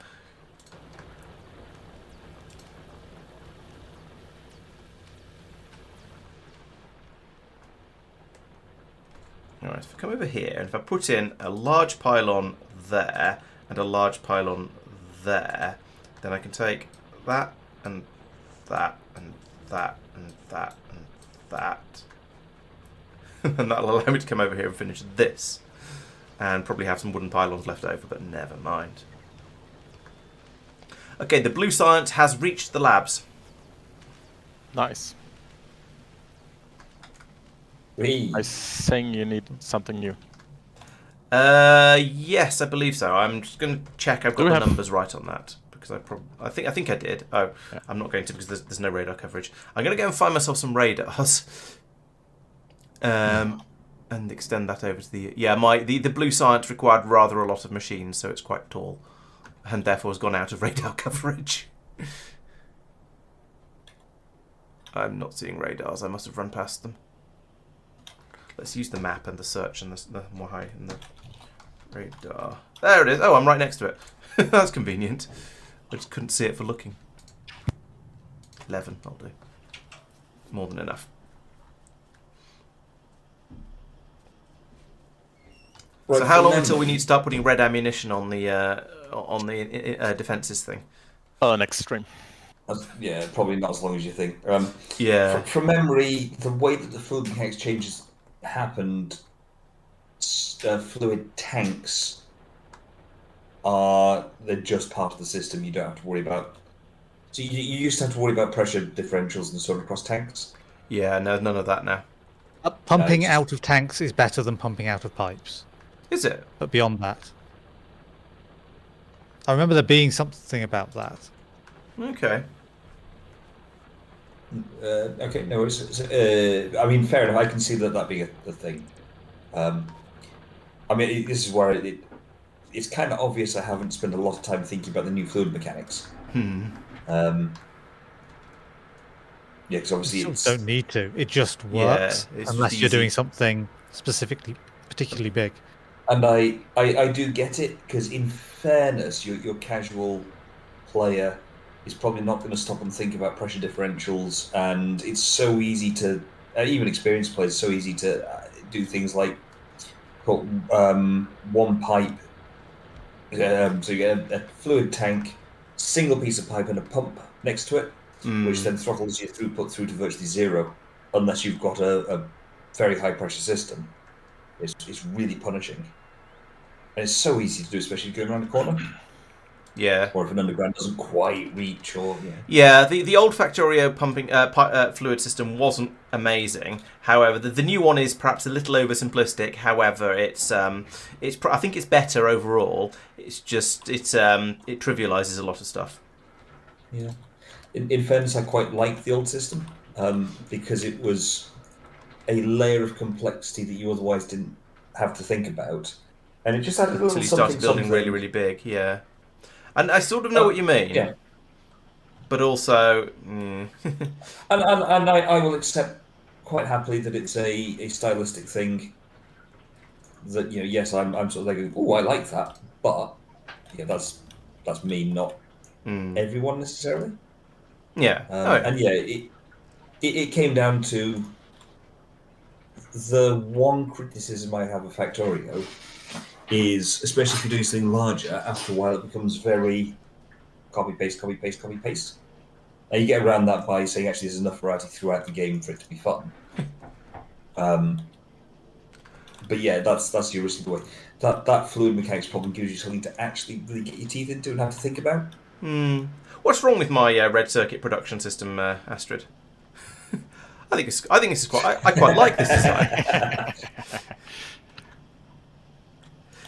Alright, if I come over here and if I put in a large pylon there and a large pylon there, then I can take that and that and that and that and that. And that'll allow me to come over here and finish this. And probably have some wooden pylons left over, but never mind. Okay, the blue science has reached the labs. Nice. Whee. I saying you need something new. Yes, I believe so. I'm just going to check I've got the numbers right on that. Because I think I did. Oh, yeah. I'm not going to because there's no radar coverage. I'm going to go and find myself some radars. And extend that over to the... Yeah, the blue science required rather a lot of machines, so it's quite tall. And therefore has gone out of radar coverage. I'm not seeing radars. I must have run past them. Let's use the map and the search and the more high and the radar. There it is. Oh, I'm right next to it. That's convenient. I just couldn't see it for looking. 11, I'll do. More than enough. Right, so how long until we need to start putting red ammunition on the defences thing? Next stream. Yeah, probably not as long as you think. Yeah. From memory, the way that the food mechanics changes happened fluid tanks they're just part of the system. You don't have to worry about. So you used to have to worry about pressure differentials and so on across tanks. Yeah, no, none of that now. Pumping out of tanks is better than pumping out of pipes. Is it? But beyond that, I remember there being something about that. Okay. Okay, no worries. I mean, fair enough. I can see that being a thing. I mean, this is where it's kind of obvious I haven't spent a lot of time thinking about the new fluid mechanics. Yeah, because obviously You don't need to. It just works unless you're doing something particularly big. And I do get it, because in fairness, your casual player is probably not going to stop and think about pressure differentials, and it's so easy to, even experienced players, so easy to do things like put one pipe, so you get a fluid tank, single piece of pipe and a pump next to it, which then throttles your throughput through to virtually zero, unless you've got a very high pressure system. It's really punishing. And it's so easy to do, especially going around the corner. Yeah. Or if an underground doesn't quite reach, or yeah. The old Factorio pumping fluid system wasn't amazing. However, the new one is perhaps a little oversimplistic. However, I think it's better overall. It's just it trivializes a lot of stuff. Yeah. In fairness, I quite liked the old system because it was a layer of complexity that you otherwise didn't have to think about, and it just added a little until you something, started building really, really big. Yeah. And I sort of know what you mean. Yeah. But also... and I will accept quite happily that it's a stylistic thing that, yes, I'm sort of like, oh, I like that. But, yeah, that's me, not everyone necessarily. Yeah. And, yeah, it came down to the one criticism I have of Factorio is, especially if you're doing something larger, after a while it becomes very copy paste. And you get around that by saying actually there's enough variety throughout the game for it to be fun. But yeah, that's your risky way. That fluid mechanics problem gives you something to actually really get your teeth into and have to think about. What's wrong with my red circuit production system, Astrid? I think it's quite. I quite like this design.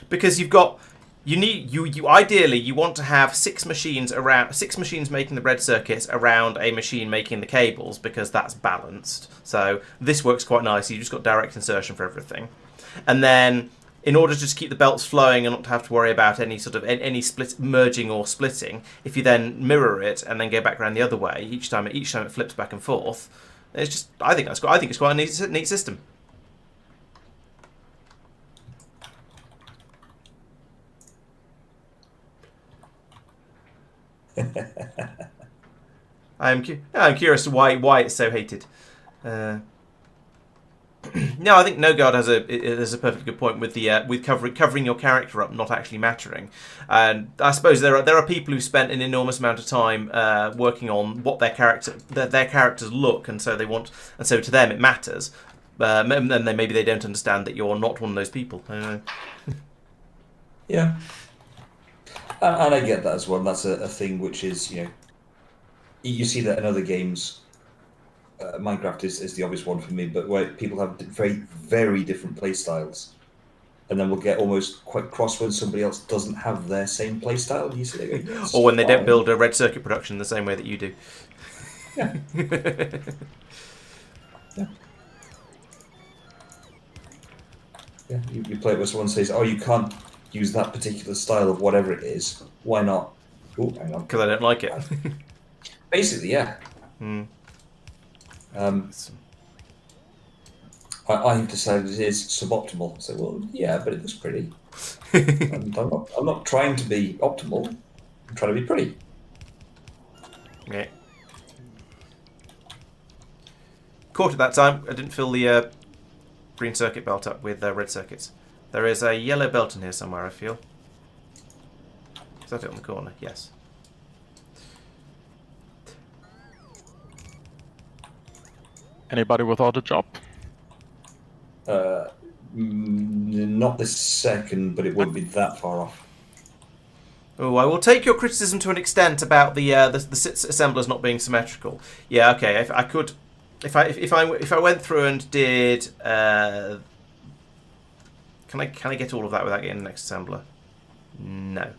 Because ideally you want to have six machines making the red circuits around a machine making the cables, because that's balanced. So this works quite nicely. You've just got direct insertion for everything, and then in order to just keep the belts flowing and not to have to worry about any sort of any merging or splitting, if you then mirror it and then go back around the other way, each time it flips back and forth. It's just I think it's quite a neat system. I'm curious why it's so hated. No, I think NoGuard has a perfectly good point with the with covering your character up not actually mattering, and I suppose there are people who spent an enormous amount of time working on what their characters look, and so to them it matters, and then maybe they don't understand that you're not one of those people. I don't know. Yeah. And I get that as well. That's a thing which is, you see that in other games. Minecraft is the obvious one for me, but where people have very, very different play styles, and then we'll get almost quite cross when somebody else doesn't have their same play style. You see, or when they don't build a red circuit production the same way that you do. Yeah. Yeah. You play it where someone says, "Oh, you can't use that particular style of whatever it is." Why not? Oh, hang on. Because I don't like it. Basically, yeah. I've decided it is suboptimal. So, well, yeah, but it looks pretty. And I'm not trying to be optimal. I'm trying to be pretty. Yeah. Caught at that time. I didn't fill the green circuit belt up with red circuits. There is a yellow belt in here somewhere, I feel. Is that it on the corner? Yes. Anybody without a job? Not this second, but it won't be that far off. Oh, I will take your criticism to an extent about the assemblers not being symmetrical. Yeah, okay. If I could, if I went through and did, can I get all of that without getting the next assembler? No.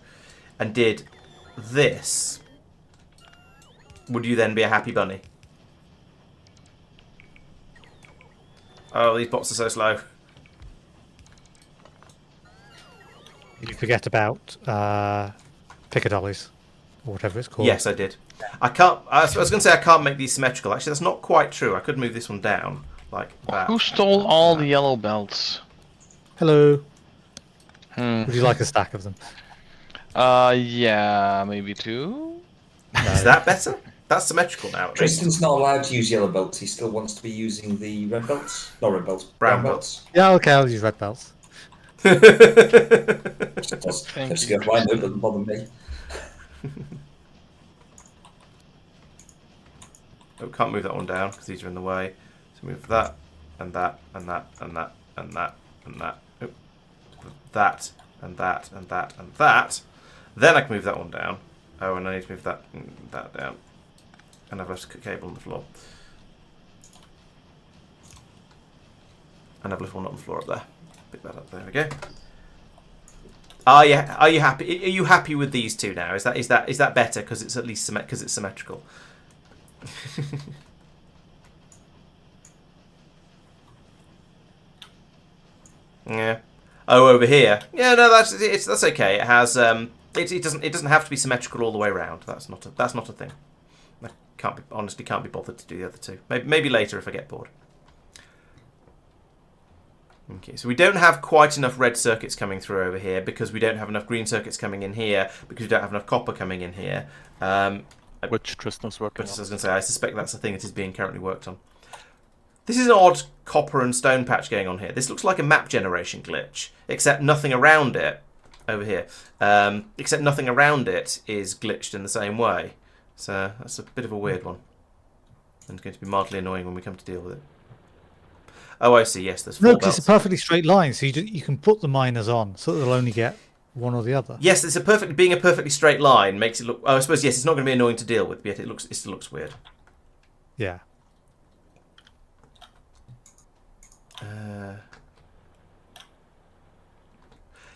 And did this, would you then be a happy bunny? Oh, these bots are so slow. You forget about Piccadollies, or whatever it's called. Yes, I did. I can't. I was going to say I can't make these symmetrical. Actually, that's not quite true. I could move this one down like that. Who stole all the yellow belts? Hello. Hmm. Would you like a stack of them? Yeah, maybe 2. Is that better? That's symmetrical now. At least. Tristan's not allowed to use yellow belts. He still wants to be using the red belts. Not red belts. Brown belts. Yeah, okay, I'll use red belts. Thank Let's you. go fine. It doesn't bother me. Oh, can't move that one down because these are in the way. So move that and that and that and that and that and that. Oh, that and that and that and that. Then I can move that one down. Oh, and I need to move that down. And I've left a cable on the floor. And I've left one on the floor up there. Pick that up. There we go. Are you happy? Are you happy with these two now? Is that better because it's at least because it's symmetrical? Yeah. Oh, over here. Yeah, no, that's okay. It has it doesn't have to be symmetrical all the way around. That's not a thing. I honestly can't be bothered to do the other two. Maybe later if I get bored. Okay, so we don't have quite enough red circuits coming through over here because we don't have enough green circuits coming in here because we don't have enough copper coming in here. Which Tristan's working But on. I was going to say, I suspect that's the thing that is being currently worked on. This is an odd copper and stone patch going on here. This looks like a map generation glitch, except nothing around it over here. Except nothing around it is glitched in the same way. So that's a bit of a weird one. And it's going to be mildly annoying when we come to deal with it. Oh, I see. Yes, there's 4 No, belts. because it's a perfectly straight line, so you can put the miners on, so that they'll only get one or the other. Yes, being a perfectly straight line makes it look. Oh, I suppose yes, it's not going to be annoying to deal with, but yet it still looks weird. Yeah.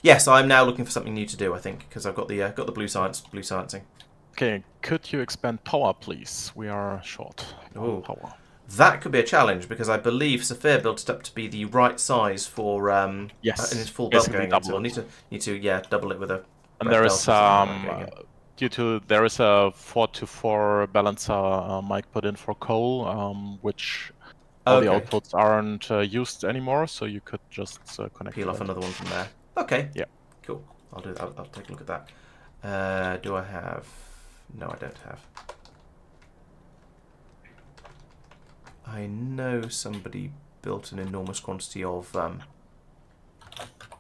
Yes, I'm now looking for something new to do. I think because I've got the blue sciencing. Okay, could you expand power, please? We are short on Ooh. power. That could be a challenge because I believe Sophia built it up to be the right size for Yes, in its full belt basically going on. So double we'll need to double it with a. And red there belt is or something like that. there is a 4-to-4 balancer mic put in for coal, which all the Okay. outputs aren't used anymore, so you could just connect. Peel to off that. another one from there. Okay. Yeah. Cool. I'll do that. I'll take a look at that. Do I have? No, I don't have. I know somebody built an enormous quantity of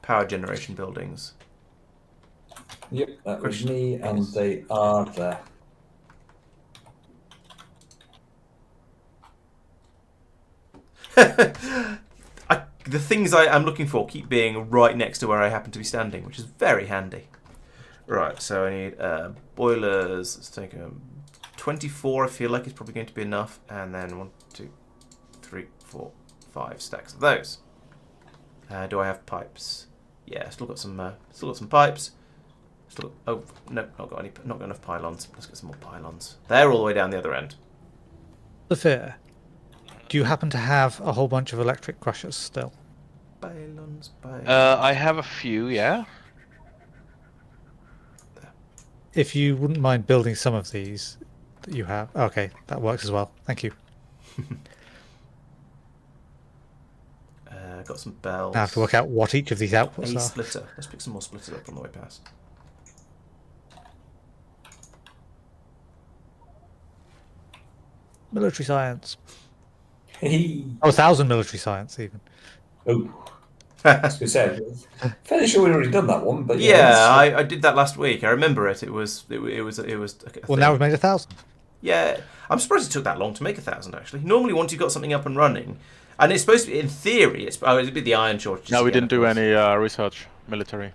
power generation buildings. Yep, that was Question me, and is- they are there. The things I'm looking for keep being right next to where I happen to be standing, which is very handy. Right, so I need boilers. Let's take 24. I feel like it's probably going to be enough, and then 1, 2, 3, 4, 5 stacks of those. Do I have pipes? Yeah, still got some pipes. Oh no, not got enough pylons. Let's get some more pylons. They're all the way down the other end. Sophia, do you happen to have a whole bunch of electric crushers still? Pylons. I have a few, yeah. If you wouldn't mind building some of these that you have. Okay, that works as well. Thank you. Got some bells. Now I have to work out what each of these outputs A are. splitter. Let's pick some more splitters up on the way past. Military science. Hey. Oh, 1,000 military science even. Oh, I was going to say, fairly sure we'd already done that one, but Yeah, yeah. I did that last week. I remember it. It was. Well, now we've made 1,000. Yeah, I'm surprised it took that long to make 1,000. Actually, normally once you've got something up and running, and it's supposed to be, in theory, it'd be the iron shortage. No, we again, didn't do any research, military.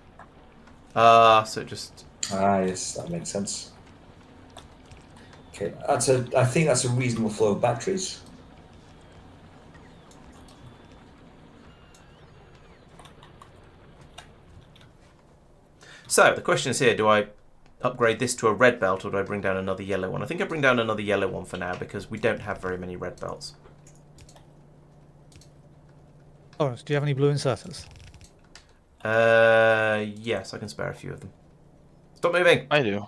So just. Yes, that makes sense. Okay, I think that's a reasonable flow of batteries. So the question is here: do I upgrade this to a red belt, or do I bring down another yellow one? I think I bring down another yellow one for now because we don't have very many red belts. Laurence, do you have any blue inserters? Yes, I can spare a few of them. Stop moving. I do.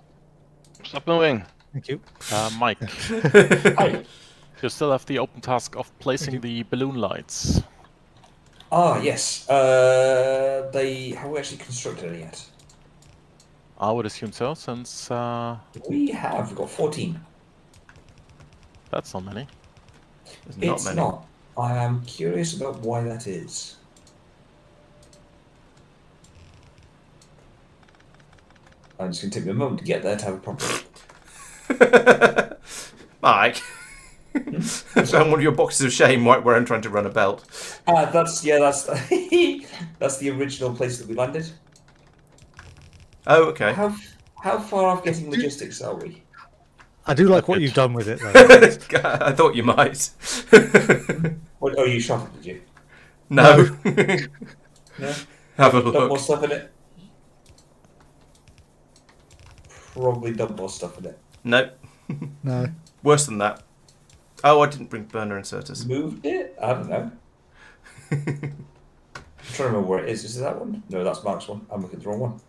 Stop moving. Thank you. Mike, Hi. you still have the open task of placing the balloon lights. Yes. Have we actually constructed any yet? I would assume so, since We've got 14. that's not many. There's It's not many. not. I am curious about why that is. I'm just going to take me a moment to get there to have a proper look. Mike. Found one of your boxes of shame right where I'm trying to run a belt. That's that's the original place that we landed. Oh, okay. How far off getting logistics are we? I do like what you've done with it, though. I thought you might. What, you shot it, did you? No. No? Have a Dump more look. stuff in it? Probably dump more stuff in it. Nope. No. Worse than that. Oh, I didn't bring burner inserters. Moved it? I don't know. I'm trying to remember where it is. Is it that one? No, that's Mark's one. I'm looking at the wrong one.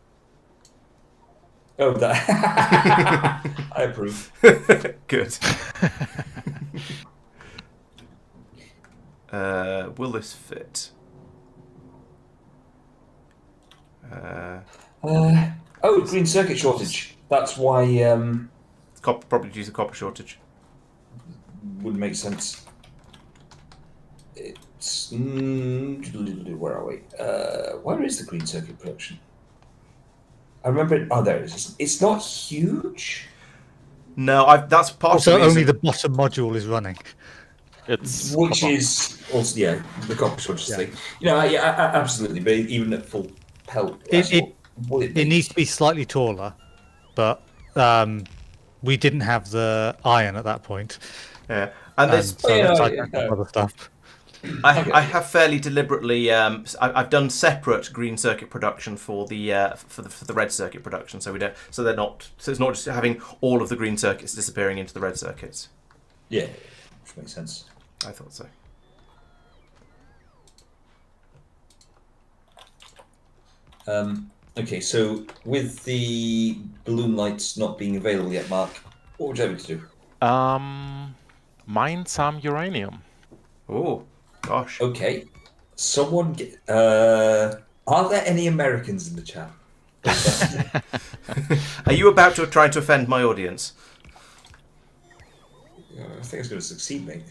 Oh, that. I approve. Good. Will this fit? Green circuit shortage. That's why Probably due to copper shortage. would make sense. It's where are we? Where is the green circuit production? I remember it. Oh, there it is. It's not huge. No, that's part Also, of the reason. only the bottom module is running. It's Which copper. is also the copper shortage Yeah. thing. Absolutely. But even at full pelt, It would needs to be slightly taller, but we didn't have the iron at that point. Yeah, and there's. So Yeah, that's yeah. other stuff. I have fairly deliberately. I've done separate green circuit production for the for the red circuit production, so we don't. So they're not. So it's not just having all of the green circuits disappearing into the red circuits. Yeah, which makes sense. I thought so. Okay, so with the balloon lights not being available yet, Mark, what would you like me to do? Mine some uranium. Oh, gosh. Okay, someone get. Are there any Americans in the chat? Are you about to try to offend my audience? I think it's going to succeed, mate.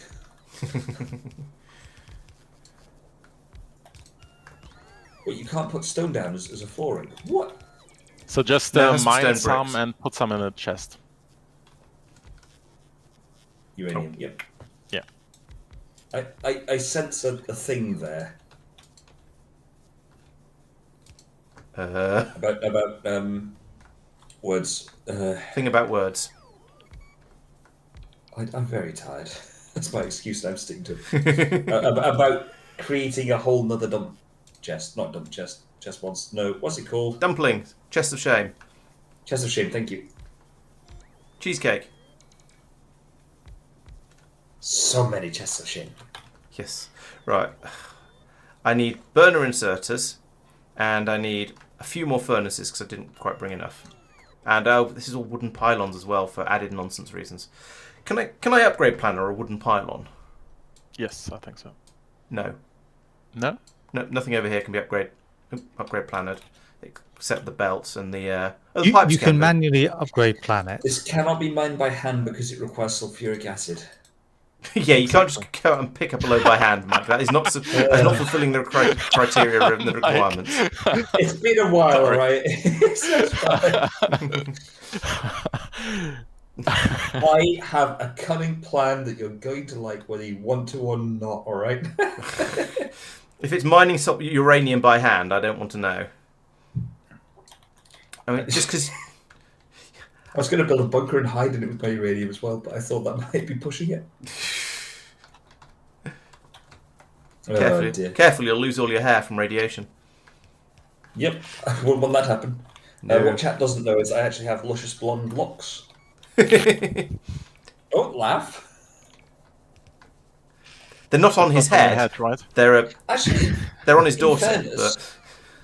Wait, you can't put stone down as a flooring. What? So just No, that's mine stone some bricks. and put some in a chest. Uranium. Yep. Yeah. I sense a thing there about words. Thing about words. I'm very tired. That's my excuse. And I'm sticking to it. About creating a whole nother dump chest, not dump chest. Chest once. No, what's it called? Dumpling. Chest of shame. Chest of shame. Thank you. Cheesecake. So many chests of shame. Yes. Right. I need burner inserters, and I need a few more furnaces because I didn't quite bring enough. And this is all wooden pylons as well for added nonsense reasons. Can I upgrade planner a wooden pylon? Yes, I think so. No. No? No, nothing over here can be upgrade plannered, except the belts and the You, pipes. you can be. manually upgrade planet. This cannot be mined by hand because it requires sulfuric acid. Yeah, you can't just go out and pick up a load by hand, Mike. That is not that's not fulfilling the criteria and the requirements. It's been a while, Sorry. right? It's fine. I have a cunning plan that you're going to like, whether you want to or not. All right. If it's mining uranium by hand, I don't want to know. I mean, just because... I was going to build a bunker and hide in it with my uranium as well, but I thought that might be pushing it. Careful, you'll lose all your hair from radiation. Yep, I wouldn't want that to happen. No. What chat doesn't know is I actually have luscious blonde locks. Don't laugh. They're not on his head. Right? They're Actually, they're on his daughter. Fairness,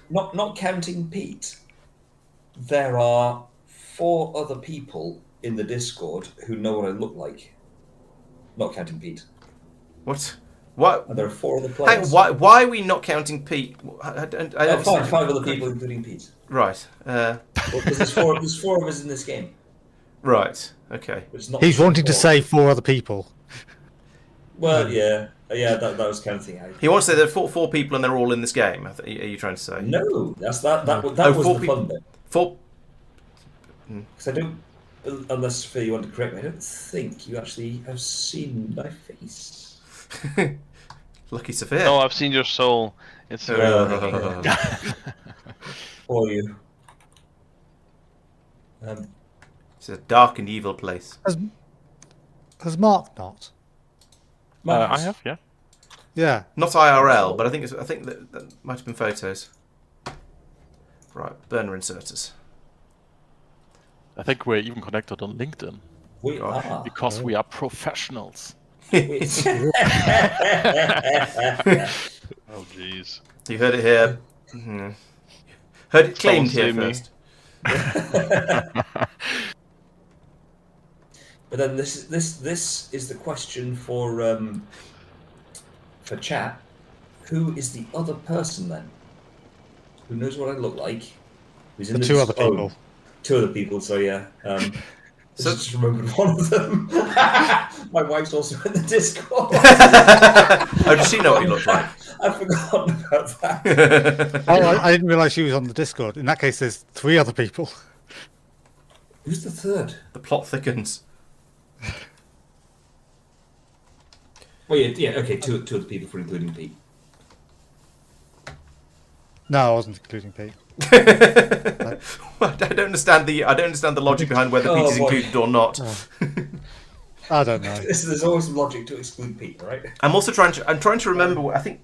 not counting Pete, there are 4 other people in the Discord who know what I look like. Not counting Pete. What? What? And there are 4 other players. Why are we not counting Pete? I 5 other people, including Pete. Right. Well, because there's 4 of us in this game. Right. Okay. He's wanting to say 4 other people. Well, yeah, that was kind of thing. He wants to say there are 4 people and they're all in this game. Are you trying to say? No, that was the fun bit. 4. Because I don't, unless Phil, you want to correct me, I don't think you actually have seen my face. Lucky Sophia. No, I've seen your soul. It's very For you. It's a dark and evil place. Has Mark not? I have, yeah. Yeah. Not IRL, but I think that might have been photos. Right, burner inserters. I think we're even connected on LinkedIn. We are. Because we are professionals. Oh, jeez. You heard it here. Mm-hmm. Heard it claimed here first. But then this is the question for chat. Who is the other person then? Who knows what I look like? Who's in The 2 other people. 2 other people. So yeah. So just remembered one of them. My wife's also in the Discord. Oh, does she know what you look like? I've forgotten about that. I didn't realise she was on the Discord. In that case, there's 3 other people. Who's the 3rd? The plot thickens. Well, yeah, okay, 2 other people for including Pete. No, I wasn't including Pete. I don't understand the logic behind whether Pete is included or not. I don't know. There's always some logic to exclude Pete, right? I'm also trying to remember. I think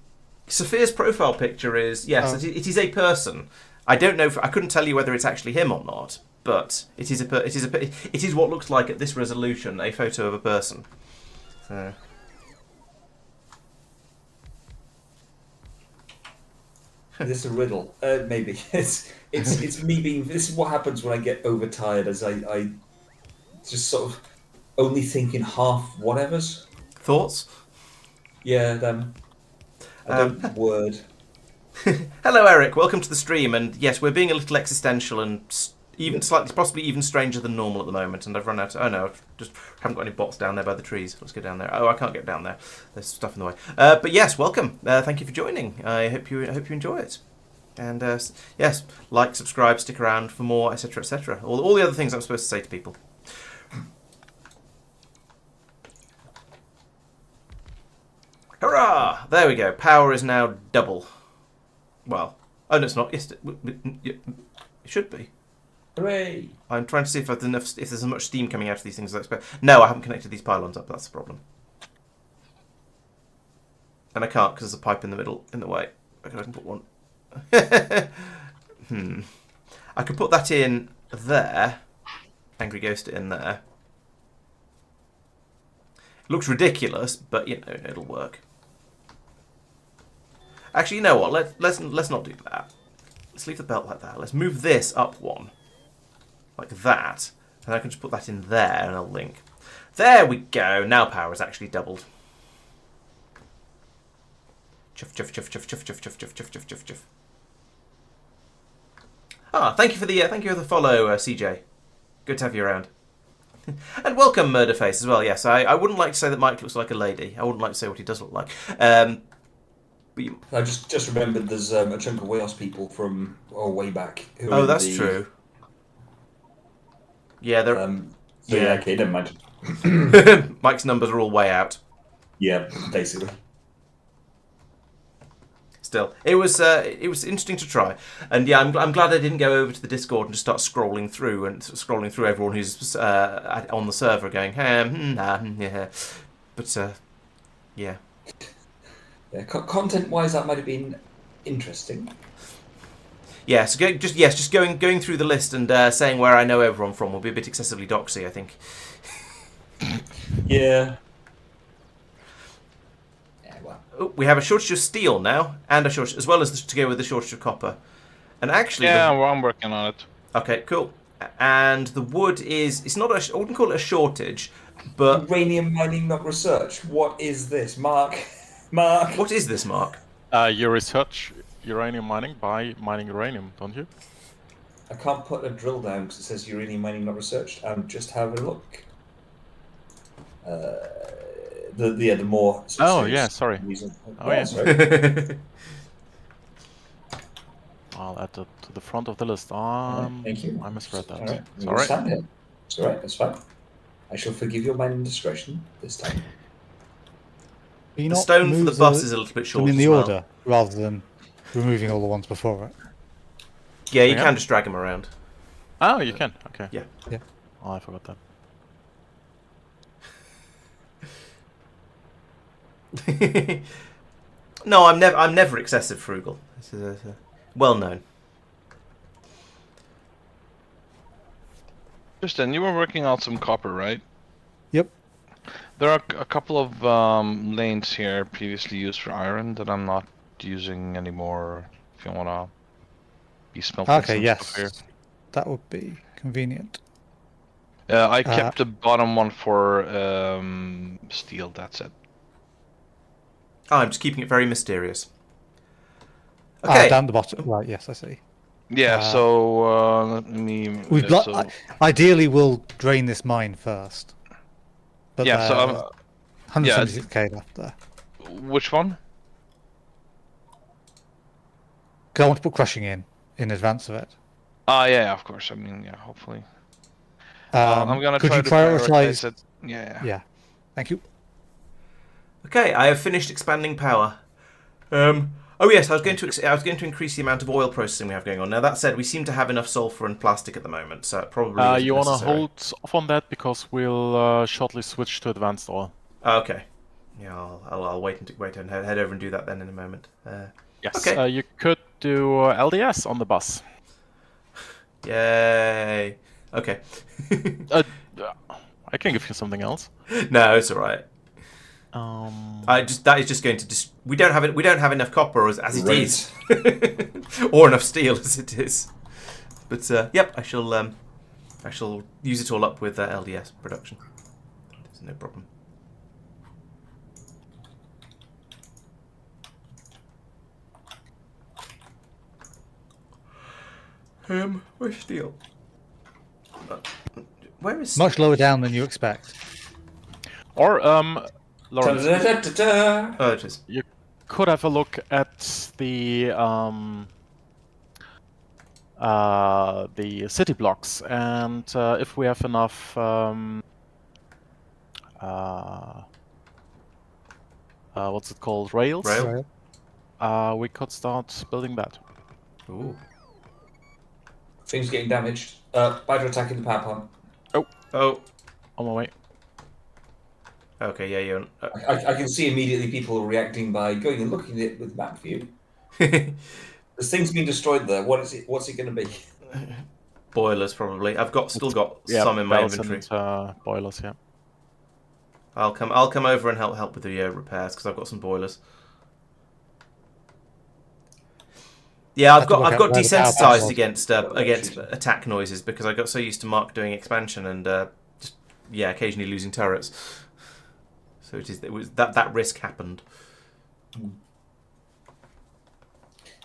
Sophia's profile picture is it is a person. I don't know. I couldn't tell you whether it's actually him or not, but it is what looks like at this resolution a photo of a person. So. Is this a riddle? Maybe it's me being. This is what happens when I get overtired, as I just sort of only think in half whatevers. Thoughts? Yeah, them. I don't word. Hello, Eric. Welcome to the stream. And yes, we're being a little existential and even slightly, possibly even stranger than normal at the moment. And I've run out. Oh no, I've just haven't got any bots down there by the trees. Let's go down there. Oh, I can't get down there. There's stuff in the way. But yes, welcome. Thank you for joining. I hope you enjoy it. And yes, like, subscribe, stick around for more, etc., etc. All the other things I'm supposed to say to people. Hurrah! There we go. Power is now double. Well, oh no, it's not. Yes, it should be. Hooray! I'm trying to see if there's as much steam coming out of these things as I expect. No, I haven't connected these pylons up. That's the problem. And I can't because there's a pipe in the middle, in the way. I can put one. I could put that in there. Angry Ghost in there. It looks ridiculous, but you know it'll work. Actually, you know what? Let's not do that. Let's leave the belt like that. Let's move this up one, like that, and I can just put that in there, and I'll link. There we go. Now power is actually doubled. Chuff chuff chuff chuff chuff chuff chuff chuff chuff chuff chuff chuff. Ah, thank you for the follow, CJ. Good to have you around. And welcome, Murderface, as well. Yes, I wouldn't like to say that Mike looks like a lady. I wouldn't like to say what he does look like. But I just remembered there's a chunk of Wales people from way back. Who oh, that's true. Yeah, they're. So yeah, okay, never mind. Mike's numbers are all way out. Yeah, basically. Still, it was interesting to try, and yeah, I'm glad I didn't go over to the Discord and just start scrolling through everyone who's on the server, going, yeah, but yeah. Yeah, content-wise, that might have been interesting. Yeah, so just going through the list and saying where I know everyone from will be a bit excessively doxy, I think. Yeah. Oh, we have a shortage of steel now, and a shortage, as well as to go with the shortage of copper. And actually, yeah, well, I'm working on it. Okay, cool. And the wood it's not I wouldn't call it a shortage, but uranium mining, not research. What is this, Mark? Mark. What is this, Mark? You research uranium mining by mining uranium, don't you? I can't put a drill down because it says uranium mining not researched. I'm just having a look. The more. Oh yeah, sorry. Reason. Oh yeah. Sorry. I'll add that to the front of the list. Thank you. I misread that. All right. It's all right. It's all right. That's fine. I shall forgive your mining discretion this time. The stone for the bus is a little bit short in as the well. order rather than removing all the ones before it. Yeah, you can just drag them around. Oh, you can. Okay. Yeah. Yeah. Oh, I forgot that. No, I'm never excessive frugal. This is well known. Tristan, you were working on some copper, right? Yep. There are a couple of lanes here previously used for iron that I'm not using anymore. If you want to be smelting Okay, some yes. stuff here. That would be convenient. I kept the bottom one for steel, that's it. Oh, I'm just keeping it very mysterious. Okay. Down the bottom. Right, yes, I see. Yeah, so let me... We've got. Ideally, we'll drain this mine first. But yeah, so... 176k left there. Which one? Because I want to put crushing in advance of it. Yeah, of course. I mean, yeah, hopefully. I'm gonna could try you to prioritize it. Yeah. Yeah. Thank you. Okay, I have finished expanding power. Oh yes, I was going to increase the amount of oil processing we have going on. Now that said, we seem to have enough sulfur and plastic at the moment, so it probably isn't you want to necessary. hold off on that because we'll shortly switch to advanced oil. Okay. Yeah, I'll wait and head over and do that then in a moment. Yes. Okay. You could do LDS on the bus. Yay. Okay. I can give you something else. No, it's all right. That is just going to we don't have enough copper as it is, or enough steel as it is. But yep, I shall use it all up with LDS production. There's no problem. Where's steel? Where is Much lower down than you expect. Or Laurence, Oh, it is. you could have a look at the city blocks, and if we have enough what's it called, rails? Rail? We could start building that. Ooh. Things getting damaged. Spider attacking the power plant. Oh. On my way. Okay, yeah, you're... I can see immediately people reacting by going and looking at it with map view. There's things being destroyed there. What is it? What's it going to be? Boilers, probably. I've still got Yeah, some in my belts inventory. and boilers, yeah. I'll come over and help with the repairs because I've got some boilers. Yeah, I've got desensitized against attack noises because I got so used to Mark doing expansion and just occasionally losing turrets. So it was that risk happened.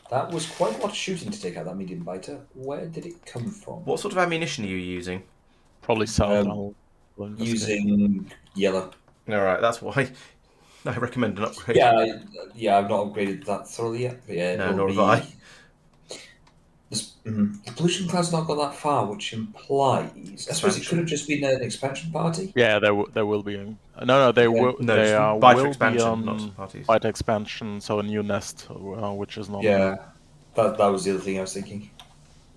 That was quite a lot of shooting to take out that medium biter. Where did it come from? What sort of ammunition are you using? Probably south. Using yellow. All right, that's why I recommend an upgrade. Yeah, I've not upgraded that thoroughly yet. But yeah, No, nor have I. The pollution cloud's not got that far, which implies... I suppose it could have just been an expansion party. Yeah, there will be. No, they will. No, They just biter will be expansion, not on parties. bite expansion, so a new nest, which is not. Yeah, that was the other thing I was thinking.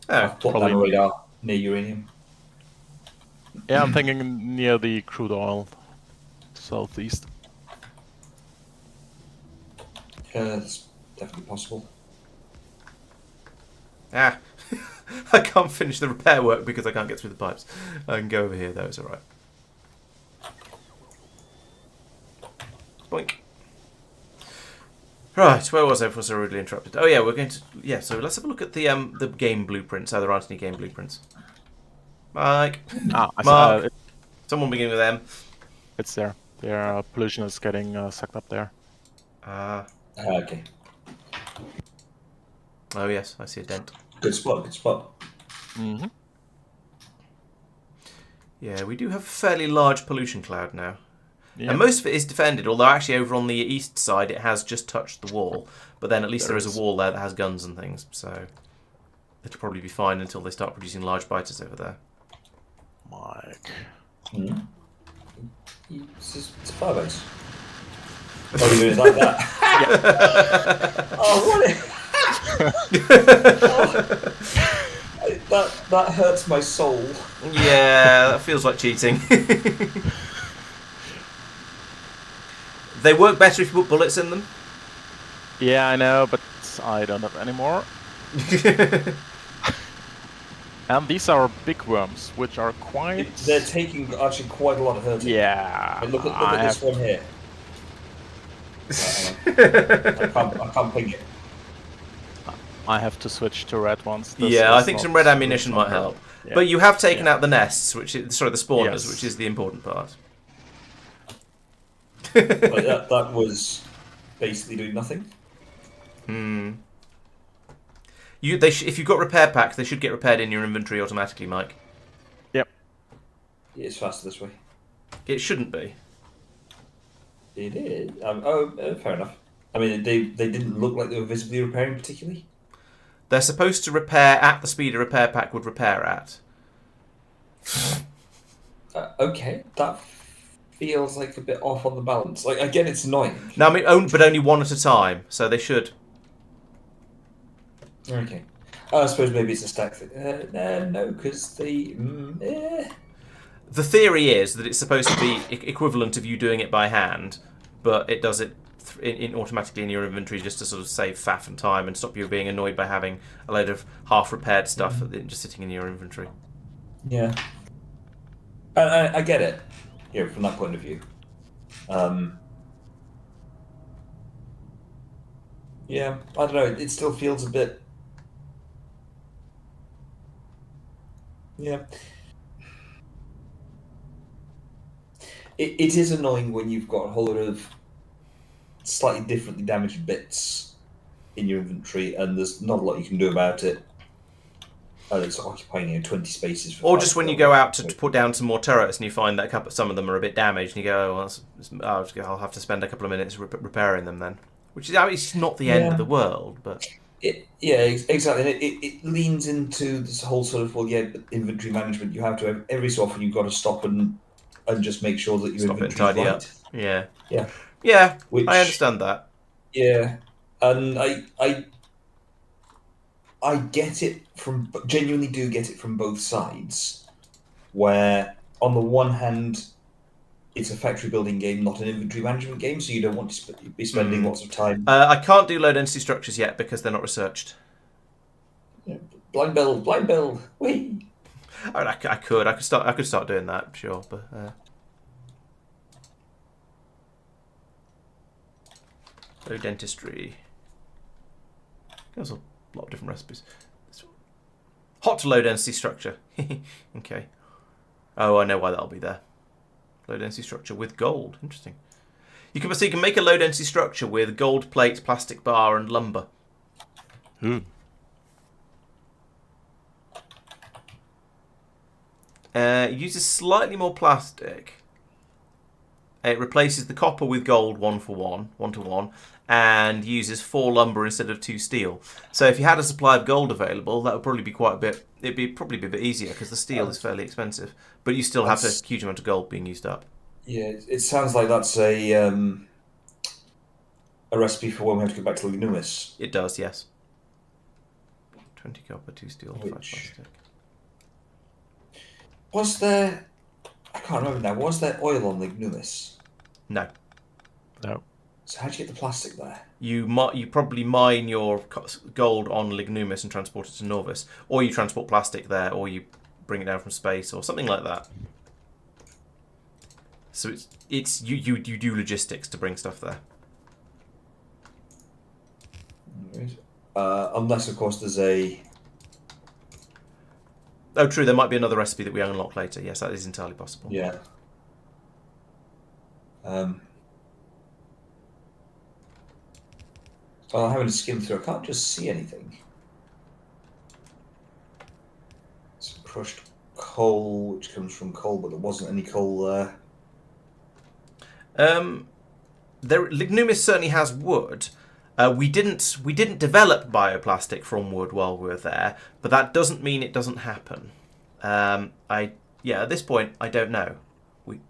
Oh, I've put down a probably- radar near uranium. Yeah, I'm thinking near the crude oil, southeast. Yeah, that's definitely possible. ah. I can't finish the repair work because I can't get through the pipes. I can go over here though, it's alright. Boink. Right, where was I before so rudely interrupted? Oh yeah, we're going to... Yeah, so let's have a look at the game blueprints. Oh, there aren't any game blueprints. Mike. Mark. Someone beginning with M. It's there. Their pollution is getting sucked up there. Okay. Oh yes, I see a dent. Good spot, good spot. Mm-hmm. Yeah, we do have a fairly large pollution cloud now. Yeah. And most of it is defended, although actually over on the east side it has just touched the wall. But then at least there is a wall there that has guns and things, so it'll probably be fine until they start producing large biters over there. Mike. It's a firebase. Oh, you're doing it like that? Oh, what? That hurts my soul. Yeah, that feels like cheating. They work better if you put bullets in them. Yeah, I know, but I don't have any more. And these are big worms, which are quite... They're taking actually quite a lot of hurting. Yeah. But look at this one here. I can't ping it. I have to switch to red ones. This Yeah, I is think not- some red ammunition might help. Yeah. But you have taken out the nests, which is, sorry, the spawners, Yes. which is the important part. But that was basically doing nothing. If you've got repair packs, they should get repaired in your inventory automatically, Mike. Yep. It's faster this way. It shouldn't be. It is. Fair enough. I mean, they didn't look like they were visibly repairing particularly. They're supposed to repair at the speed a repair pack would repair at. Okay, that feels like a bit off on the balance. Like, again, it's annoying. No, I mean, but only one at a time, so they should. Okay. I suppose maybe it's a stack thing. No, because they... The theory is that it's supposed to be equivalent of you doing it by hand, but it does it automatically in your inventory just to sort of save faff and time and stop you being annoyed by having a load of half-repaired stuff just sitting in your inventory. Yeah. I get it, from that point of view. Yeah, I don't know. It still feels a bit... Yeah. It is annoying when you've got a whole lot of slightly differently damaged bits in your inventory and there's not a lot you can do about it. And it's occupying 20 spaces. Or just when you go out to put down some more turrets and you find that some of them are a bit damaged and you go, oh, well, I'll have to spend a couple of minutes repairing them then. Which is, I mean, it's not the end of the world, but... Exactly. It leans into this whole sort of, inventory management. You have to, every so often you've got to stop and just make sure that your Stop it and inventory's tidy right. up. Yeah. Yeah. Yeah, Which, I understand that. Yeah, and I get it genuinely do get it from both sides, where on the one hand, it's a factory building game, not an inventory management game, so you don't want to be spending lots of time. I can't do low density structures yet because they're not researched. Blind build, whee! I could start doing that, sure, but low dentistry. There's a lot of different recipes. Hot to low density structure. Okay. Oh, I know why that'll be there. Low density structure with gold. Interesting. You can make a low density structure with gold plate, plastic bar, and lumber. It uses slightly more plastic. It replaces the copper with gold 1-to-1, and uses 4 lumber instead of 2 steel. So if you had a supply of gold available, that would probably be quite a bit. It'd probably be a bit easier because the steel is fairly expensive, but you still have a huge amount of gold being used up. Yeah, it sounds like that's a recipe for when we have to go back to Lignumis. It does, yes. 20 copper, 2 steel, 5 plastic. Was there? I can't remember now. Was there oil on Lignumis? No. No. So how do you get the plastic there? You probably mine your gold on Lignumis and transport it to Norvis, or you transport plastic there, or you bring it down from space, or something like that. So you do logistics to bring stuff there. Unless, of course, there's a... Oh, true, there might be another recipe that we unlock later. Yes, that is entirely possible. Yeah. Well, having to skim through, I can't just see anything. Some crushed coal, which comes from coal, but there wasn't any coal there. Lignumis certainly has wood. We didn't develop bioplastic from wood while we were there, but that doesn't mean it doesn't happen. At this point I don't know. We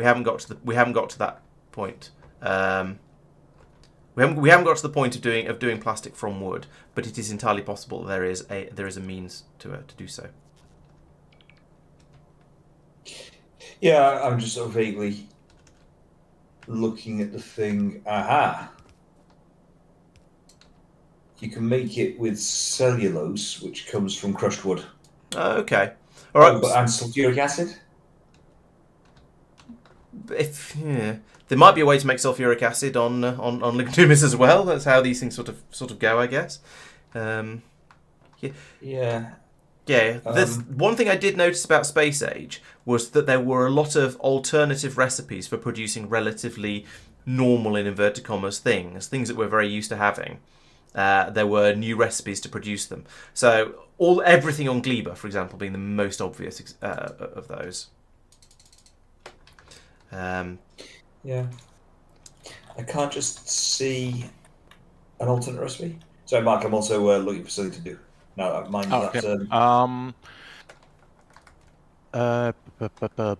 haven't got to that point. We haven't got to the point of doing plastic from wood, but it is entirely possible that there is a means to do so. Yeah, I'm just sort of vaguely looking at the thing. Aha! You can make it with cellulose, which comes from crushed wood. Okay. All right. And sulfuric acid? There might be a way to make sulfuric acid on Lignumis as well. That's how these things sort of go, I guess. Yeah. Yeah, one thing I did notice about Space Age was that there were a lot of alternative recipes for producing relatively normal, in inverted commas, things that we're very used to having. There were new recipes to produce them. So everything on Gleba, for example, being the most obvious of those. Yeah. I can't just see an alternate recipe. Sorry, Mark, I'm also looking for something to do. No, mind that.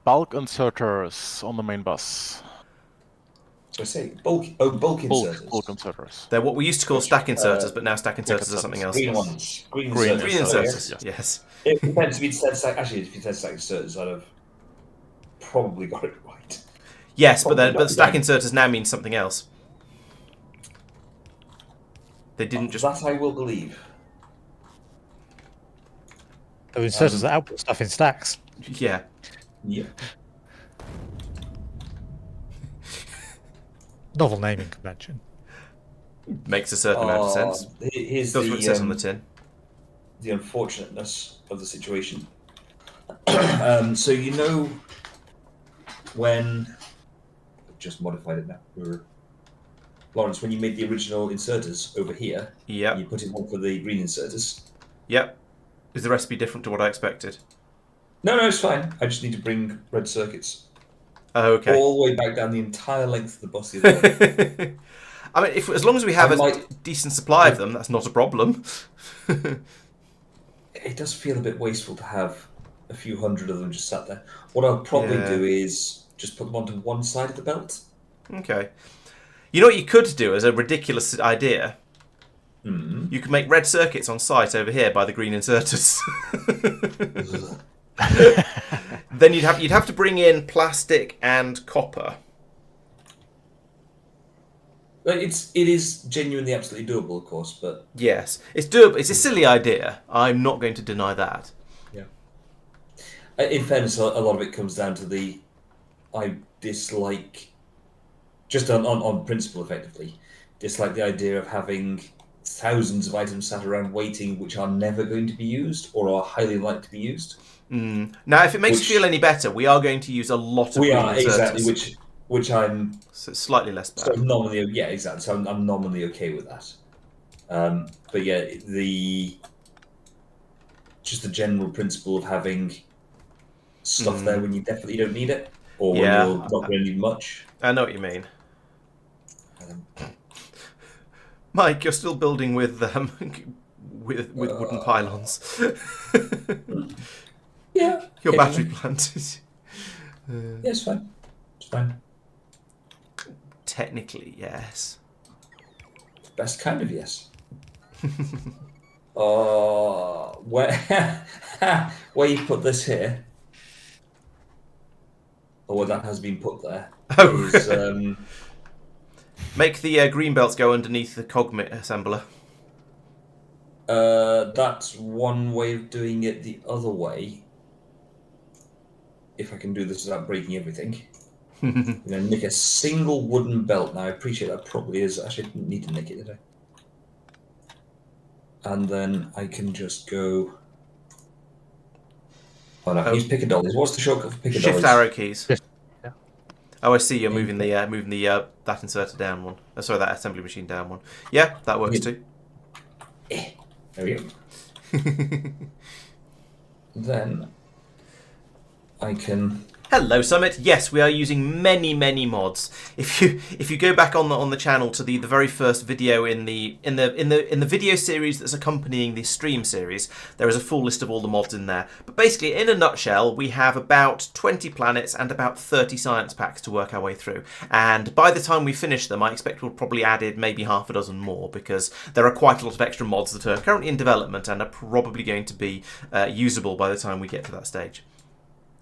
Bulk inserters on the main bus. So I say bulk inserters. Bulk inserters. They're what we used to call stack inserters, but now stack inserters are something else. Green ones. Green inserters. Yes. If you tend to be said stack, actually, if you said stack inserters, I'd have probably got it right. Yes, but stack inserters now means something else. They didn't just. That I will believe. So inserters that output stuff in stacks. Yeah. Yeah. Novel naming convention. Makes a certain amount of sense. Here's That's what it says on the tin. The unfortunateness of the situation. So you know when I've just modified it now. Laurence, when you made the original inserters over here, Yep. you put in one for the green inserters. Yep. Is the recipe different to what I expected? No, it's fine. I just need to bring red circuits Oh, okay. all the way back down the entire length of the bus the other way. I mean, as long as we have a decent supply of them, that's not a problem. It does feel a bit wasteful to have a few hundred of them just sat there. What I'll probably do is just put them onto one side of the belt. Okay. You know what you could do as a ridiculous idea? Mm-hmm. You could make red circuits on site over here by the green inserters. Then you'd have to bring in plastic and copper. It is genuinely absolutely doable, of course, but Yes, it's doable. It's a silly idea. I'm not going to deny that. yeah. In fairness, a lot of it comes down to I dislike, just on principle, effectively, dislike the idea of having thousands of items sat around waiting, which are never going to be used or are highly likely to be used. Now, if it makes you feel any better, we are going to use a lot of green inserters. Exactly, which I'm so slightly less bad. So nominally, yeah, exactly. So I'm nominally okay with that. But yeah, just the general principle of having stuff there when you definitely don't need it. or when you're not going to need much. I know what you mean. Um, Mike, you're still building with with wooden pylons. yeah. Your battery occasionally. plant is Yeah, it's fine. It's fine. technically yes. Best kind of yes. Where where you put this here, or where that has been put there, is Make the green belts go underneath the cogmit assembler. that's one way of doing it. The other way, if I can do this without breaking everything, I'm going to nick a single wooden belt. Now I appreciate that probably is. I didn't need to nick it, did I? And then I can just go. Oh no, I can use Piccadollies. What's the shortcut for Piccadollies? Shift arrow keys. Yeah. Oh, I see. You're moving the that inserter down one. Sorry, that assembly machine down one. Yeah, that works too. There we go. Then I can. Hello, Summit. Yes, we are using many mods. If you go back on the channel to the very first video in the video series that's accompanying the stream series, there is a full list of all the mods in there. But basically, in a nutshell, we have about 20 planets and about 30 science packs to work our way through. And by the time we finish them, I expect we'll probably added maybe half a dozen more, because there are quite a lot of extra mods that are currently in development and are probably going to be usable by the time we get to that stage.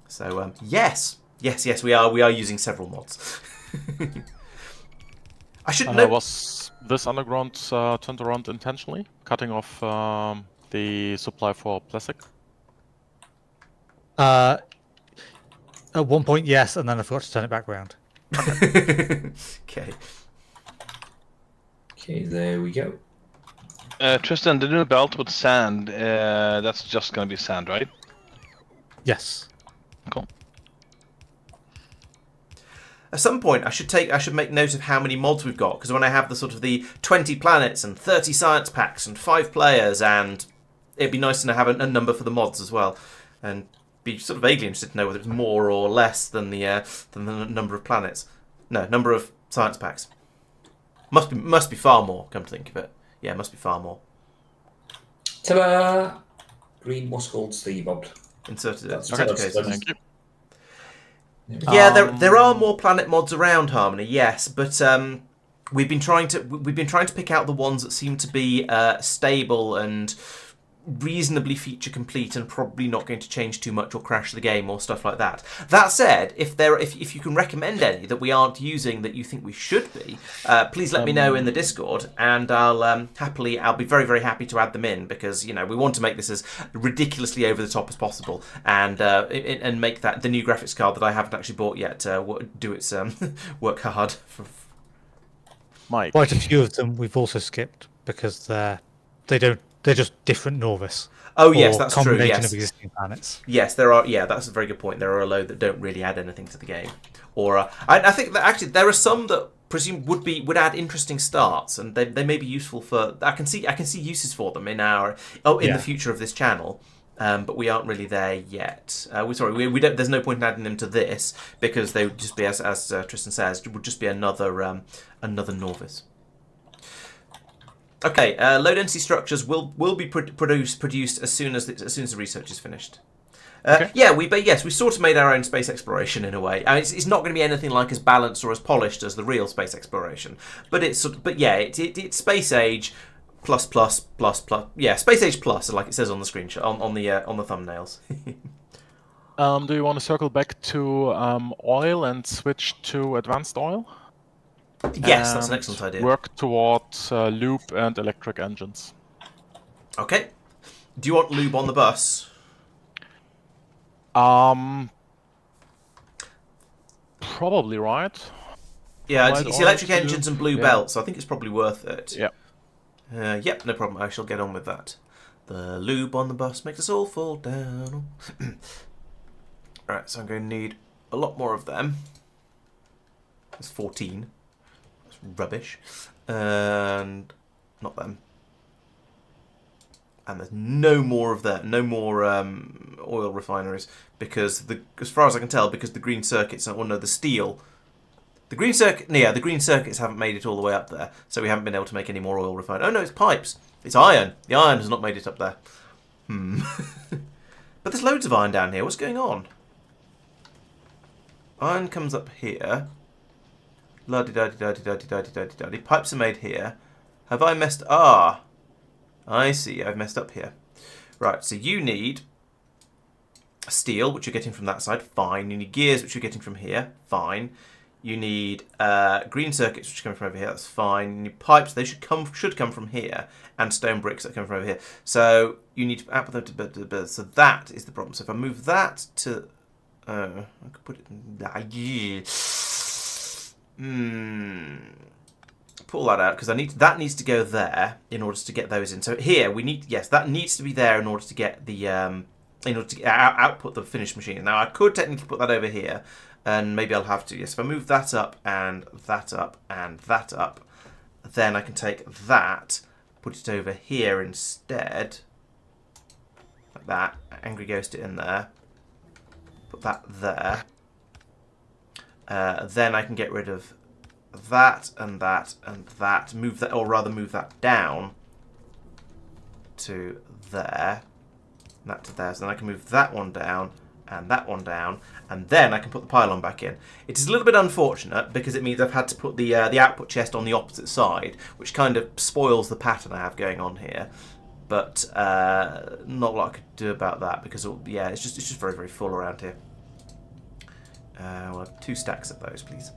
So yes, we are using several mods. I should know. Was this underground turned around intentionally, cutting off the supply for plastic? At one point, yes, and then I forgot to turn it back around. Okay. Okay, there we go. Tristan, the new belt with sand, that's just going to be sand, right? Yes. Cool. At some point, I should make note of how many mods we've got, because when I have the sort of the 20 planets and 30 science packs and 5 players, and it'd be nice to have a number for the mods as well, and be sort of vaguely interested to know whether it's more or less than the number of planets. No, number of science packs. Must be far more. Come to think of it, yeah, must be far more. Ta-da! Green Wascold's thingy bobbed. Inserted it. Okay, Thank you. Yeah, there are more planet mods around, Harmony. Yes, but we've been trying to pick out the ones that seem to be stable and reasonably feature complete and probably not going to change too much or crash the game or stuff like that. That said, if you can recommend any that we aren't using that you think we should be, please let me know in the Discord, and I'll be very, very happy to add them in, because we want to make this as ridiculously over the top as possible, and make that the new graphics card that I haven't actually bought yet do its work hard. Mike. Quite a few of them we've also skipped because they're just different Norvis. Oh yes, that's true. Combination Yes. of existing planets. Yes, there are. Yeah, that's a very good point. There are a load that don't really add anything to the game, or I think that actually there are some that presume would add interesting starts, and they may be useful for. I can see uses for them in the future of this channel, but we aren't really there yet. We don't. There's no point in adding them to this, because they would just be as Tristan says, it would just be another Norvis. Okay, low density structures will be produced as soon as the research is finished. Okay. Yeah, we sort of made our own space exploration in a way. I mean, it's not going to be anything like as balanced or as polished as the real space exploration, but it's space age plus. Yeah, space age plus, like it says on the screenshot on the thumbnails. Do you want to circle back to oil and switch to advanced oil? Yes, that's an excellent idea. Work towards lube and electric engines. Okay. Do you want lube on the bus? Probably, right? Yeah, it's electric engines and blue belts, so I think it's probably worth it. Yeah. Yep, no problem. I shall get on with that. The lube on the bus makes us all fall down. Alright, so I'm going to need a lot more of them. There's 14. That's rubbish. And not them. and there's no more of that, no more oil refineries, because as far as I can tell, because the green circuits, the steel, the green circuits haven't made it all the way up there, so we haven't been able to make any more oil refineries. Oh no, it's pipes. It's iron. The iron has not made it up there. But there's loads of iron down here. What's going on? Iron comes up here. La-di-da-di-da-di-da-di-da-di-da-di. Pipes are made here. Have I messed... Ah! I see. I've messed up here. Right, so you need steel, which you're getting from that side. Fine. You need gears, which you're getting from here. Fine. You need green circuits, which are coming from over here. That's fine. You need pipes. They should come from here. And stone bricks that come from over here. So you need to output them to... So that is the problem. So if I move that to... I could put it... Pull that out, because that needs to go there in order to get those in. So here we need... Yes, that needs to be there in order to get the... in order to output the finished machine. Now, I could technically put that over here. And maybe I'll have to. Yes, if I move that up and that up and that up, then I can take that, put it over here instead. Like that. Angry Ghost it in there. Put that there. Then I can get rid of that and that and that. Move that, or rather move that down to there. And that to there. So then I can move that one down and that one down, and then I can put the pylon back in. It is a little bit unfortunate because it means I've had to put the output chest on the opposite side, which kind of spoils the pattern I have going on here. But not a lot I could do about that because it's just very, very full around here. We'll have 2 stacks of those, please.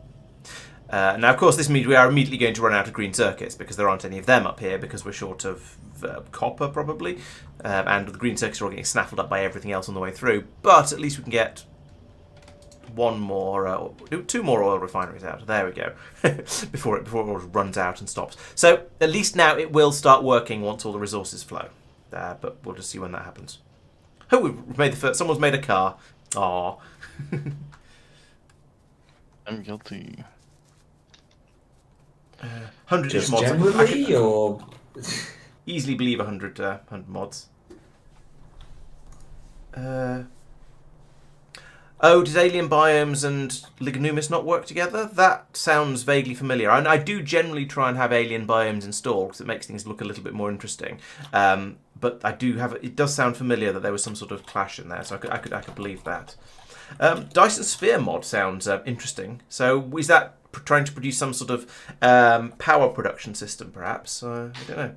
Now, of course, this means we are immediately going to run out of green circuits because there aren't any of them up here because we're short of copper, probably. And the green circuits are all getting snaffled up by everything else on the way through. But at least we can get 2 more oil refineries out. There we go. before it all runs out and stops. So at least now it will start working once all the resources flow. But we'll just see when that happens. Oh, we've made the first. Someone's made a car. Aww. I'm guilty. 100 Just mods. generally, or easily believe 100 mods. Oh, did alien biomes and Lignumus not work together? That sounds vaguely familiar. I do generally try and have alien biomes installed because it makes things look a little bit more interesting. But I do have it does sound familiar that there was some sort of clash in there, so I could believe that. Dyson Sphere mod sounds interesting. So is that trying to produce some sort of power production system, perhaps? I don't know.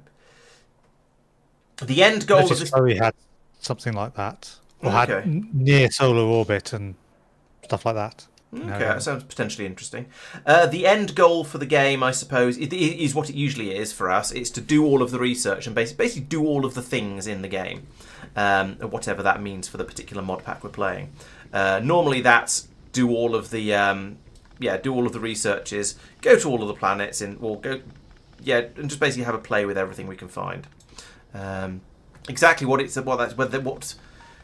The end goal of this... We had something like that. Or had near solar orbit and stuff like that. Okay, that sounds potentially interesting. The end goal for the game, I suppose, is what it usually is for us. It's to do all of the research and basically do all of the things in the game, whatever that means for the particular mod pack we're playing. Normally, that's do all of the researches, go to all of the planets, and just basically have a play with everything we can find. Exactly what.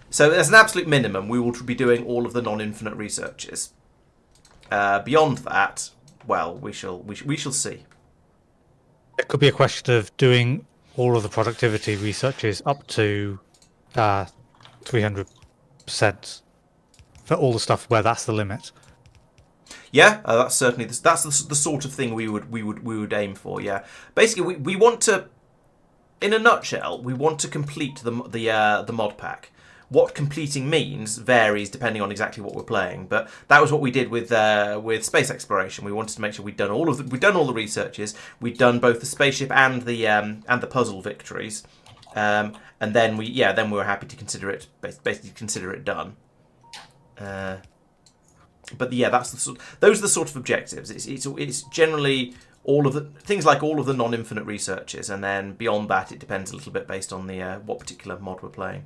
So as an absolute minimum, we will be doing all of the non-infinite researches. Beyond that, well, we shall see. It could be a question of doing all of the productivity researches up to 300% for all the stuff where that's the limit. Yeah, that's certainly that's the sort of thing we would aim for. Yeah, basically we want to, in a nutshell, we want to complete the mod pack. What completing means varies depending on exactly what we're playing, but that was what we did with space exploration. We wanted to make sure we'd done all the researches, we'd done both the spaceship and the puzzle victories, and then we were happy to consider it done. But yeah, those are the sort of objectives. It's generally all of the things like all of the non-infinite researches, and then beyond that, it depends a little bit based on the what particular mod we're playing.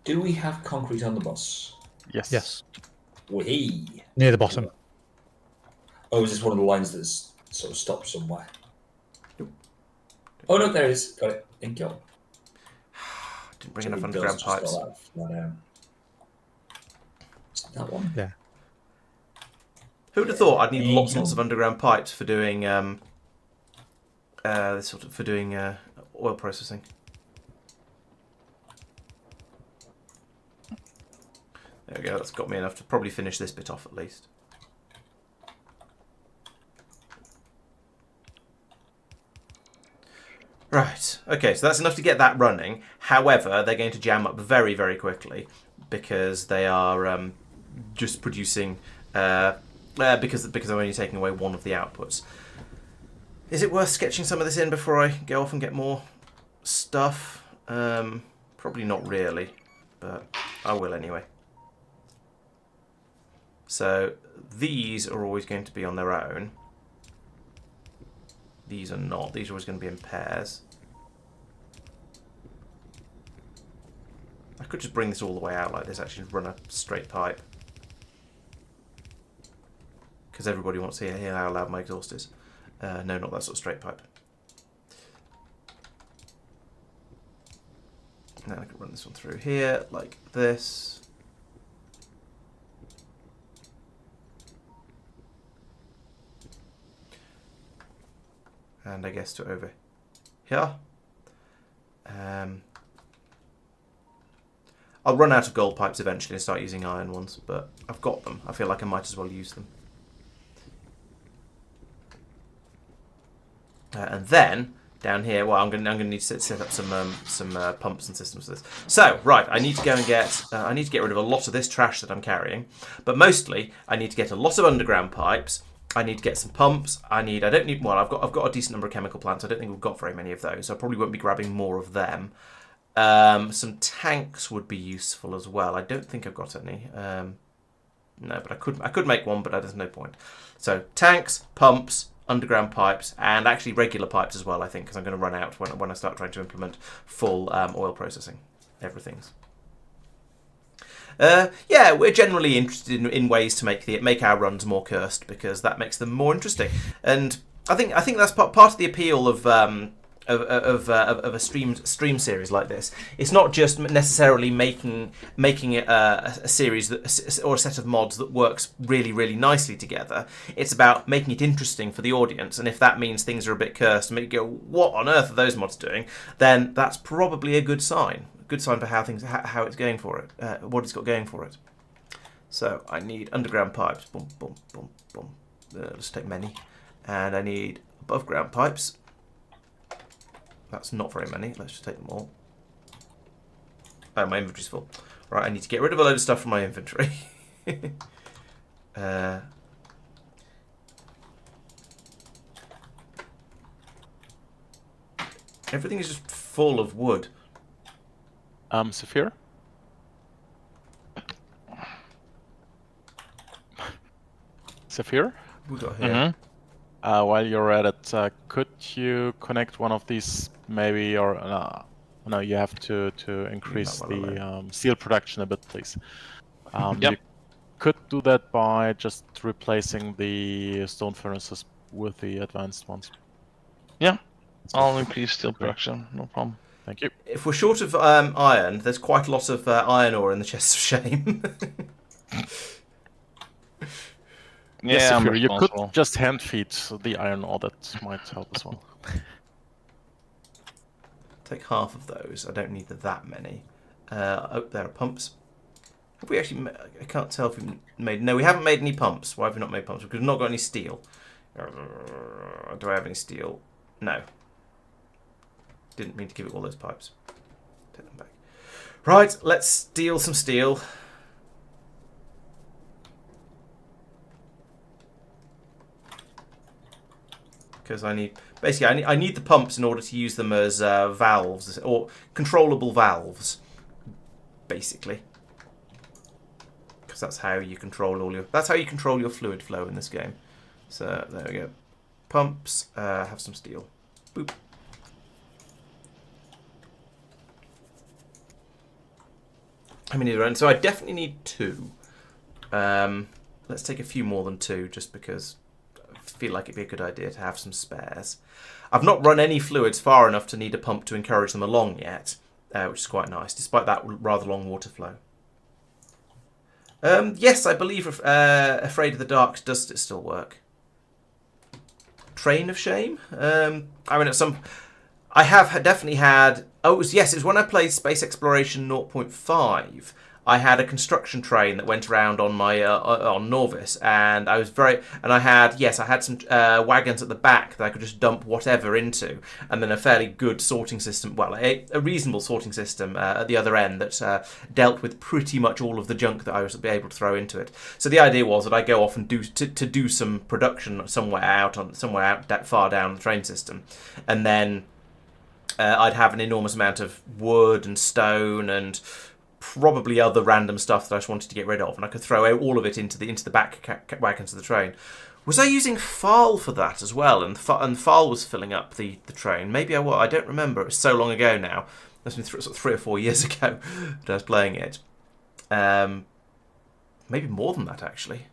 do we have concrete on the bus? Yes. Yes. Wee. Near the bottom. Oh, is this one of the lines that's sort of stopped somewhere? Oh no, there it is. Got it. Thank you. Didn't bring enough underground pipes. Is that one? Yeah. Who would have thought I'd need lots and lots of underground pipes for doing this sort of for doing oil processing. There we go. That's got me enough to probably finish this bit off at least. Right. Okay. So that's enough to get that running. However, they're going to jam up very, very quickly because they are just producing. Because I'm only taking away one of the outputs. Is it worth sketching some of this in before I go off and get more stuff? Probably not really, but I will anyway. So these are always going to be on their own. These are not. These are always going to be in pairs. I could just bring this all the way out like this, actually run a straight pipe. Because everybody wants to hear how loud my exhaust is. No, not that sort of straight pipe. Now I can run this one through here, like this. And I guess to over here. I'll run out of gold pipes eventually and start using iron ones, but I've got them. I feel like I might as well use them. And then down here, well, I'm going to need to set up some pumps and systems for this. So right, I need to go and get I need to get rid of a lot of this trash that I'm carrying, but mostly I need to get a lot of underground pipes. I need to get some pumps. I've got a decent number of chemical plants. I don't think we've got very many of those, so I probably won't be grabbing more of them. Some tanks would be useful as well. I don't think I've got any. No, but I could make one, but there's no point. So tanks, pumps, underground pipes, and actually regular pipes as well, I think, because I'm going to run out when I start trying to implement full oil processing. Everything's. Yeah, we're generally interested in ways to make our runs more cursed, because that makes them more interesting. And I think that's part of the appeal of a stream series like this. It's not just necessarily making it a series or a set of mods that works really, really nicely together. It's about making it interesting for the audience, and if that means things are a bit cursed and make you go, what on earth are those mods doing, then that's probably a good sign. Good sign for how it's going for it, what it's got going for it. So I need underground pipes. Boom, boom, boom, boom. Let's take many, and I need above ground pipes. That's not very many. Let's just take them all. Oh, my inventory's full. Right, I need to get rid of a load of stuff from my inventory. Everything is just full of wood. Saphir? Saphir? We got here. While you're at it, could you connect one of these maybe, or no, you have to increase the steel production a bit, please. Yep. You could do that by just replacing the stone furnaces with the advanced ones. Yeah, I'll increase steel production, no problem. Thank you. If we're short of iron, there's quite a lot of iron ore in the chests of shame. Yeah, Yes, I'm Saphir, you could responsible. just hand feed the iron ore, that might help as well. Take half of those. I don't need that many. Oh, there are pumps. Have we actually... I can't tell if we've made... No, we haven't made any pumps. Why have we not made pumps? Because we've not got any steel. Do I have any steel? No. Didn't mean to give it all those pipes. Take them back. Right, let's steal some steel. Because I need... Basically, I need the pumps in order to use them as valves, or controllable valves, basically. Because that's how you control all your... That's how you control your fluid flow in this game. So, there we go. Pumps, have some steel. Boop. How many around? So I definitely need 2. Let's take a few more than 2, just because I feel like it'd be a good idea to have some spares. I've not run any fluids far enough to need a pump to encourage them along yet, which is quite nice, despite that rather long water flow. Yes, I believe Afraid of the Dark does still work. train of shame. I mean, I have definitely had. Oh, it was when I played Space Exploration 0.5. I had a construction train that went around on my on Norvis, and I had some wagons at the back that I could just dump whatever into, and then a fairly good sorting system, well, a reasonable sorting system at the other end that dealt with pretty much all of the junk that I was able to throw into it. So the idea was that I go off and do some production somewhere out far down the train system, and then I'd have an enormous amount of wood and stone and probably other random stuff that I just wanted to get rid of, and I could throw all of it into the back wagons of the train. Was I using FAL for that as well? And FAL was filling up the train. Maybe I was. I don't remember. It was so long ago now. That's been sort of 3 or 4 years ago that I was playing it. Maybe more than that, actually.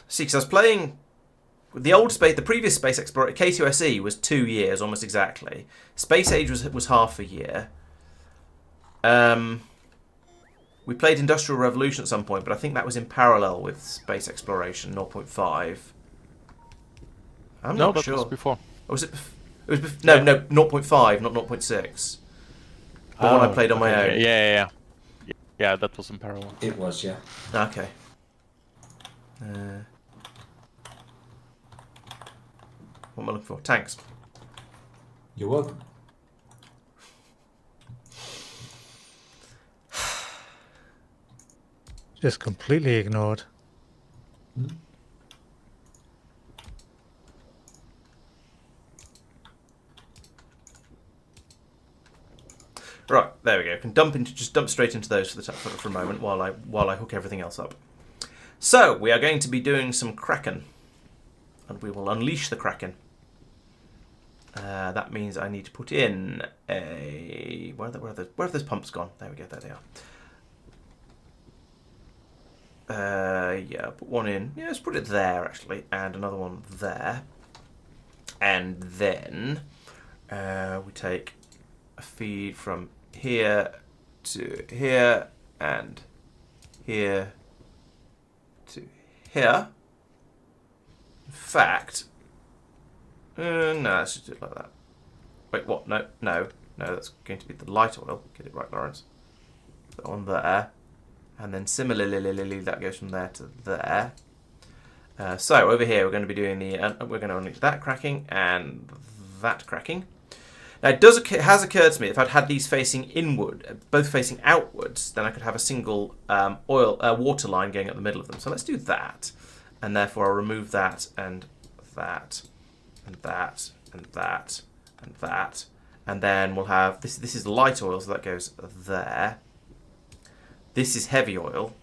See, because I was playing the previous Space Explorer, K2SE was 2 years almost exactly. Space Age was half a year. We played Industrial Revolution at some point, but I think that was in parallel with Space Exploration 0.5. I'm not sure. No, that was before. Or was it? No, 0.5, not 0.6. The one I played on my own. Yeah, that was in parallel. It was, yeah. Okay. What am I looking for? Tanks. You're welcome. Just completely ignored. Right, there we go. Can just dump straight into those for a moment while I hook everything else up. So we are going to be doing some Kraken, and we will unleash the Kraken. That means I need to put in a where have those pumps gone? There we go. There they are. Yeah, put one in. Yeah, let's put it there, actually. And another one there. And then we take a feed from here to here and here to here. In fact, no, let's just do it like that. Wait, what? No, that's going to be the light oil. Get it right, Laurence. That one there. And then similarly, that goes from there to there. So over here, we're going to be doing we're going to unleash that cracking and that cracking. Now it has occurred to me if I'd had these facing inward, both facing outwards, then I could have a single water line going up the middle of them. So let's do that, and therefore I'll remove that and that and that and that and that, and then we'll have this. This is light oil, so that goes there. This is heavy oil,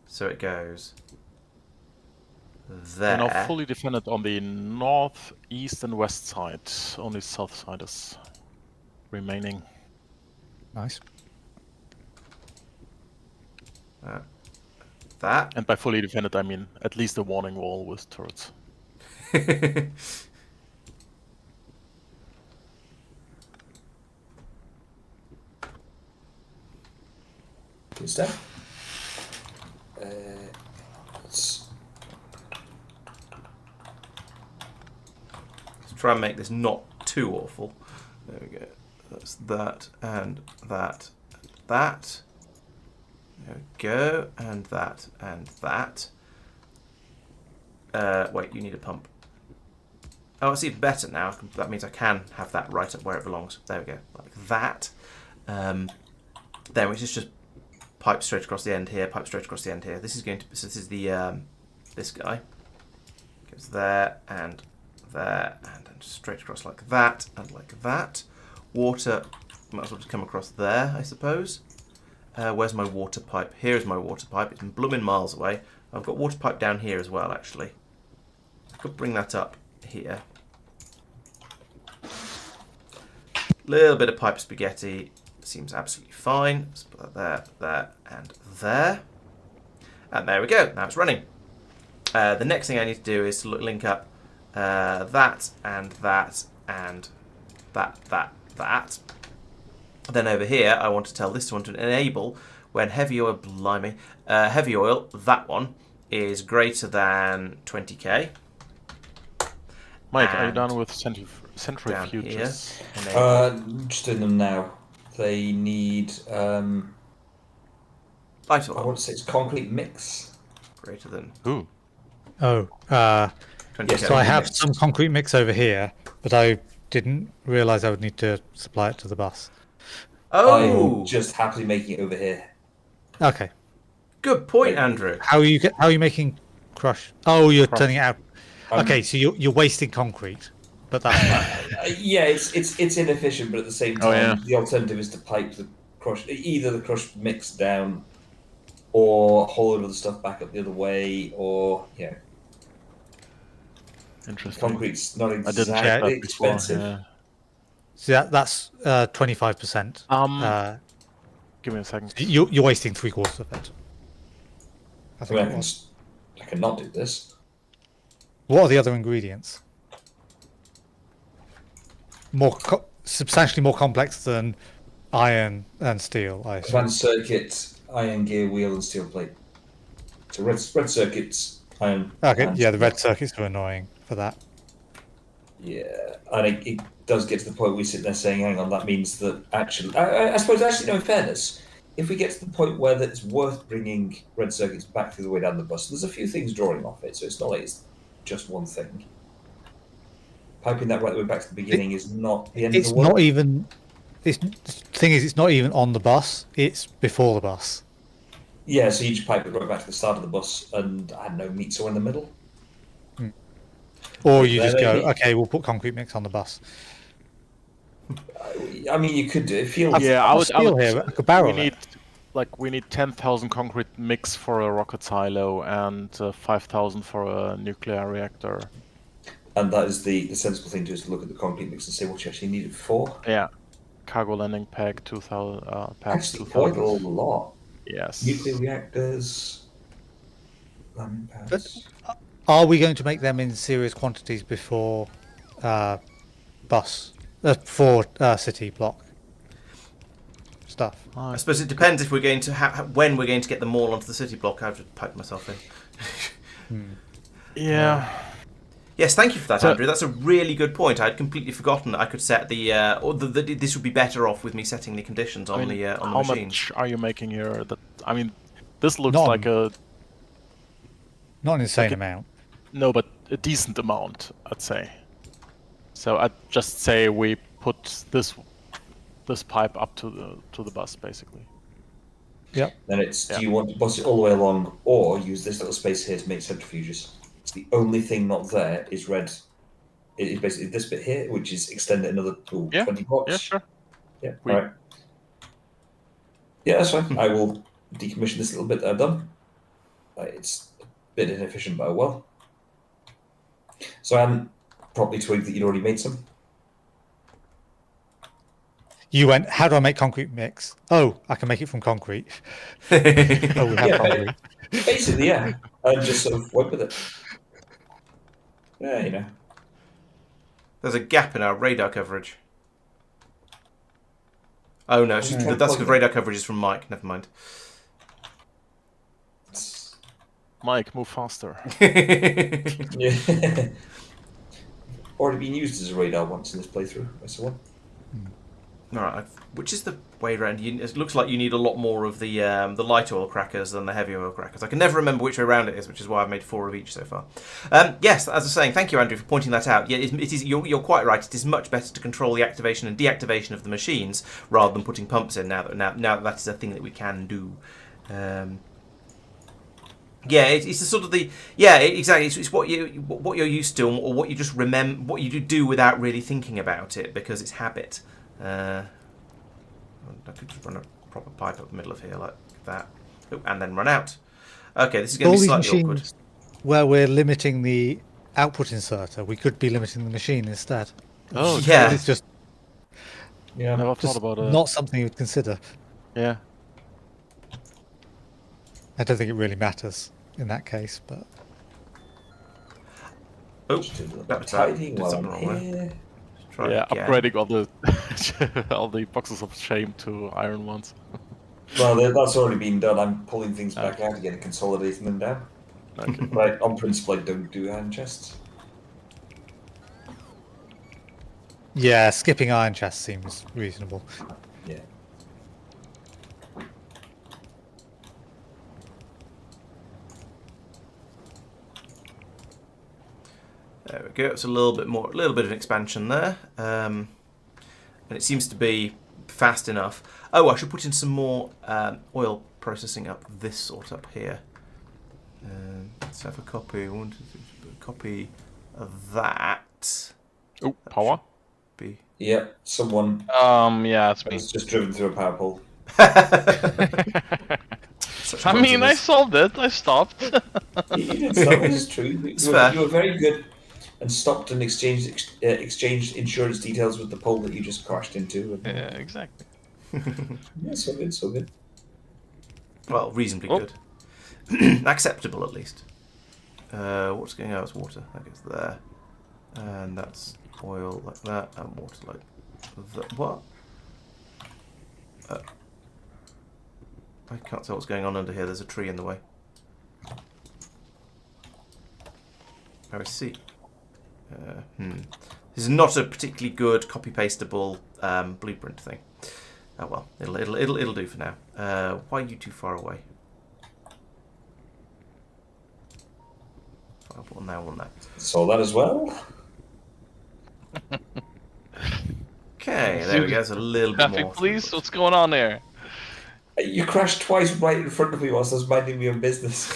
so it goes there. We're now fully defended on the north, east, and west side. Only south side is remaining. Nice. That. And by fully defended, I mean at least a warning wall with turrets. Good stuff. Let's try and make this not too awful. There we go. That's that and that and that. There we go. And that and that. Wait, you need a pump. Oh, it's even better now. That means I can have that right up where it belongs. There we go. Like that. Then which is just pipe straight across the end here, pipe straight across the end here. This is going to so this is the this guy. Goes there and then straight across like that and like that. Water might as well just come across there, I suppose. Where's my water pipe? Here's my water pipe. It's blooming miles away. I've got water pipe down here as well, actually. I could bring that up here. Little bit of pipe spaghetti. Seems absolutely fine. Let's put that there, and there. And there we go. Now it's running. The next thing I need to do is to link up that and that and that. Then over here, I want to tell this one to enable when heavy oil, blimey, heavy oil, that one, is greater than 20k. Mike, are you And done with down here. centrifuges? Just doing them now. They need. I Vital want to say it's concrete mix. greater than Ooh. Oh, 20. Yes, so I have mix. some concrete mix over here, but I didn't realise I would need to supply it to the bus. Oh, I'm just happily making it over here. Okay. good point, Like, Andrew. How are you making crush? Oh, you're Crush. turning it out. I'm- Okay, so you're wasting concrete, but that's fine. Yeah, it's inefficient, but at the same Oh, time, yeah. the alternative is to pipe the crush, either the crushed mix down, or haul the stuff back up the other way, or Interesting. concrete's not I didn't check exactly that before. expensive. Yeah. So that's 25%. Give me a second. You're wasting 3/4 of it. I I think mean, it was. I can not do this. What are the other ingredients? Substantially more complex than iron and steel, I assume. Advanced circuit, iron gear wheel, and steel plate. So red circuits, iron. Okay, and yeah, the steel. red circuits are annoying for that. Yeah, and it does get to the point where we sit there saying, "Hang on, that means that actually." I suppose actually, no. In fairness, if we get to the point where it's worth bringing red circuits back through the way down the bus, there's a few things drawing off it, so it's not like it's just one thing. Piping that right the way back to the beginning is not the end of It's the world. not even. The thing is, it's not even on the bus. It's before the bus. Yeah, so you just pipe it right back to the start of the bus, and I don't know, meet somewhere in the middle. Or you There just may go, be. okay, we'll put concrete mix on the bus. I mean, you could do it. Feels Yeah, I would. Steel here, I could barrel we it. need 10,000 concrete mix for a rocket silo and 5,000 for a nuclear reactor. And that is the sensible thing to do, is to look at the concrete mix and say what you actually need it for. Yeah, cargo landing peg 2,000. Packs Actually, quite a 2,000. lot. Yes. Nuclear reactors, landing pads. Are we going to make them in serious quantities before city block stuff? I suppose it depends if we're going to when we're going to get them all onto the city block. I've just piped myself in. Yeah. Yes, thank you for that, So- Andrew. That's a really good point. I'd completely forgotten that I could set this would be better off with me setting the conditions on the how machine. much are you making here? This looks None. like Not an insane Okay. amount. but a decent amount, I'd say. So I'd just say we put this pipe up to the bus, basically. Yep. Then it's, Yeah. do you want to bust it all the way along, or use this little space here to make centrifuges? It's the only thing not there is red. It is basically this bit here, which is extend it another 20 blocks. Yeah, sure. Yeah, We- alright. Yeah, that's fine. I will decommission this little bit that I've done. It's a bit inefficient, but oh well. So I hadn't properly twigged that you'd already made some. You went, how do I make concrete mix? Oh, I can make it from concrete. Oh, we have Yeah. concrete. Basically, yeah. And just sort of went with it. Yeah, you know. There's a gap in our radar coverage. Oh no, Yeah. that's because radar coverage is from Mike. Never mind. Mike, move faster. Yeah. Already been used as a radar once in this playthrough. I saw one. All right, which is the way around? It looks like you need a lot more of the light oil crackers than the heavy oil crackers. I can never remember which way around it is, which is why I've made 4 of each so far. Yes, as I was saying, thank you, Andrew, for pointing that out. Yeah, it is. You're quite right. It is much better to control the activation and deactivation of the machines rather than putting pumps in. Now that that is a thing that we can do. Yeah, it's the sort of exactly. It's what you're used to, or what you just remember, what you do without really thinking about it because it's habit. I could just run a proper pipe up the middle of here like that, and then run out. Okay, this is going All to be these slightly machines awkward. where we're limiting the output inserter, we could be limiting the machine instead. Oh, Yeah. It's just Yeah. Never thought Just about it. not something you'd consider. Yeah. I don't think it really matters in that case, but Oh, Just do a little that bit was tidying did while something I'm wrong there. here. Try Yeah, again. upgrading all the boxes of shame to iron ones. Well, that's already been done. I'm pulling things back out again and consolidating them down. Okay. But on principle, I don't do iron chests. Yeah, skipping iron chest seems reasonable. Yeah. There we go. It's a little bit of an expansion there, and it seems to be fast enough. Oh, I should put in some more oil processing up this sort up here. Let's have a copy. Copy of that. Oh, power. Be. Yeah, someone Yeah, it's me. has just driven through a power pole. I mean, I solved it. I stopped. You didn't stop, this is true. You were very good and stopped and exchanged insurance details with the pole that you just crashed into. And, Yeah, exactly. yeah, so good, so good. Well, reasonably good. Acceptable, at least. What's going out? It's water. That goes there. And that's oil like that, and water like that. What? I can't tell what's going on under here. There's a tree in the way. Oh, I see. This is not a particularly good copy-pastable blueprint thing. Oh well, it'll do for now. Why are you too far away? I want that. Saw that as well. Okay, there we go. There's a little bit Traffic more. police, what's going on there? You crashed twice right in front of me whilst I was minding my own business.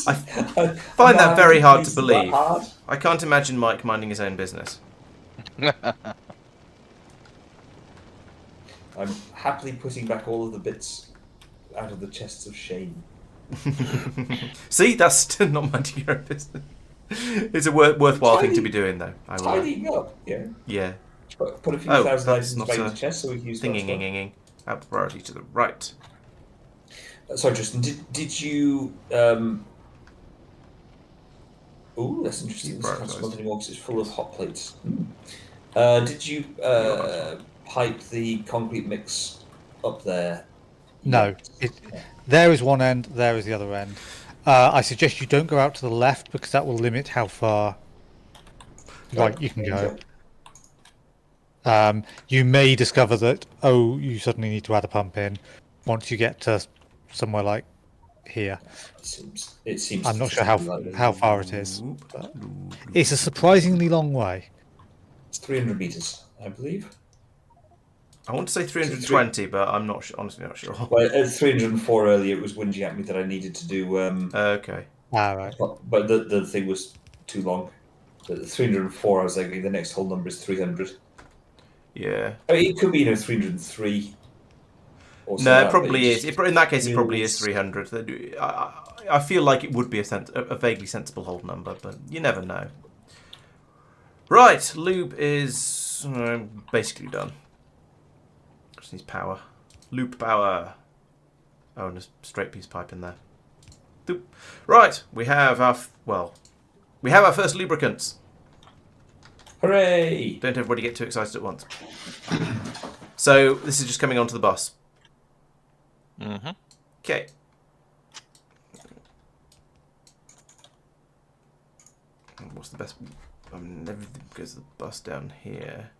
I find that very hard to believe. I can't imagine Mike minding his own business. I'm happily putting back all of the bits out of the chests of shame. See, that's still not minding your own business. It's a worthwhile thing to be doing, though. Tidying up, yeah. Yeah. Put a few Oh, thousand that's items not back in a the chest so we can use Ding. Out priority to the right. Sorry, Tristan, did you... Ooh, that's interesting. This can't smell anymore because it's full of hot plates. Did you pipe the concrete mix up there? No. There is one end, there is the other end. I suggest you don't go out to the left because that will limit how far right you can go. You may discover that, you suddenly need to add a pump in once you get to somewhere like here. It seems I'm not sure how far it is. But it's a surprisingly long way. It's 300 meters, I believe. I want to say 320, but I'm not honestly not sure. Well, at 304 earlier, it was whinging at me that I needed to do. Okay. Right. But the thing was too long. At 304, I was like, the next whole number is 300. Yeah. I mean, it could be 303. No, it probably is. In that case, it probably is 300. I feel like it would be a vaguely sensible whole number, but you never know. Right, lube is basically done. Just needs power. Loop power. Oh, and a straight piece pipe in there. Doop. Right, we have our first lubricants. Hooray! Don't everybody get too excited at once. So this is just coming onto the bus. Mm-hmm. Okay. What's the best? Everything goes to the bus down here.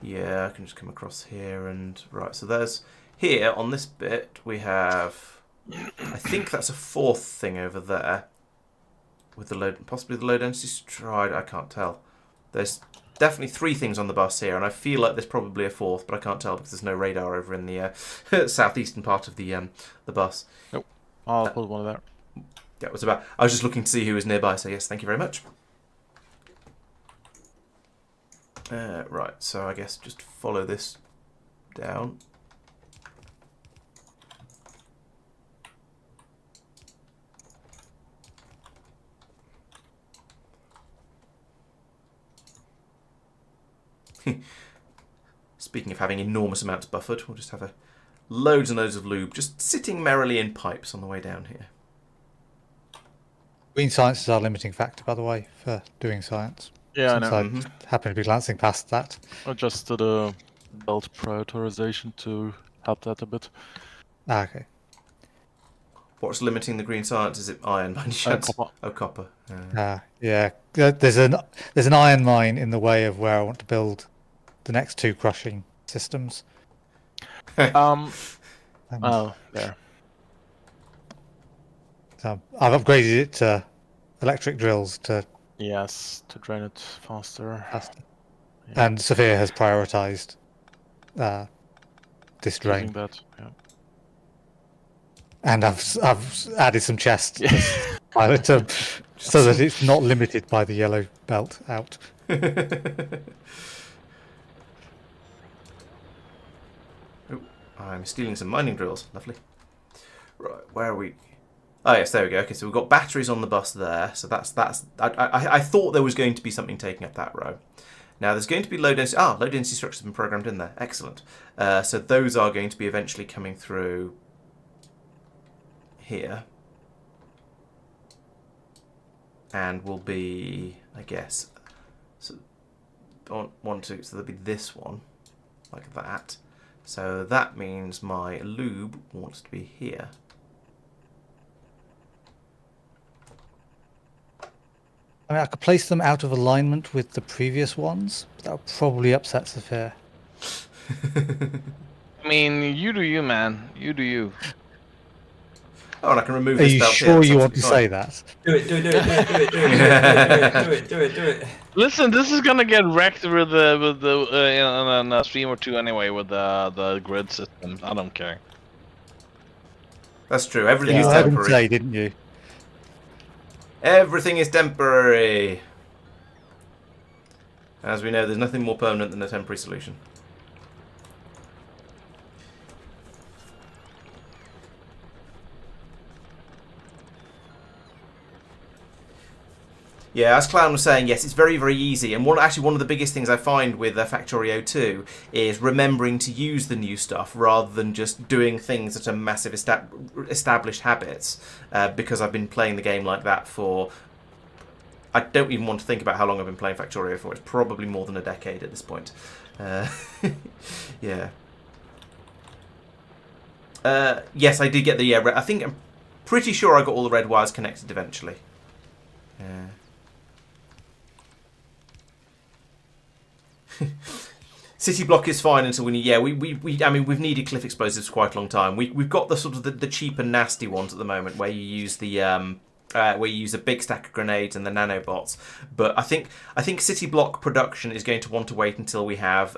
Yeah, I can just come across here and right. So there's here on this bit we have. I think that's a fourth thing over there with the load, possibly the low density stride. I can't tell. There's definitely three things on the bus here, and I feel like there's probably a fourth, but I can't tell because there's no radar over in the southeastern part of the bus. Nope. I'll put one of there. Yeah, it was about. I was just looking to see who was nearby. So yes, thank you very much. Right, so I guess just follow this down. Speaking of having enormous amounts buffered, we'll just have loads and loads of lube just sitting merrily in pipes on the way down here. Green science is our limiting factor, by the way, for doing science. Yeah, Since I know. I happen to be glancing past that. I just did a belt prioritization to help that a bit. Okay. What's limiting the green science? Is it iron by any chance? Copper. Oh, copper. Yeah. There's an iron mine in the way of where I want to build the next 2 crushing systems. Oh, there. So I've upgraded it to electric drills to Yes, to drain it faster. faster. Yeah. And Sophia has prioritized this drain. Using that. Yeah. And I've added some chests Yeah. to pile it up so that it's not limited by the yellow belt out. Oh, I'm stealing some mining drills. Lovely. Right, where are we? Oh yes, there we go. Okay, so we've got batteries on the bus there. So that's. I thought there was going to be something taking up that row. Now there's going to be low density. Low density structures have been programmed in there. Excellent. So those are going to be eventually coming through here, and will be, I guess, so 1, 2. So there'll be this one, like that. So that means my lube wants to be here. I mean, I could place them out of alignment with the previous ones, but that would probably upset Sophia. I mean, you do you, man. You do you. Oh, and I can remove Are this you belt sure here. you want to say that? Do it. Listen, this is gonna get wrecked with the in a stream or 2 anyway with the grid system. I don't care. That's true. Everything is You heard him temporary. say, didn't you? Everything is temporary. As we know, there's nothing more permanent than a temporary solution. Yeah, as Clown was saying, yes, it's very, very easy. And one of the biggest things I find with Factorio 2 is remembering to use the new stuff rather than just doing things that are massive established habits. Because I've been playing the game like that for... I don't even want to think about how long I've been playing Factorio for. It's probably more than a decade at this point. Yeah. Yes, I did get the... I think I'm pretty sure I got all the red wires connected eventually. Yeah. City block is fine until we need. Yeah, I mean, we've needed cliff explosives for quite a long time. We've got the sort of the cheap and nasty ones at the moment, where you use the where you use a big stack of grenades and the nanobots. But I think city block production is going to want to wait until we have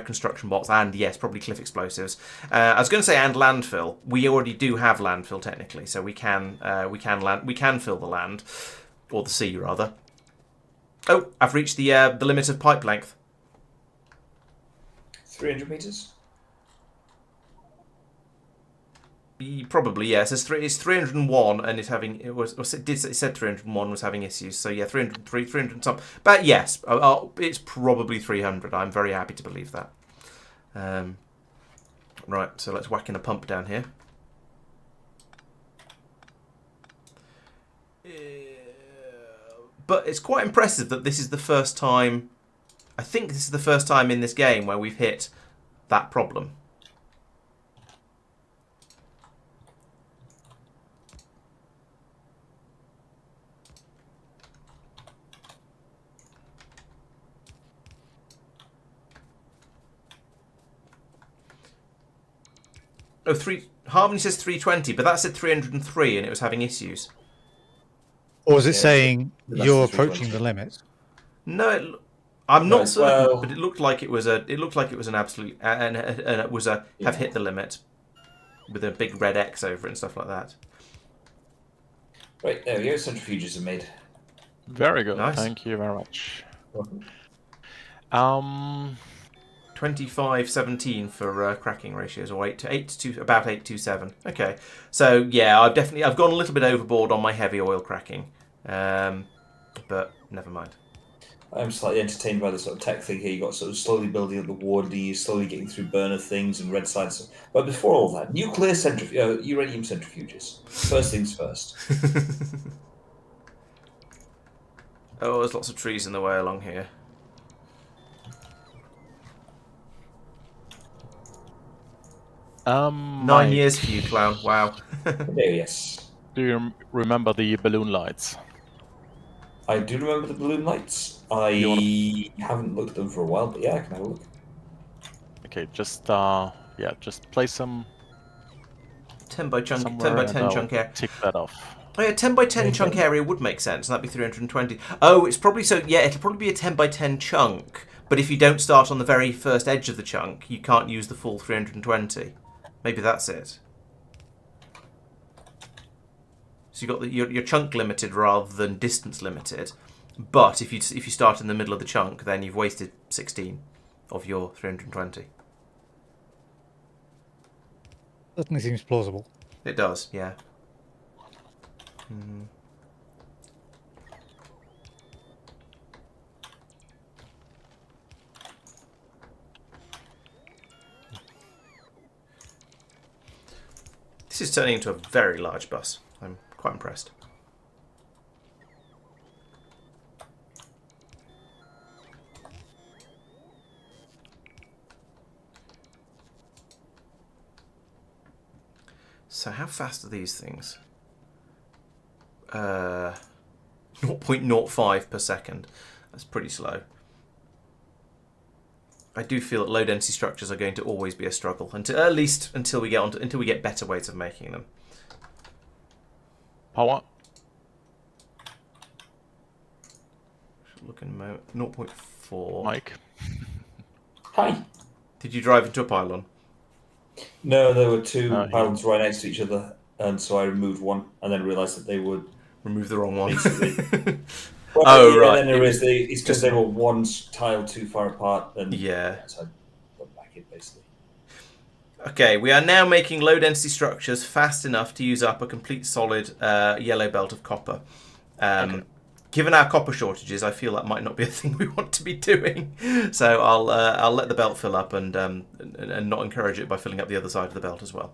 construction bots and yes, probably cliff explosives. I was going to say and landfill. We already do have landfill technically, so we can fill the land or the sea rather. Oh, I've reached the limit of pipe length. 300 meters? Probably, yeah. It says it's 301 and it's having... It said 301 was having issues. So, yeah, 300 and something. But, yes, it's probably 300. I'm very happy to believe that. Right, so let's whack in a pump down here. But it's quite impressive that this is the first time... I think this is the first time in this game where we've hit that problem. Harmony says 320, but that said 303 and it was having issues. Or is it saying that's you're the approaching 320. the limit? No, I'm not certain, well- but it looked like it was an absolute, and it was a have hit the limit with a big red X over it and stuff like that. Right, there we go. Centrifuges are made. Very good. Nice. Thank you very much. Welcome. 25-17 for cracking ratios, or about 827. Okay, so yeah, I've gone a little bit overboard on my heavy oil cracking, but never mind. I'm slightly entertained by the sort of tech thing here. You got sort of slowly building up the wardies, slowly getting through burner things and red sides. But before all that, nuclear uranium centrifuges. First things first. Oh, there's lots of trees in the way along here. 9 Mike, years for you, clown. Wow. There, yes. do you remember the balloon lights? I do remember the balloon lights. You wanna- I haven't looked at them for a while, but yeah, I can have a look. Okay, just just place them 10 by chunk, 10 somewhere by and 10 I'll chunk area. tick that off. Oh yeah, 10 by 10 Okay. chunk area would make sense. That'd be 320. Oh, it's probably so. Yeah, it'll probably be a 10 by 10 chunk. But if you don't start on the very first edge of the chunk, you can't use the full 320. Maybe that's it. So you got your chunk limited rather than distance limited. But if you start in the middle of the chunk, then you've wasted 16 of your 320. Certainly seems plausible. It does, yeah. This is turning into a very large bus. I'm quite impressed. So how fast are these things? 0.05 per second. That's pretty slow. I do feel that low density structures are going to always be a struggle, at least until we get better ways of making them. Power. Looking 0.4. Mike. Hi. Did you drive into a pylon? No, there were two Oh, yeah. pylons right next to each other, and so I removed one, and then realised that they would Remove the wrong one. basically. Well, Oh, yeah, right. Then there is it's because they were one tile too far apart, and Yeah. so I put back in basically. Okay, we are now making low density structures fast enough to use up a complete solid yellow belt of copper. Okay. Given our copper shortages, I feel that might not be a thing we want to be doing. So I'll let the belt fill up and not encourage it by filling up the other side of the belt as well.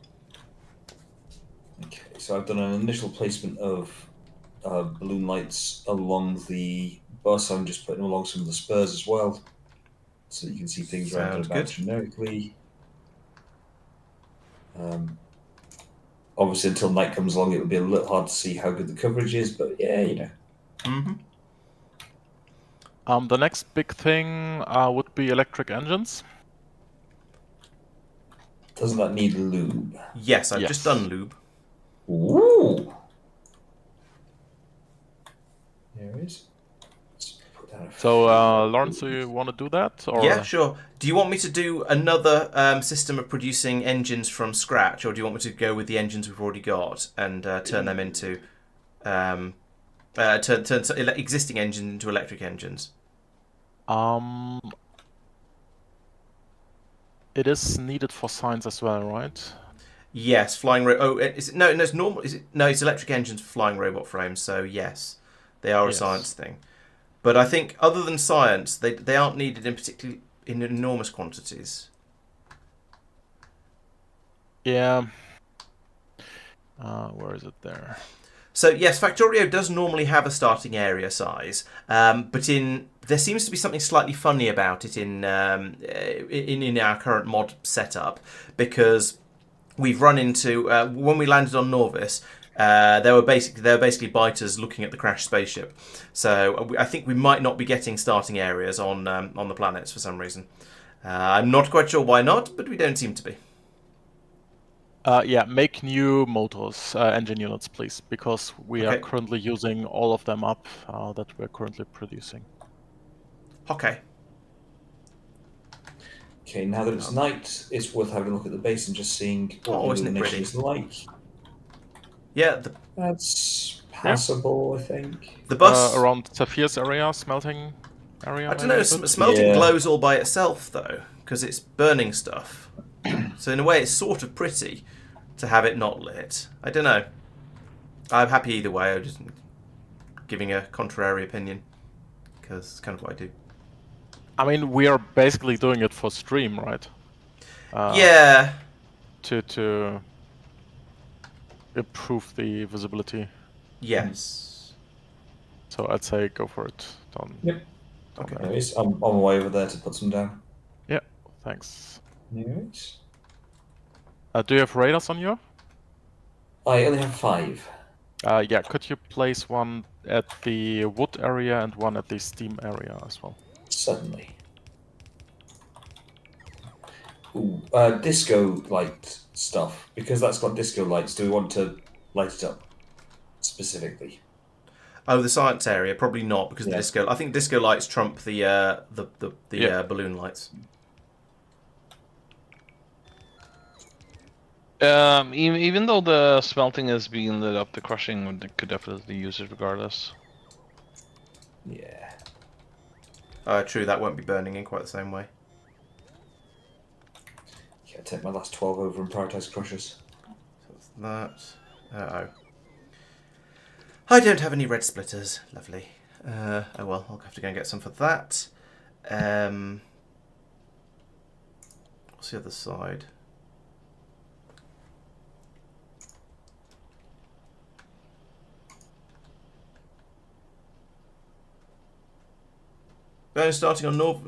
Okay, so I've done an initial placement of balloon lights along the bus. I'm just putting them along some of the spurs as well, so you can see things around Sounds and about good. generically. Obviously, until night comes along, it will be a little hard to see how good the coverage is, but yeah, you know. Mm-hmm. The next big thing would be electric engines. Doesn't that need lube? Yes, I've Yes. just done lube. Ooh! There it is. Let's put down a So, few- Laurence, do you want to do that? Or Yeah, sure. Do you want me to do another system of producing engines from scratch, or do you want me to go with the engines we've already got and turn them into turn existing engines into electric engines? It is needed for science as well, right? Yes, flying no, it's normal. Is it? No, it's electric engines for flying robot frames. So yes, they are a Yes. science thing. But I think other than science, they aren't needed in enormous quantities. Yeah. Where is it there? So yes, Factorio does normally have a starting area size, but there seems to be something slightly funny about it in our current mod setup, because we've run into when we landed on Nauvis, there were basically biters looking at the crashed spaceship. So I think we might not be getting starting areas on the planets for some reason. I'm not quite sure why not, but we don't seem to be. Yeah, make new motors, engine units, please, because we are Okay. currently using all of them up that we're currently producing. Okay. Okay, now that it's night, it's worth having a look at the base and just seeing what Oh, the isn't it illumination pretty? is like. Yeah, That's passable, I think. the bus. Around Saphir's area, smelting area. I don't maybe know. a bit? Smelting Yeah. glows all by itself though, because it's burning stuff. So in a way, it's sort of pretty to have it not lit. I don't know. I'm happy either way. I'm just giving a contrary opinion because it's kind of what I do. I mean, we are basically doing it for stream, right? Yeah. To improve the visibility. Yes. So I'd say go for it. Don't. Yep. don't Okay. Anyways, I'm on my way over there to put some down. Yeah. Thanks. Anyways. Do you have radars on you? I only have 5. Yeah, could you place one at the wood area and one at the steam area as well? Certainly. Ooh, disco light stuff. Because that's got disco lights, do we want to light it up specifically? Oh, the science area probably not because the Yeah. disco. I think disco lights trump the Yeah. balloon lights. Even though the smelting is being lit up, the crushing could definitely use it regardless. Yeah. True, that won't be burning in quite the same way. Yeah, take my last 12 over and prioritise crushers. So that's that. Oh. I don't have any red splitters. Lovely. Oh well, I'll have to go and get some for that. What's the other side? Starting on North.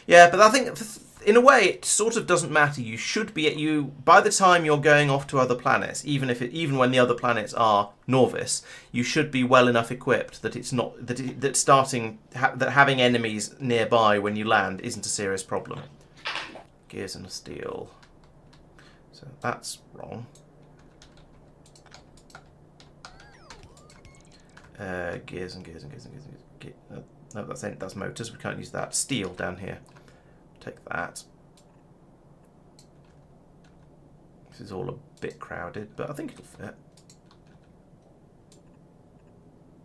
Yeah, but I think in a way it sort of doesn't matter. You should be by the time you're going off to other planets, even when the other planets are Norvis, you should be well enough equipped that it's not that having enemies nearby when you land isn't a serious problem. Gears and steel. So that's wrong. Gears and gears and gears and gears. No, that's motors. We can't use that. Steel down here. Take that. This is all a bit crowded, but I think it'll fit.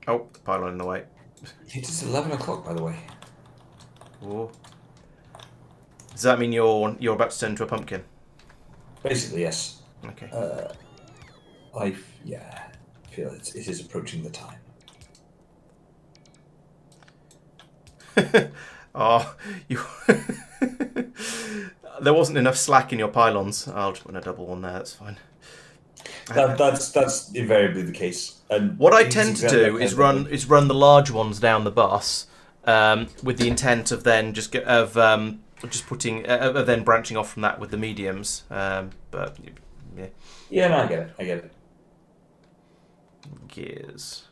Oh, the pylon in the way. It is 11 o'clock, by the way. Oh. Does that mean you're about to turn into a pumpkin? Basically, yes. Okay. I feel it is approaching the time. Oh, you. There wasn't enough slack in your pylons. I'll just put a double one there. That's fine. That's invariably the case. And what I tend to do is run the large ones down the bus, with the intent of then just then branching off from that with the mediums. But yeah. Yeah, no, I get it. Gears.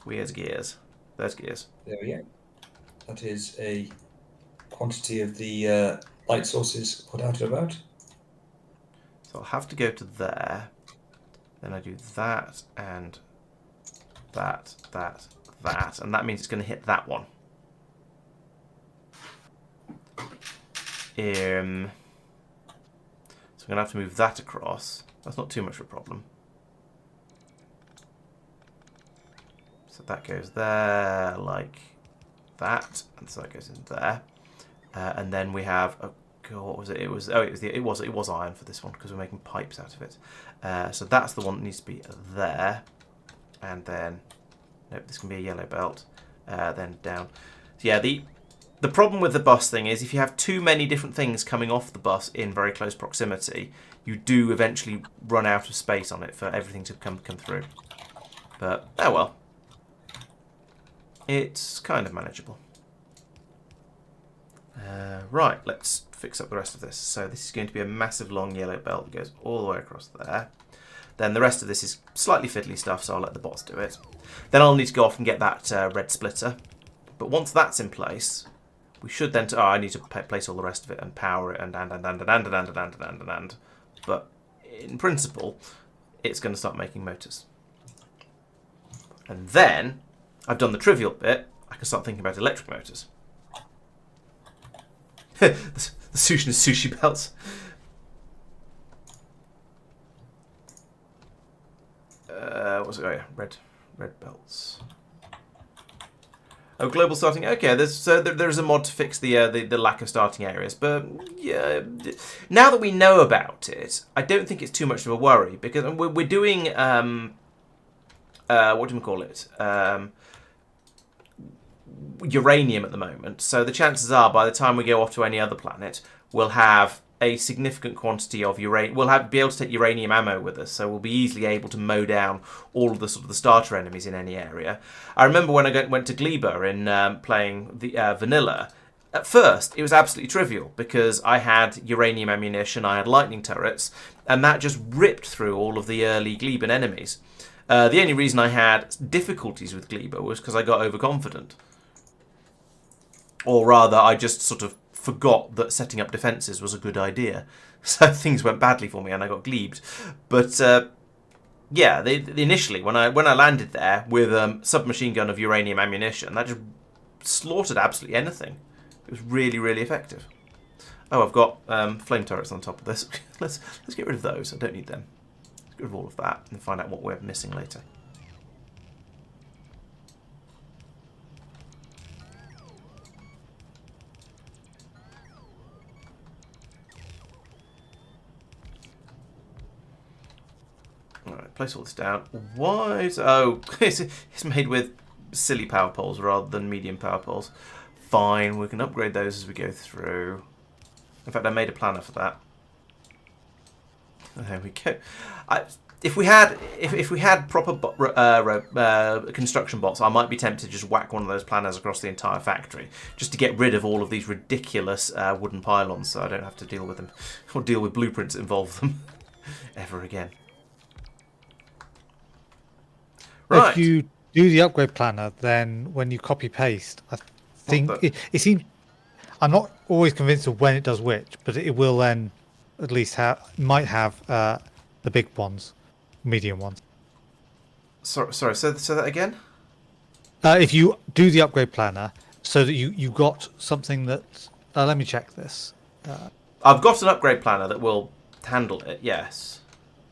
Where's gears? There's gears. There we go. That is a quantity of the light sources put out and about. So I'll have to go to there. Then I do that and that, and that means it's going to hit that one. So I'm going to have to move that across. That's not too much of a problem. So that goes there like that, and so that goes in there, and then we have what was it? It was iron for this one because we're making pipes out of it. So that's the one that needs to be there, and then nope, this can be a yellow belt. Then down. So yeah, the problem with the bus thing is if you have too many different things coming off the bus in very close proximity, you do eventually run out of space on it for everything to come through. But oh well. It's kind of manageable. Right, let's fix up the rest of this. So this is going to be a massive long yellow belt that goes all the way across there. Then the rest of this is slightly fiddly stuff, so I'll let the bots do it. Then I'll need to go off and get that red splitter. But once that's in place, we should then... I need to place all the rest of it and power it and. But in principle, it's going to start making motors. And then... I've done the trivial bit. I can start thinking about electric motors. the sushi belts. What was it? Oh yeah, red belts. Oh, global starting. Okay, there's a mod to fix the lack of starting areas, but yeah, now that we know about it, I don't think it's too much of a worry because we're doing what do we call it? Uranium at the moment, so the chances are by the time we go off to any other planet, we'll have a significant quantity of uranium. We'll be able to take uranium ammo with us, so we'll be easily able to mow down all of the sort of the starter enemies in any area. I remember when I went to Gleba in playing the vanilla. At first, it was absolutely trivial because I had uranium ammunition, I had lightning turrets, and that just ripped through all of the early Gleben enemies. The only reason I had difficulties with Gleba was because I got overconfident. Or rather, I just sort of forgot that setting up defences was a good idea. So things went badly for me and I got glebed. But yeah, initially, when I landed there with a submachine gun of uranium ammunition, that just slaughtered absolutely anything. It was really, really effective. Oh, I've got flame turrets on top of this. let's get rid of those. I don't need them. Let's get rid of all of that and find out what we're missing later. Alright, place all this down. Why is... Oh, it's made with silly power poles rather than medium power poles. Fine, we can upgrade those as we go through. In fact, I made a planner for that. There we go. If we had proper construction bots, I might be tempted to just whack one of those planners across the entire factory, just to get rid of all of these ridiculous wooden pylons, so I don't have to deal with them or deal with blueprints that involve them ever again. Right. If you do the upgrade planner, then when you copy paste, I think it seems. I'm not always convinced of when it does which, but it will then at least might have the big ones, medium ones. Sorry, say that again? If you do the upgrade planner, so that you got something that... let me check this. I've got an upgrade planner that will handle it, yes.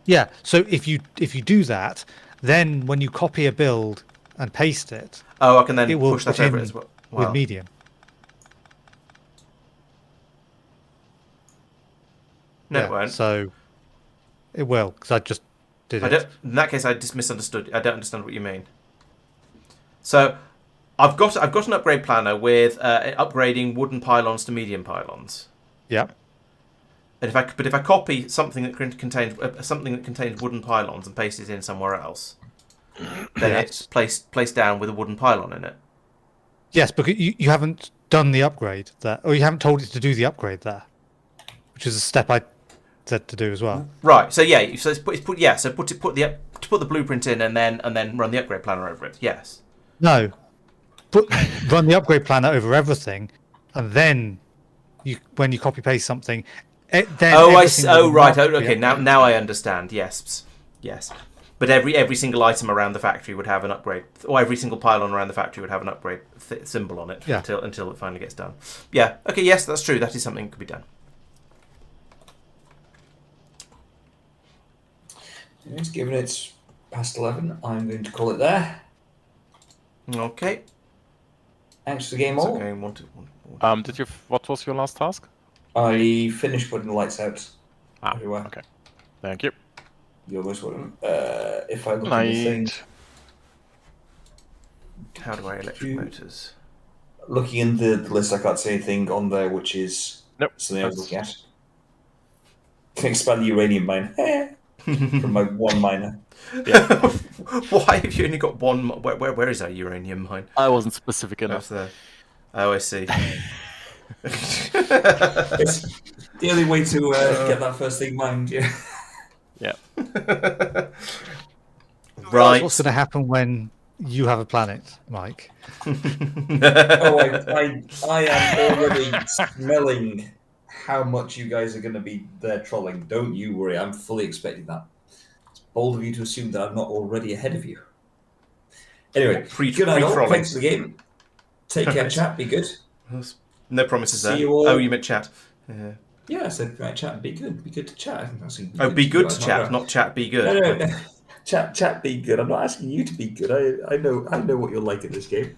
Yeah, so if you do that, then when you copy a build and paste it... Oh, I can then it will push that put over in as well. with medium. No, yeah, it won't. So it will, because I just did it. In that case, I just misunderstood. I don't understand what you mean. So, I've got an upgrade planner with upgrading wooden pylons to medium pylons. Yeah. And if I copy something that contains wooden pylons and paste it in somewhere else, then it's placed down with a wooden pylon in it. Yes, because you haven't done the upgrade there, or you haven't told it to do the upgrade there, which is a step I said to do as well. Right. So yeah. So put the blueprint in and then run the upgrade planner over it. Yes. No. Run the upgrade planner over everything, and then when you copy paste something, then right. Okay. Now I understand. Yes. But every single item around the factory would have an upgrade, or every single pylon around the factory would have an upgrade symbol on it until it finally gets done. Yeah. Okay. Yes, that's true. That is something that could be done. It's given it's past 11, I'm going to call it there. Okay. Thanks for the game all. Okay. What was your last task? I finished putting the lights out everywhere. Okay. Thank you. You're most welcome. If I look at the thing... How do I electric motors? Looking in the list, I can't see anything on there which is something I was looking at. Can expand the uranium mine. From my one miner. Yeah. Why have you only got one? Where is our uranium mine? I wasn't specific enough. There. Oh, I see. It's the only way to get that first thing mined. Yeah. Right. What's going to happen when you have a planet, Mike? I am already smelling how much you guys are going to be there trolling. Don't you worry, I'm fully expecting that. It's bold of you to assume that I'm not already ahead of you. Anyway, good night all. Thanks for the game. Take care, chat. Be good. No promises there. You all. Oh, you meant chat. Yeah, I said right, chat. Be good. Be good to chat. Be good to chat, not chat. Be good. No. Chat. Be good. I'm not asking you to be good. I know what you're like in this game.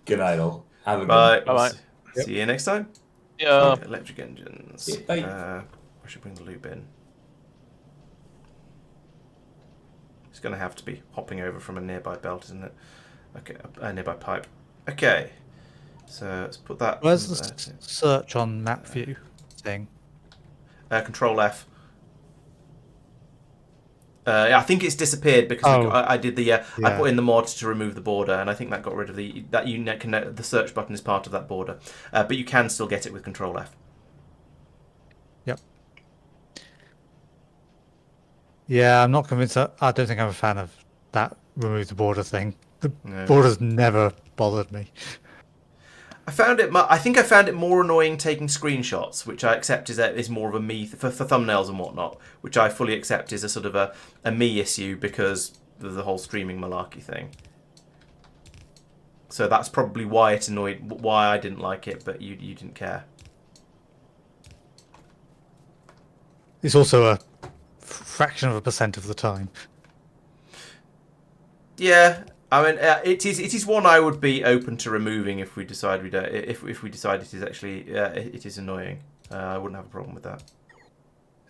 Good night all. Have a good night. Bye. See you next time. Yeah. Electric engines. Yeah, bye. I should bring the loop in. It's going to have to be hopping over from a nearby belt, isn't it? Okay, a nearby pipe. Okay. So let's put that. Where's the search on map view thing? Control F. I think it's disappeared because I did the I Yeah. put in the mod to remove the border, and I think that got rid of the search button is part of that border, but you can still get it with Control F. Yep. Yeah, I'm not convinced. I don't think I'm a fan of that remove the border thing. The border's never bothered me. I think I found it more annoying taking screenshots, which I accept is more of a me for thumbnails and whatnot, which I fully accept is a sort of a me issue because of the whole streaming malarkey thing. So that's probably why why I didn't like it, but you didn't care. It's also a fraction of a % of the time. Yeah. I mean, it is one I would be open to removing if we decide we don't. If we decide it is actually it is annoying, I wouldn't have a problem with that.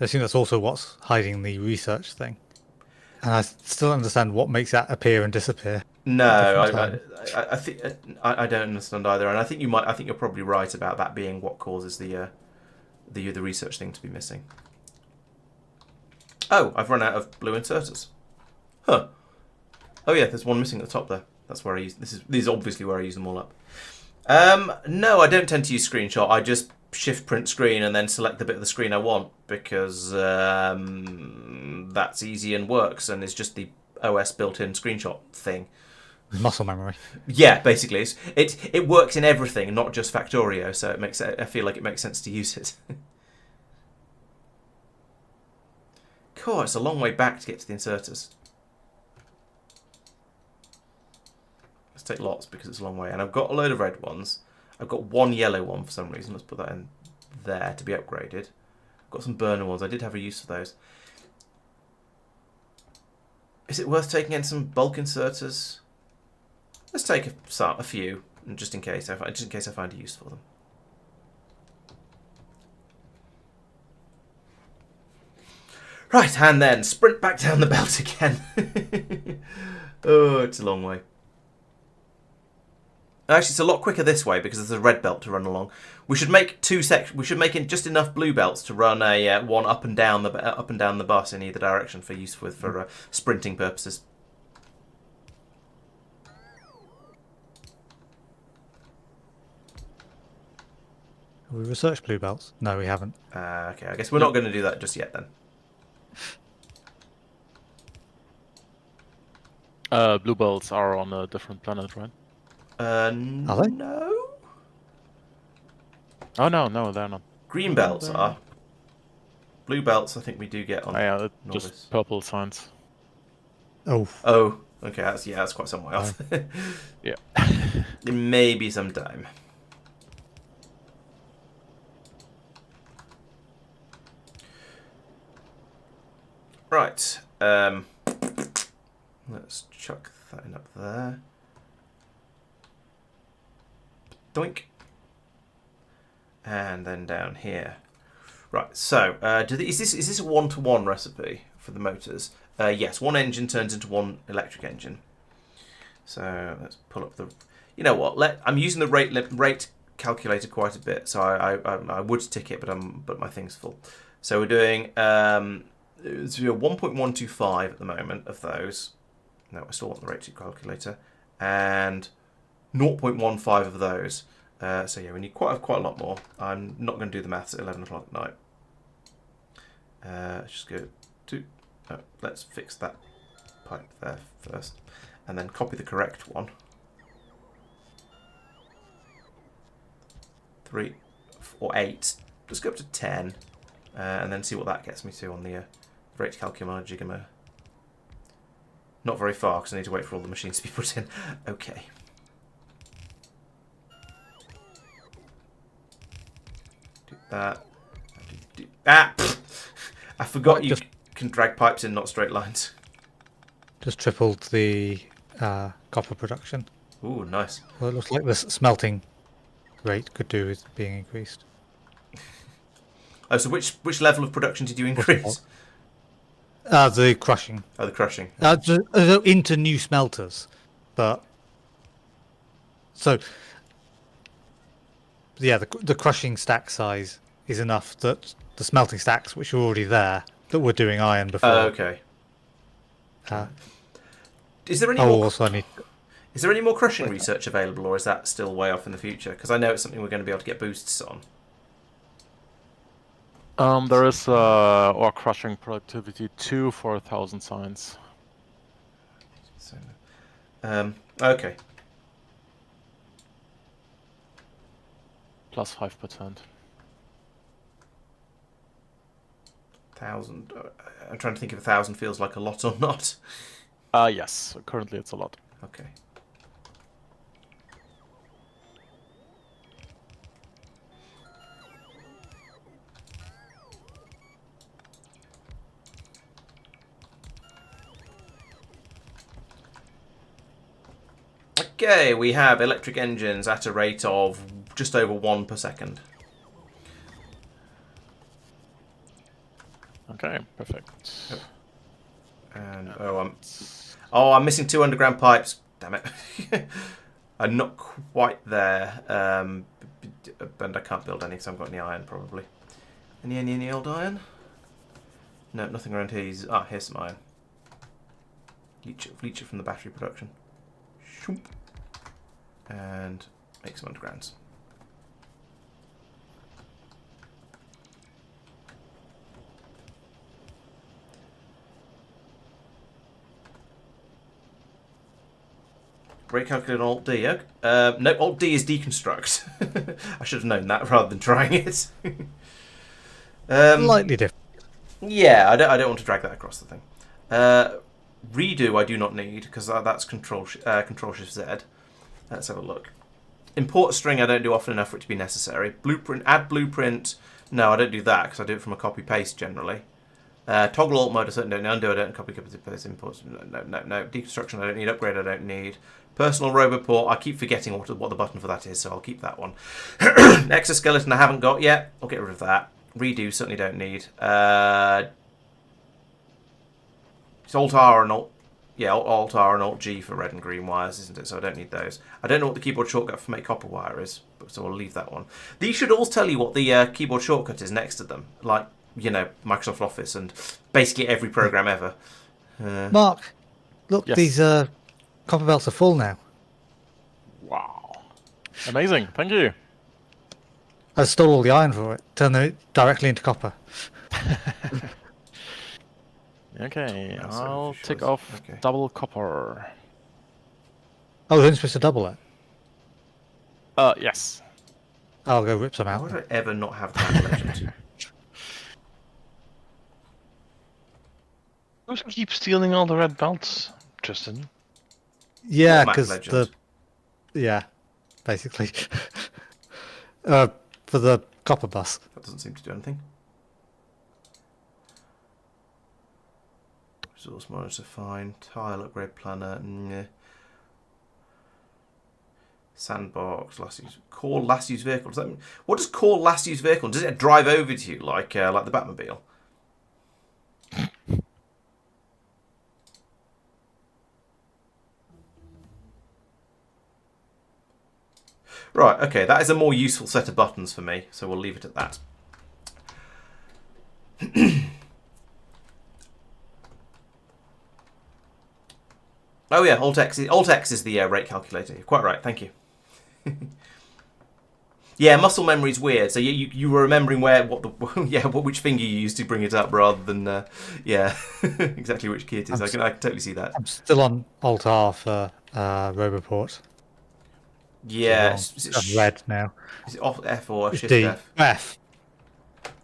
I think that's also what's hiding the research thing, and I still don't understand what makes that appear and disappear. No, I think I don't understand either, and I think you're probably right about that being what causes the research thing to be missing. Oh, I've run out of blue inserters. Huh. Oh yeah, there's one missing at the top there. That's where I use this is obviously where I use them all up. No, I don't tend to use screenshot. I just shift print screen and then select the bit of the screen I want because that's easy and works and is just the OS built-in screenshot thing. Muscle memory. Yeah, basically, it works in everything, not just Factorio. So I feel like it makes sense to use it. Cool, it's a long way back to get to the inserters. Let's take lots because it's a long way. And I've got a load of red ones. I've got one yellow one for some reason. Let's put that in there to be upgraded. I've got some burner ones. I did have a use for those. Is it worth taking in some bulk inserters? Let's take a few, just in case I find a use for them. Right, and then sprint back down the belt again. Oh, it's a long way. Actually, it's a lot quicker this way because there's a red belt to run along. We should make We should make just enough blue belts to run a one up and down the bus in either direction for sprinting purposes. Have we researched blue belts? No, we haven't. Okay, I guess we're not going to do that just yet then. Blue belts are on a different planet, right? Are they? No. Oh no, they're not. Green belts are. Blue belts, I think we do get on. Yeah, Novice. just purple signs. Oh. Oh, okay. That's quite some way off. Yeah. There may be some time. Right. Let's chuck that in up there. Doink. And then down here. Right, so is this a 1-to-1 recipe for the motors? Yes, one engine turns into one electric engine. So let's pull up the. You know what? I'm using the rate calculator quite a bit, so I would tick it, but my thing's full. So we're doing 1.125 at the moment of those. No, I still want the rate calculator, and 0.15 of those. So yeah, we need quite a lot more. I'm not going to do the maths at 11 o'clock at night. Let's just go to. Oh, let's fix that pipe there first, and then copy the correct one. 3 or 8. Let's go up to 10, and then see what that gets me to on the rate calculator. Not very far because I need to wait for all the machines to be put in. Okay. Do that. I forgot you can drag pipes in, not straight lines. Just tripled the copper production. Ooh, nice. Well, it looks like the smelting rate could do with being increased. Oh, so which level of production did you increase? The crushing. Oh, the crushing. Into new smelters, but so yeah, the crushing stack size is enough that the smelting stacks, which are already there, that were doing iron before, Okay. Is there any Oh, more? also I need. Is there any more crushing research available, or is that still way off in the future? Because I know it's something we're going to be able to get boosts on. There is ore crushing productivity 2 for 1,000 signs. So, okay. Plus 5%. 1,000. I'm trying to think if 1,000 feels like a lot or not. Yes, currently it's a lot. Okay. Okay, we have electric engines at a rate of just over 1 per second. Okay, perfect. And I'm missing 2 underground pipes. Damn it! I'm not quite there. And I can't build any because I haven't got any iron probably. Any old iron? No, nothing around here. Here's some iron. Leech it from the battery production. Shoop. And make some undergrounds. Rate calculator on Alt D. No, Alt D is deconstruct. I should have known that rather than trying it. Slightly different. Yeah, I don't want to drag that across the thing. Redo I do not need because that's Control Shift Z. Let's have a look. Import string I don't do often enough for it to be necessary. Blueprint, add blueprint. No, I don't do that because I do it from a copy paste generally. Toggle alt mode I certainly don't undo. I don't copy paste imports. No. Deconstruction I don't need. Upgrade I don't need. Personal Roboport I keep forgetting what the button for that is, so I'll keep that one. Exoskeleton I haven't got yet. I'll get rid of that. Redo certainly don't need. It's Alt R and Alt. Yeah, Alt R and Alt G for red and green wires, isn't it? So I don't need those. I don't know what the keyboard shortcut for make copper wire is, so I'll leave that one. These should all tell you what the keyboard shortcut is next to them, like, you know, Microsoft Office and basically every program ever. Mark, look, Yes. these copper belts are full now. Wow. Amazing, thank you. I stole all the iron for it, turned it directly into copper. Okay, Oh, sorry, I'll for tick sure. off Okay. double copper. Oh, we're only supposed to double it. Yes. I'll go rip some How out. would I ever not have that legend? Who keeps stealing all the red belts, Tristan? Yeah, Map because legend? yeah, basically for the copper bus. That doesn't seem to do anything. Resource monitor fine. Tile upgrade planner. Nah. Sandbox. Last used vehicle. Does that mean, what does call last used vehicle? Does it drive over to you like the Batmobile? Right, okay, that is a more useful set of buttons for me, so we'll leave it at that. Oh yeah, Alt X is the rate calculator. You're quite right, thank you. Yeah, muscle memory's weird. So you were remembering which finger you used to bring it up rather than exactly which key it is. I can totally see that. I'm still on Alt R for Roboport. Yeah, So it's red now. Is it Alt F or It's Shift D. F? F.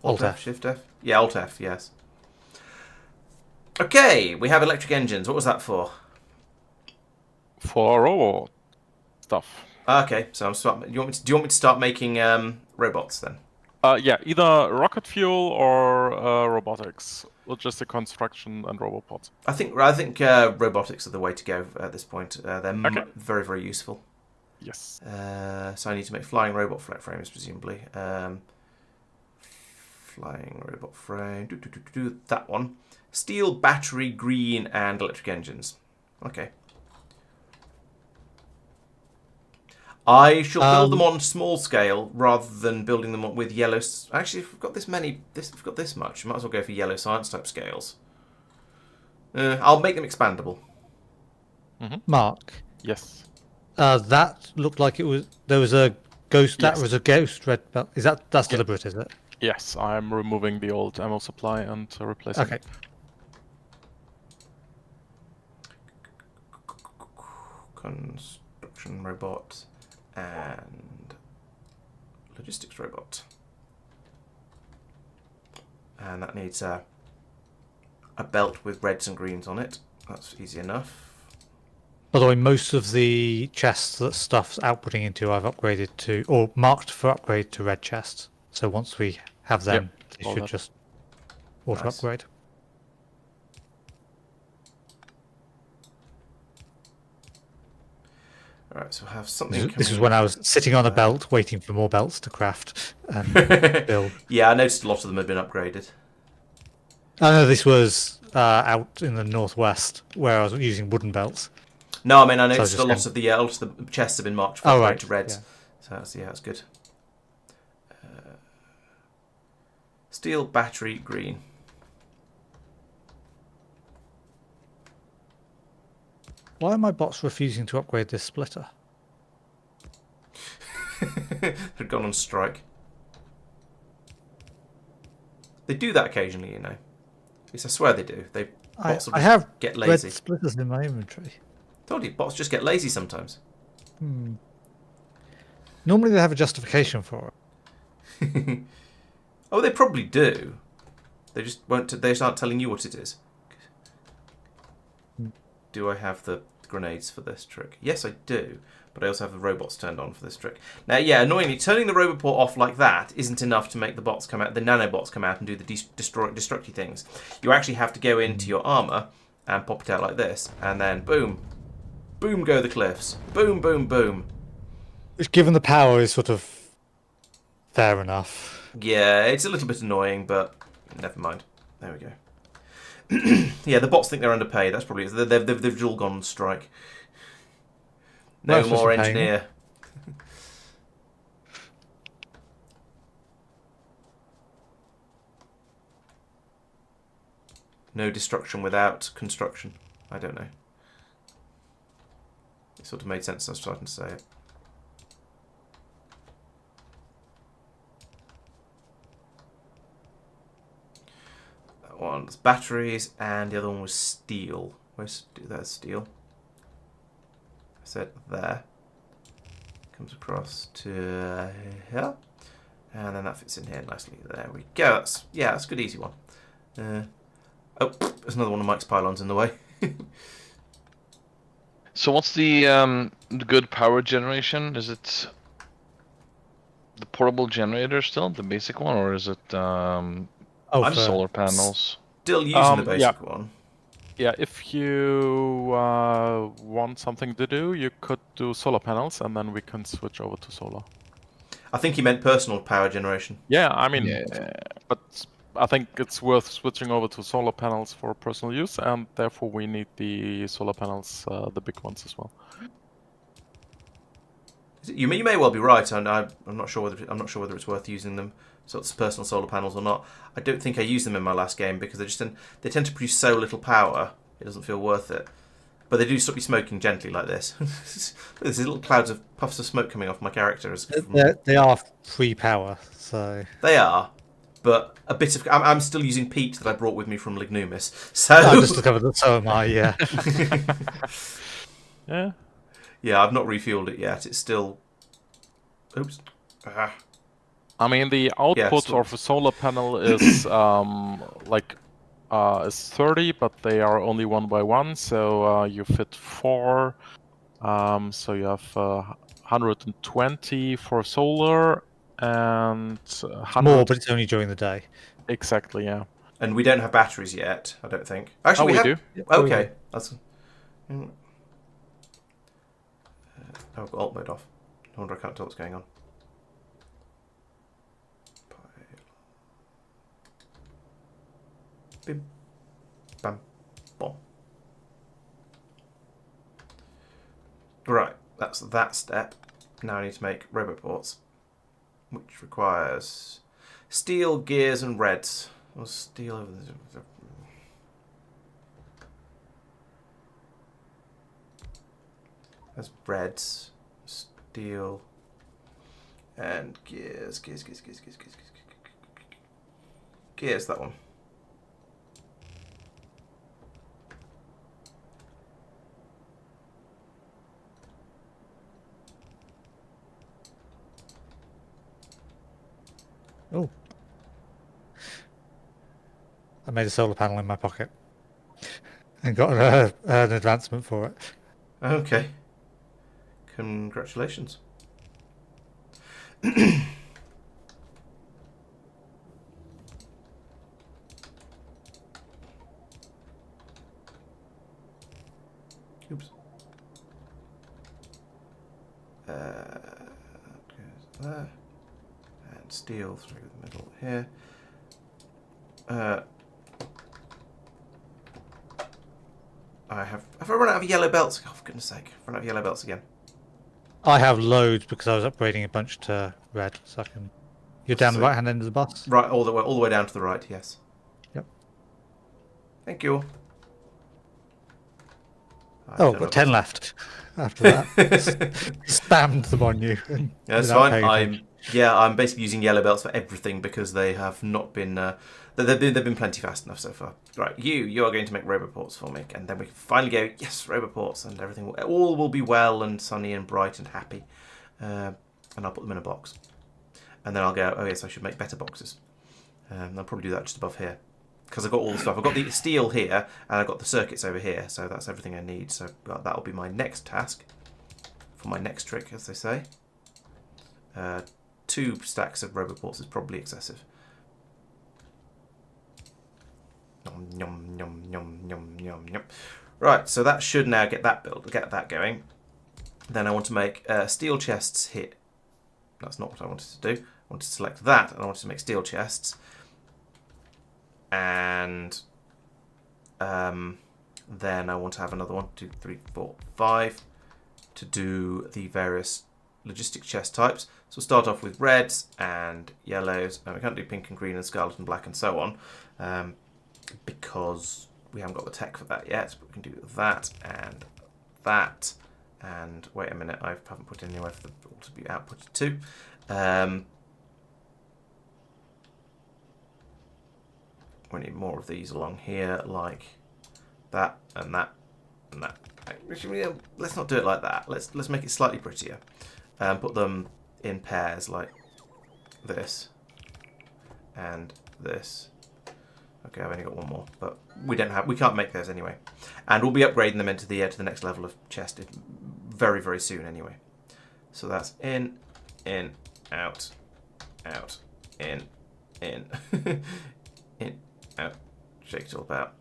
Alt Alt F, F. Shift F. Yeah, Alt F. Yes. Okay, we have electric engines. What was that for? For robot stuff. Okay, so do you want me to start making robots then? Yeah, either rocket fuel or robotics, logistic construction, and robopods. I think robotics are the way to go at this point. They're very, very useful. Yes. So I need to make flying robot frames, presumably. Flying robot frame. That one. Steel, battery, green, and electric engines. Okay. I shall build them on small scale rather than building them with yellow. Actually, if we've got this much, you might as well go for yellow science type scales. I'll make them expandable. Mark, Yes. that looked like there was a ghost. Yes. That was a ghost red belt. That's deliberate, is it? Yes, I'm removing the old ammo supply and replacing Okay. it. Construction robot and logistics robot. And that needs a belt with reds and greens on it. That's easy enough. By the way, most of the chests that stuff's outputting into, I've upgraded to, or marked for upgrade to red chests. So once we have them, they all should that. just auto Nice. upgrade. Alright, so we'll have something. This is when I was sitting on a belt waiting for more belts to craft and build. Yeah, I noticed a lot of them had been upgraded. I know this was out in the northwest where I was using wooden belts. No, I mean I So noticed just a lot of the chests have been marked for upgrade to reds. Yeah. So that's good. Steel battery green. Why are my bots refusing to upgrade this splitter? Had gone on strike. They do that occasionally, you know. At least I swear they do. Bots will I just have get red lazy. splitters in my inventory. Told you, bots just get lazy sometimes. Normally they have a justification for it. Oh, they probably do. They just won't. They just aren't telling you what it is. Do I have the grenades for this trick? Yes, I do. But I also have the robots turned on for this trick. Now, yeah, annoyingly, turning the roboport off like that isn't enough to make the bots come out, the nanobots come out and do the destructy things. You actually have to go into your armor and pop it out like this, and then boom, boom go the cliffs, boom, boom, boom. Which, given the power, is sort of fair enough. Yeah, it's a little bit annoying, but never mind. There we go. Yeah, the bots think they're underpaid. That's probably it. They've all gone on strike. No Well, more that's engineer. No destruction without construction. I don't know. It sort of made sense. I was starting to say it. That one's batteries, and the other one was steel. Where's that steel? I said there. Comes across to here. And then that fits in here nicely. There we go. That's a good easy one. Oh, there's another one of Mike's pylons in the way. So what's the good power generation? Is it the portable generator still, the basic one, or is it solar panels? Still using the basic one. Yeah, if you want something to do, you could do solar panels, and then we can switch over to solar. I think he meant personal power generation. Yeah, I mean, Yeah. but I think it's worth switching over to solar panels for personal use, and therefore we need the solar panels, the big ones as well. You may well be right, and I'm not sure whether it's worth using them, sort of personal solar panels or not. I don't think I used them in my last game because they tend to produce so little power. It doesn't feel worth it. But they do stop you smoking gently like this. There's little clouds of puffs of smoke coming off my character. They are free power, so They are, but a bit of. I'm still using peat that I brought with me from Lignumis. So I just discovered that so am I. Yeah. Yeah. Yeah, I've not refueled it yet. It's still. Oops. I mean, the output of a solar panel is is 30, but they are only 1 by 1, so you fit 4. So you have 120 for solar and 100. More, but it's only during the day. Exactly, yeah. And we don't have batteries yet, I don't think. Actually, we have. do. Okay, that's. Oh, I've got alt mode off. No wonder I can't tell what's going on. Bim, bam, bom. Right, that's that step. Now I need to make roboports, which requires steel, gears, and reds. Or steel over the. That's reds, steel, and gears. Gears, that one. Oh. I made a solar panel in my pocket and got an advancement for it. Okay. Congratulations. Oops. Goes there. And steel through the middle here. Have I run out of yellow belts? Oh, for goodness sake, I've run out of yellow belts again. I have loads because I was upgrading a bunch to red, so I can. You're down the right hand end of the bus. Right, all the way down to the right. Yes. Yep. Thank you. Oh, got 10 left. After that, spammed them on you. Yeah, that's fine. I'm basically using yellow belts for everything because they have not been. They've been plenty fast enough so far. Right, you are going to make roboports for me, and then we can finally go. Yes, roboports, and everything. All will be well and sunny and bright and happy. And I'll put them in a box, and then I'll go. Oh yes, I should make better boxes. I'll probably do that just above here. Because I've got all the stuff. I've got the steel here, and I've got the circuits over here, so that's everything I need. So that'll be my next task, for my next trick, as they say. 2 stacks of roboports is probably excessive. Yum, yum, yum, yum, yum, yum, yum. Right, so that should now get that going. Then I want to make steel chests here. That's not what I wanted to do. I wanted to select that, and I wanted to make steel chests. And then I want to have another 1, 2, 3, 4, 5 to do the various logistic chest types. So we'll start off with reds and yellows. And we can't do pink and green and scarlet and black and so on because we haven't got the tech for that yet. But we can do that and that. And wait a minute, I haven't put anywhere for the all to be outputted to. We need more of these along here, like that and that and that. Actually, let's not do it like that. Let's make it slightly prettier. Put them in pairs like this and this. Okay, I've only got one more, but we can't make those anyway, and we'll be upgrading them into the to the next level of chest very, very soon anyway. So that's in, out, in, in, out. Shake it all about.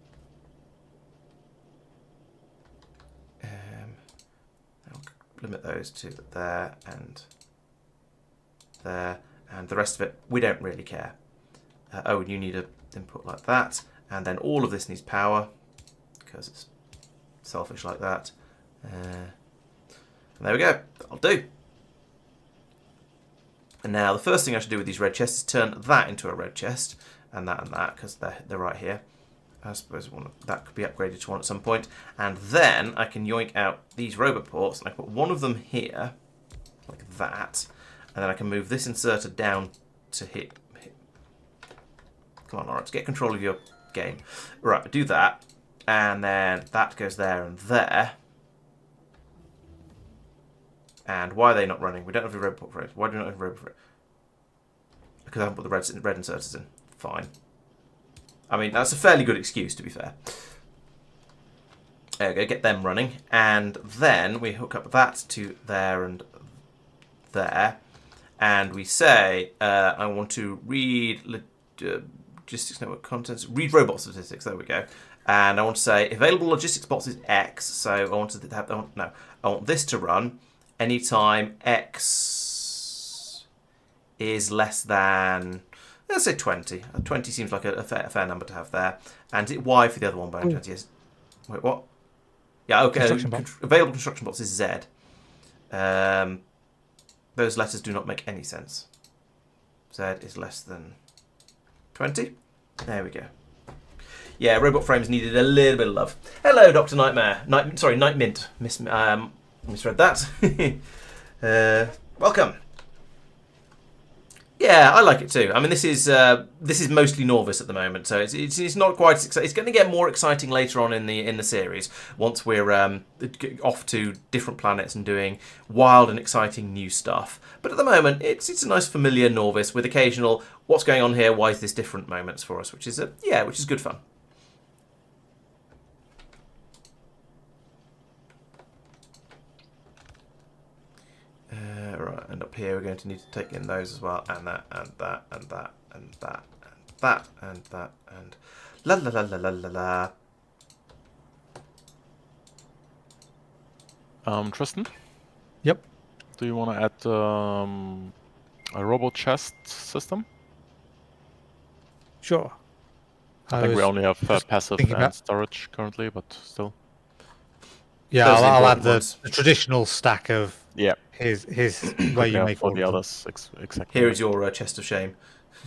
I'll limit those to there, and the rest of it we don't really care. Oh, and you need an input like that, and then all of this needs power because it's selfish like that. And there we go. That'll do. And now the first thing I should do with these red chests is turn that into a red chest, and that because they're right here. I suppose that could be upgraded to one at some point. And then I can yoink out these roboports, and I put one of them here, like that. And then I can move this inserter down to hit. Come on, Laurence, get control of your game. Right, do that. And then that goes there and there. And why are they not running? We don't have a roboport for it. Why do we not have a roboport for it? Because I haven't put the red inserters in. Fine. I mean, that's a fairly good excuse, to be fair. There we go, get them running. And then we hook up that to there and there. And we say, I want to read logistics network contents, read robot statistics, there we go. And I want to say, available logistics box is X. So I want to have, I want this to run anytime X is less than, let's say 20. 20 seems like a fair number to have there. And Y for the other one, by any chance, yes. Wait, what? Yeah, okay. Available construction box is Z. Those letters do not make any sense. Z is less than 20. There we go. Yeah, robot frames needed a little bit of love. Hello, Dr. Nightmare. Night Mint. Misread that. Welcome. Yeah, I like it too. I mean, this is mostly Norvis at the moment, so it's not quite. It's going to get more exciting later on in the series once we're off to different planets and doing wild and exciting new stuff. But at the moment, it's a nice familiar Norvis with occasional "what's going on here? Why is this different?" moments for us, which is good fun. Right, and up here we're going to need to take in those as well, and that, and that, and that, and that, and that, and that, and la la la la la la la. Tristan? Yep. Do you want to add a robot chest system? Sure. I think we only have passive and storage currently, but still. Yeah, Those are the I'll add important the traditional stack of his where you make for all the of them. others. Exactly. Here is your chest of shame.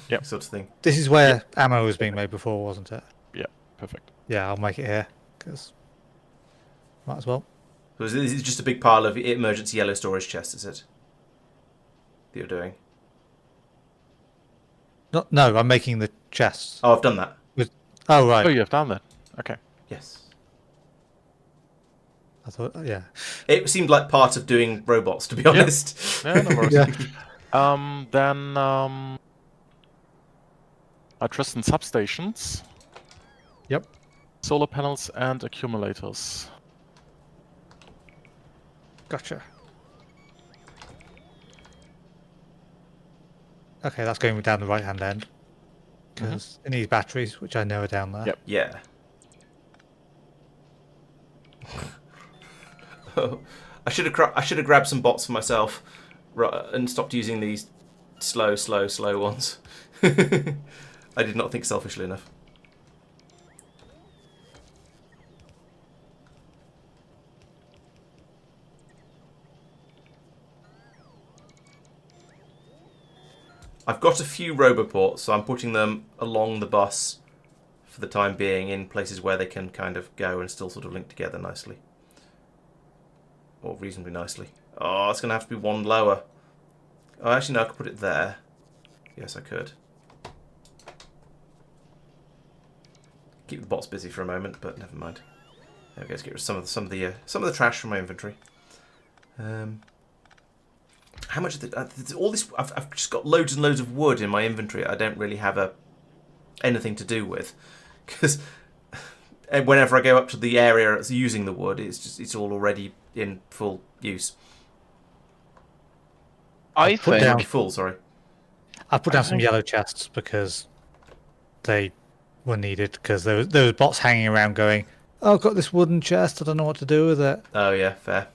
Yep. Sort of thing. This is where ammo was being made before, wasn't it? Yeah, perfect. Yeah, I'll make it here because might as well. So this is just a big pile of emergency yellow storage chests, is it? That you're doing? No, I'm making the chests. Oh, I've done that. Oh right. Oh, you have done that. Okay. Yes. I thought, yeah. It seemed like part of doing robots, to be honest. Yeah, no worries. Yeah. Then Tristan substations. Yep. Solar panels and accumulators. Gotcha. Okay, that's going down the right-hand end because it needs batteries, which I know are down there. Yep. Yeah. I should have grabbed some bots for myself, and stopped using these slow ones. I did not think selfishly enough. I've got a few roboports, so I'm putting them along the bus for the time being in places where they can kind of go and still sort of link together nicely. Or reasonably nicely. Oh, it's going to have to be one lower. Oh, actually, no, I could put it there. Yes, I could. Keep the bots busy for a moment, but never mind. There we go. Let's get rid of some of the trash from my inventory. How much of all this? I've just got loads and loads of wood in my inventory. I don't really have anything to do with, because whenever I go up to the area that's using the wood, it's all already in full use. I think down- Full, sorry. I put down some yellow chests because they were needed because there was bots hanging around going, "Oh, I've got this wooden chest. I don't know what to do with it." Oh yeah, fair.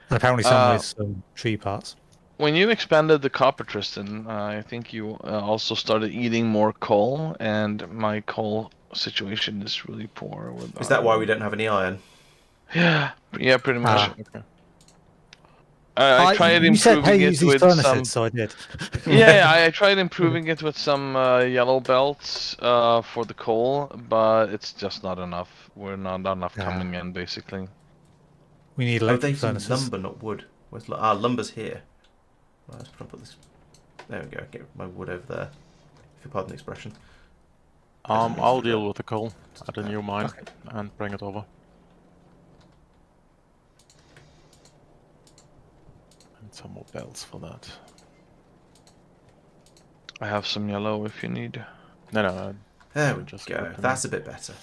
And apparently some with some tree parts. when you expanded the copper, Tristan, I think you also started eating more coal, and my coal situation is really poor. Is that why we don't have any iron? Yeah, pretty much. Okay. I tried you said, improving hey, it use these with furnaces, some. so I did. Yeah, I tried improving it with some yellow belts for the coal, but it's just not enough. We're not enough coming in, basically. We need Oh, electric they furnaces. lumber, not wood. Where's lumber's here. Right, let's put this. There we go. Get my wood over there. If you pardon the expression. I'll deal with the coal. Add a new mine and bring it over. And some more bells for that. I have some yellow if you need. No. There we just go. open That's a bit better.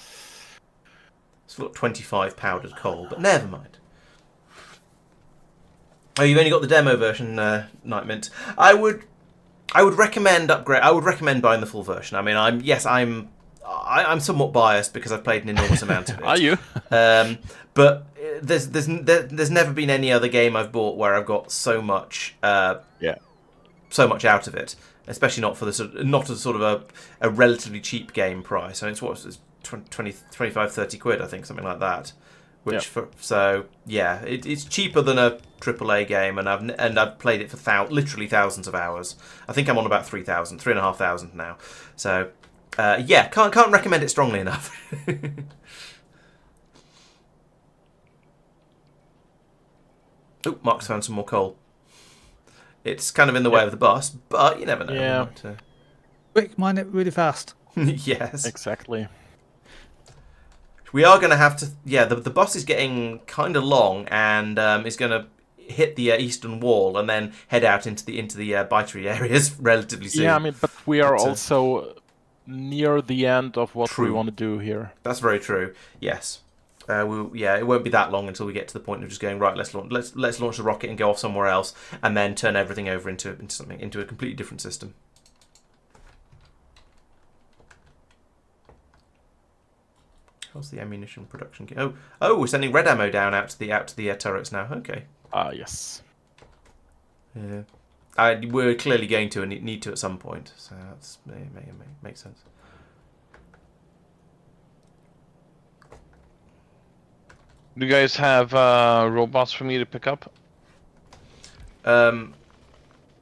It's got 25 powdered coal, but never mind. Oh, you've only got the demo version, Night Mint. I would recommend upgrade. I would recommend buying the full version. I mean, I'm somewhat biased because I've played an enormous amount of it. Are you? But there's never been any other game I've bought where I've got so much so much out of it, especially not for the not as sort of a relatively cheap game price. I mean, it's 20, 25, 30 quid, I think, something like that. Which it's cheaper than a AAA game, and I've played it for literally thousands of hours. I think I'm on about 3,000, 3,500 now. So can't recommend it strongly enough. Oh, Mark's found some more coal. It's kind of in the way of the boss, but you never know. Yeah. Quick, mine it really fast. Yes. Exactly. We are going to have to... Yeah, the boss is getting kind of long and is going to hit the eastern wall and then head out into the bitery areas relatively soon. Yeah, I mean, but we are also near the end of what we want to do here. That's very true. Yes. It won't be that long until we get to the point of just going, right, let's launch the rocket and go off somewhere else, and then turn everything over into a completely different system. How's the ammunition production? Oh, we're sending red ammo down out to the turrets now. Okay. Yes. Yeah. We're clearly going to and need to at some point, so that's makes sense. Do you guys have robots for me to pick up?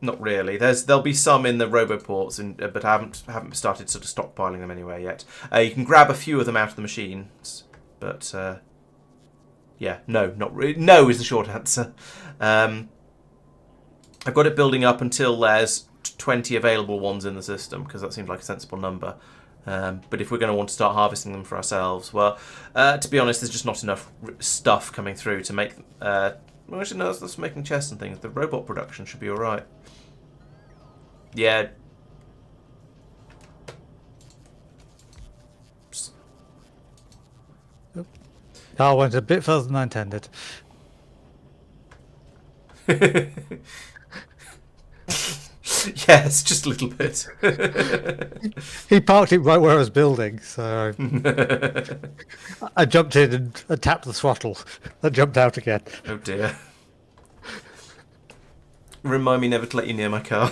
Not really. There'll be some in the roboports, but I haven't started sort of stockpiling them anywhere yet. You can grab a few of them out of the machines, but yeah, no, not really. No is the short answer. I've got it building up until there's 20 available ones in the system, because that seems like a sensible number. But if we're going to want to start harvesting them for ourselves, well, to be honest, there's just not enough stuff coming through to make... well, actually, no, that's making chests and things. The robot production should be alright. Yeah. Carl went a bit further than I intended. Yes, just a little bit. He parked it right where I was building, so I jumped in and tapped the throttle. I jumped out again. Oh dear. Remind me never to let you near my car.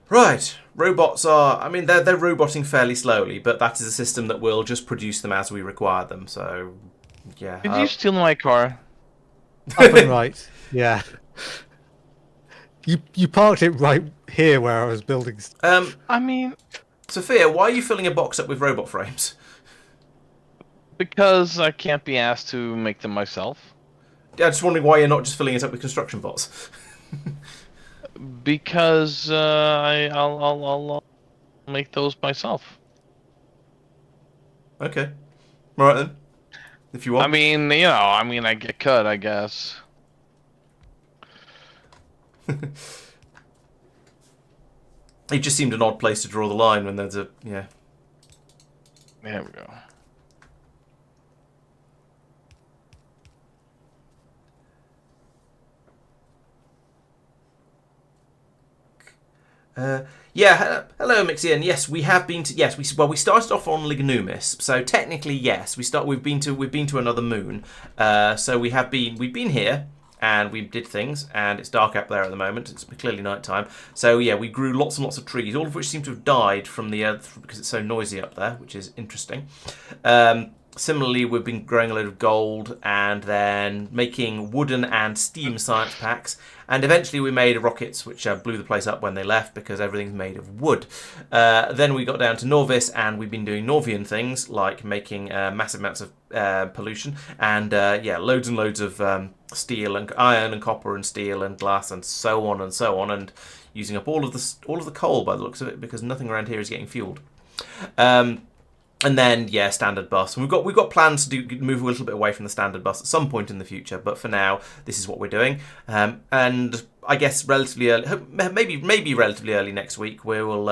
Right, robots are... I mean, they're roboting fairly slowly, but that is a system that will just produce them as we require them, so... Yeah. Did you steal my car? Up and right, yeah. You parked it right here where I was building. I mean... Sophia, why are you filling a box up with robot frames? Because I can't be asked to make them myself. I'm just wondering why you're not just filling it up with construction bots. Because I'll make those myself. Okay. Alright then. If you want. I mean, I get cut, I guess. It just seemed an odd place to draw the line when there's a... Yeah. There we go. Hello Mixian. Yes, we have been to. Yes, we started off on Lignumis, so technically yes, we've been to another moon. So we've been here and we did things, and it's dark up there at the moment. It's clearly nighttime. So yeah, we grew lots and lots of trees, all of which seem to have died from the earth because it's so noisy up there, which is interesting. Similarly, we've been growing a load of gold and then making wooden and steam science packs. And eventually we made rockets which blew the place up when they left because everything's made of wood. Then we got down to Norvis and we've been doing Nauvian things like making massive amounts of pollution and loads and loads of steel and iron and copper and steel and glass and so on and using up all of the coal by the looks of it because nothing around here is getting fueled. And then, yeah, standard bus. And we've got plans to move a little bit away from the standard bus at some point in the future, but for now, this is what we're doing. And I guess relatively early, maybe relatively early next week, we'll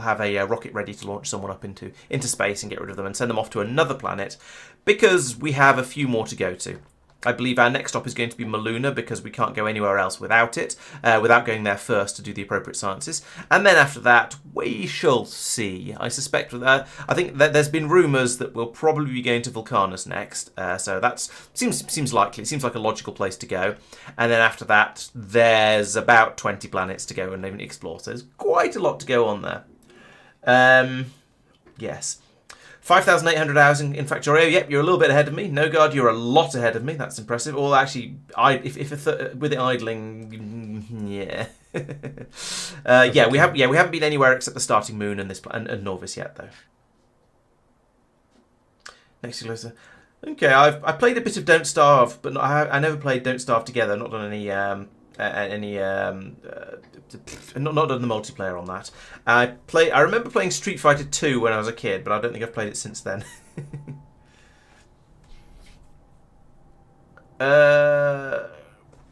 have a rocket ready to launch someone up into space and get rid of them and send them off to another planet, because we have a few more to go to. I believe our next stop is going to be Maluna because we can't go anywhere else without it, without going there first to do the appropriate sciences. And then after that, we shall see. I suspect, I think that there's been rumours that we'll probably be going to Vulcanus next, so that seems likely. It seems like a logical place to go. And then after that, there's about 20 planets to go and even explore, so there's quite a lot to go on there. Yes. 5,800 hours in Factorio. Yep, you're a little bit ahead of me. No guard, you're a lot ahead of me. That's impressive. Or actually, with it idling, yeah. We haven't been anywhere except the starting moon and and Norvis yet though. Next to okay, I played a bit of Don't Starve, but I never played Don't Starve together. Not done not done the multiplayer on that. I remember playing Street Fighter 2 when I was a kid, but I don't think I've played it since then.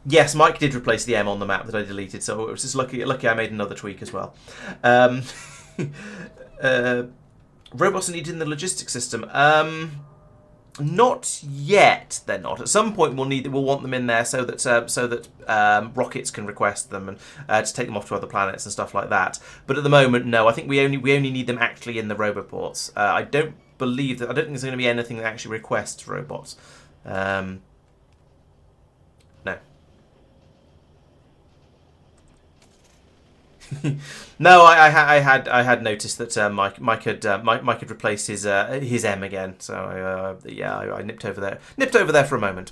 Yes, Mike did replace the M on the map that I deleted, so it was just lucky I made another tweak as well. Robots are needed in the logistics system. Not yet. They're not. At some point, we'll want them in there so that rockets can request them and to take them off to other planets and stuff like that. But at the moment, no. I think we only need them actually in the roboports. I don't think there's going to be anything that actually requests robots. No. No, I had noticed that Mike had replaced his M again. So I nipped over there for a moment.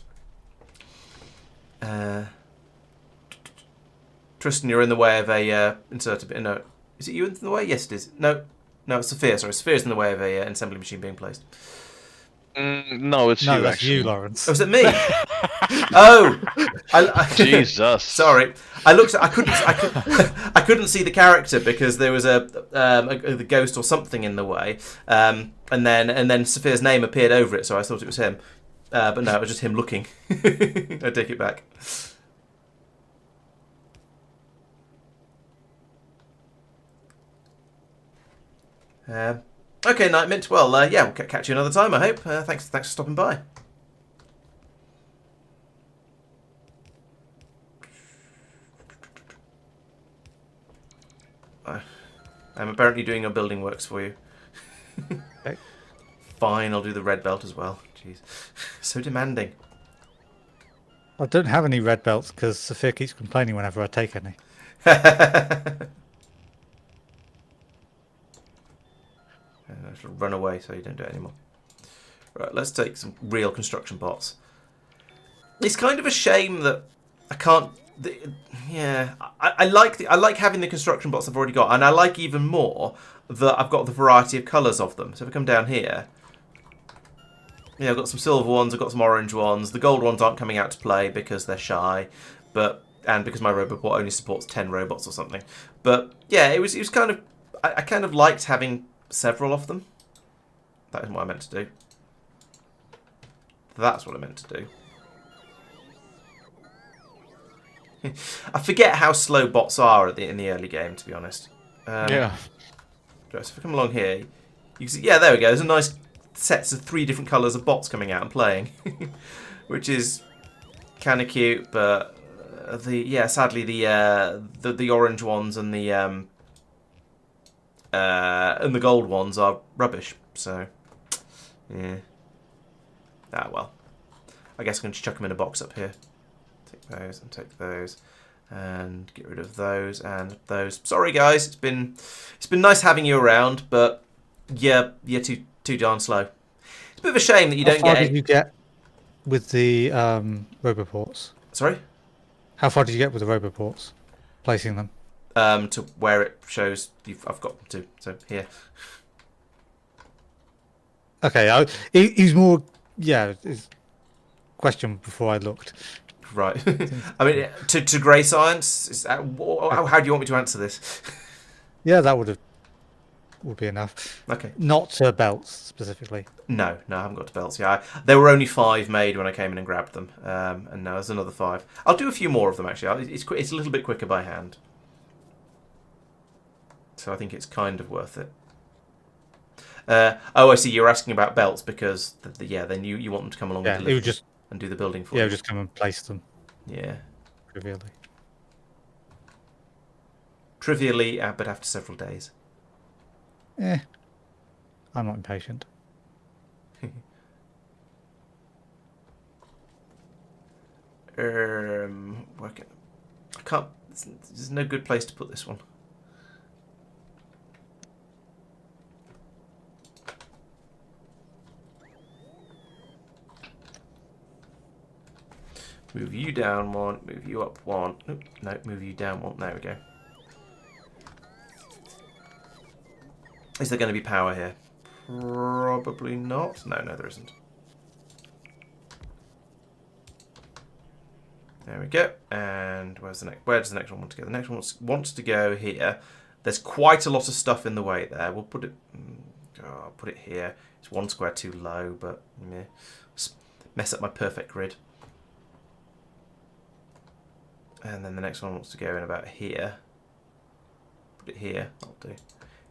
Tristan, you're in the way of a insert a bit. No, is it you in the way? Yes, it is. No, it's Sophia. Sorry, Sophia's in the way of an assembly machine being placed. No, it's no, you that's actually. you, Laurence. Oh, is it me? Oh, Jesus. Sorry, I couldn't see the character because there was the ghost or something in the way, and then Sophia's name appeared over it, so I thought it was him, but no, it was just him looking. I take it back. Okay, Night Mint. Well, we'll catch you another time, I hope. Thanks for stopping by. I'm apparently doing your building works for you. Okay. Fine, I'll do the red belt as well. Jeez, so demanding. I don't have any red belts because Sophia keeps complaining whenever I take any. I shall run away so you don't do it anymore. Right, let's take some real construction bots. It's kind of a shame that I can't. I like having the construction bots I've already got, and I like even more that I've got the variety of colours of them. So if we come down here, I've got some silver ones, I've got some orange ones. The gold ones aren't coming out to play because they're shy, and because my roboport only supports 10 robots or something. But yeah, it was kind of I kind of liked having several of them. That isn't what I meant to do. That's what I meant to do. I forget how slow bots are in the early game, to be honest. Yeah. So if I come along here, you can see, there we go. There's a nice sets of 3 different colours of bots coming out and playing, which is kind of cute. But sadly the orange ones and the gold ones are rubbish. So yeah. Ah well. I guess I'm going to chuck them in a box up here. Take those and take those, and get rid of those and those. Sorry, guys, it's been nice having you around, but you're too darn slow. It's a bit of a shame that you don't get. How far did you get with the roboports? Sorry. How far did you get with the roboports? Placing them. To where it shows I've got them to. So here. Okay, he's more. Yeah, question before I looked. Right. I mean, to grey science. How do you want me to answer this? Yeah, that would be enough. Okay. Not to belts specifically. No, I haven't got to belts. Yeah, there were only 5 made when I came in and grabbed them, and now there's another 5. I'll do a few more of them actually. It's a little bit quicker by hand, so I think it's kind of worth it. I see. You're asking about belts because then you want them to come along and deliver and do the building for you. Yeah, just come and place them. Yeah. Trivially, but after several days. I'm not impatient. I can't. There's no good place to put this one. Move you down one, move you up one. Oop, no, move you down one. There we go. Is there going to be power here? Probably not. No, there isn't. There we go. And where does the next one want to go? The next one wants to go here. There's quite a lot of stuff in the way there. We'll put it. I'll put it here. It's one square too low, but meh. Mess up my perfect grid. And then the next one wants to go in about here. Put it here. I'll do.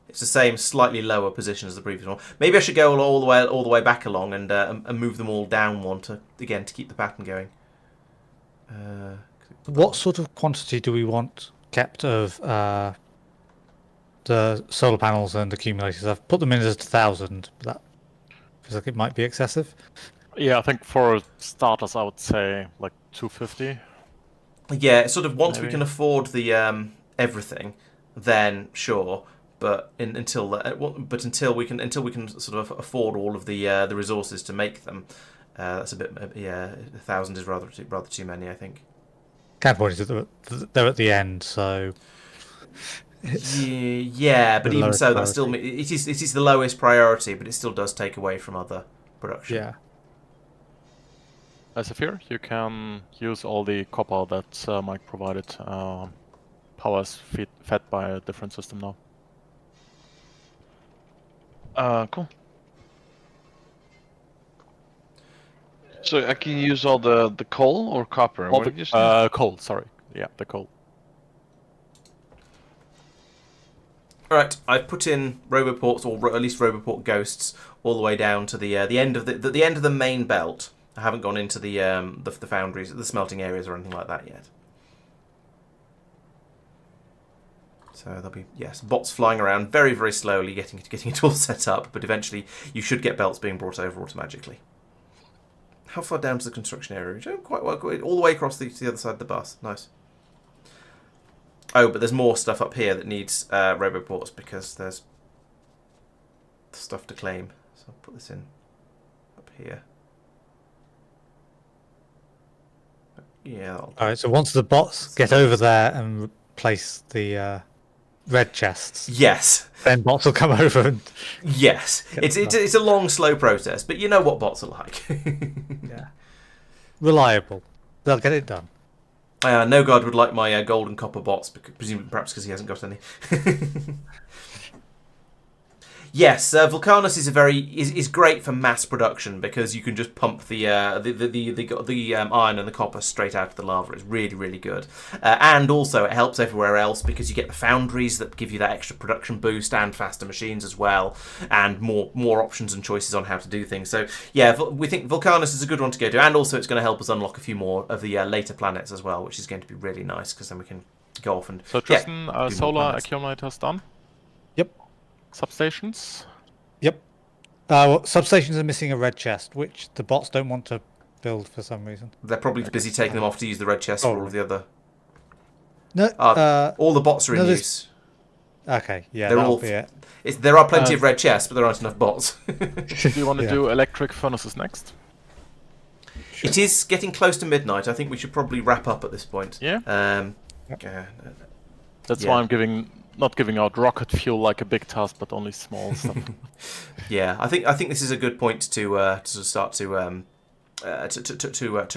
It's the same, slightly lower position as the previous one. Maybe I should go all the way back along and move them all down one to keep the pattern going. What sort of quantity do we want kept of the solar panels and accumulators? I've put them in as 1,000, but that feels like it might be excessive. Yeah, I think for starters, I would say like 250. Yeah, sort of once we Maybe. can afford the everything, then sure. But until we can sort of afford all of the resources to make them, that's a bit 1,000 is rather too many, I think. Counterpoint is that they're at the end, so Yeah, but the even lowest so, priority. that's still it is the lowest priority, but it still does take away from other production. yeah. As a fear, you can use all the copper that Mike provided. Power is fed by a different system now. Cool. So I can use all the coal or copper? All What did you say? the coal, sorry. Yeah, the coal. All right, I've put in roboports, or at least roboport ghosts, all the way down to the end of the end of the main belt. I haven't gone into the foundries, the smelting areas, or anything like that yet. So there'll be bots flying around very, very slowly, getting it all set up. But eventually, you should get belts being brought over automatically. How far down to the construction area? Oh, quite well, all the way across to the other side of the bus. Nice. Oh, but there's more stuff up here that needs roboports because there's stuff to claim. So I'll put this in up here. Yeah. All right. So once the bots get over there and replace the red chests, Yes. then bots will come over and Yes. It's a long, slow process, but you know what bots are like. yeah, reliable. They'll get it done. No God would like my gold and copper bots, perhaps because he hasn't got any. Yes, Vulcanus is great for mass production because you can just pump the iron and the copper straight out of the lava. It's really, really good, and also it helps everywhere else because you get the foundries that give you that extra production boost and faster machines as well, and more options and choices on how to do things. So yeah, we think Vulcanus is a good one to go to, and also it's going to help us unlock a few more of the later planets as well, which is going to be really nice because then we can go off and So Tristan, do more solar planets. accumulators done? Yep. Substations? Yep. Well, substations are missing a red chest, which the bots don't want to build for some reason. They're probably busy taking them off to use the red chest for all of the other. No. All the bots are in no, there's- use. Okay. Yeah. They're That'll all- be it. There are plenty of red chests, but there aren't enough bots. Do you want to Yeah. do electric furnaces next? It is getting close to midnight. I think we should probably wrap up at this point. Yeah. Yep. That's Yeah. why I'm not giving out rocket fuel like a big task, but only small stuff. Yeah, I think this is a good point to start to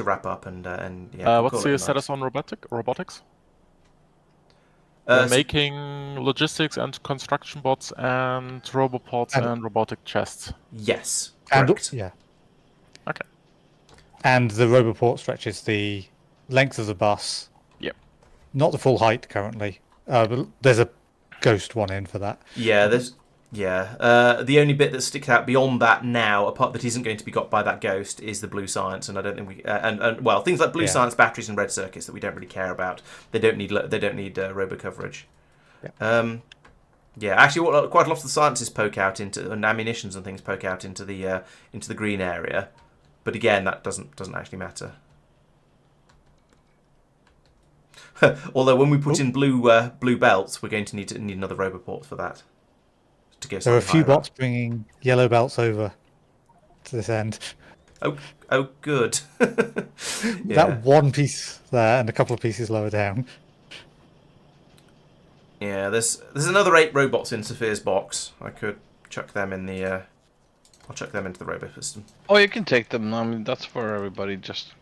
wrap up and yeah. we'll What's call it the a night. status on robotics? Uh, We're making logistics and construction bots and roboports and robotic chests. Yes, And correct. yeah. Okay. And the roboport stretches the length of the bus. Yep. Not the full height currently. But there's a ghost one in for that. Yeah, the only bit that sticks out beyond that now, apart that isn't going to be got by that ghost, is the blue science, and I don't think we and well, things like blue Yeah. science batteries and red circuits that we don't really care about. They don't need robo coverage. Yeah. Yeah, actually, quite a lot of the sciences poke out into, and ammunitions and things poke out into the green area, but again, that doesn't actually matter. Although when we put in blue belts, we're going to need another roboport for that. To go There are a slightly few higher up. bots bringing yellow belts over to this end. Oh, good. That one piece there and a couple of pieces lower down. Yeah, there's another 8 robots in Sophia's box. I could chuck them in the. I'll chuck them into the robo system. Oh, you can take them. I mean, that's for everybody. Just.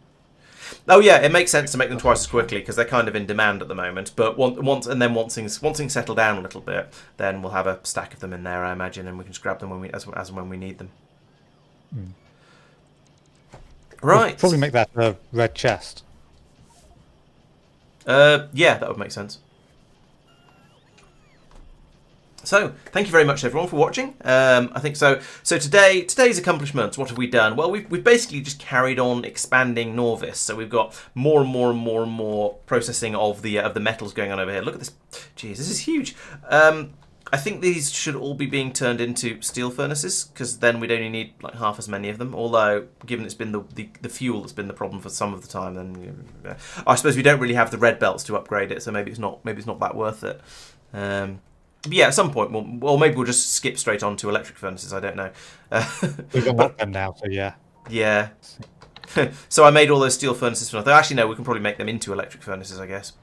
Oh yeah, it makes sense to make them twice as quickly because they're kind of in demand at the moment. But once things settle down a little bit, then we'll have a stack of them in there, I imagine, and we can just grab them as and when we need them. Mm. Right. We'll probably make that a red chest. Yeah, that would make sense. So, thank you very much, everyone, for watching. I think so. So today's accomplishments. What have we done? Well, we've basically just carried on expanding Nauvis. So we've got more and more and more and more processing of the metals going on over here. Look at this. Jeez, this is huge. I think these should all be being turned into steel furnaces because then we'd only need like half as many of them. Although, given it's been the fuel that's been the problem for some of the time, then I suppose we don't really have the red belts to upgrade it. So maybe it's not that worth it. But yeah, at some point, maybe we'll just skip straight on to electric furnaces. I don't know. We've unlocked them now, so yeah. Yeah. So I made all those steel furnaces for nothing. Actually, no, we can probably make them into electric furnaces, I guess.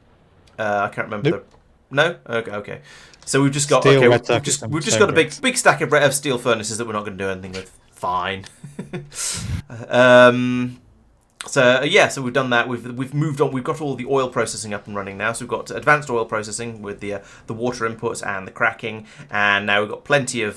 I can't remember. Nope. No? Okay. So we've just got Steel, red we've just got a big stack of steel furnaces that we're not going to do anything with. Fine. So we've done that. We've moved on. We've got all the oil processing up and running now. So we've got advanced oil processing with the water inputs and the cracking, and now we've got plenty of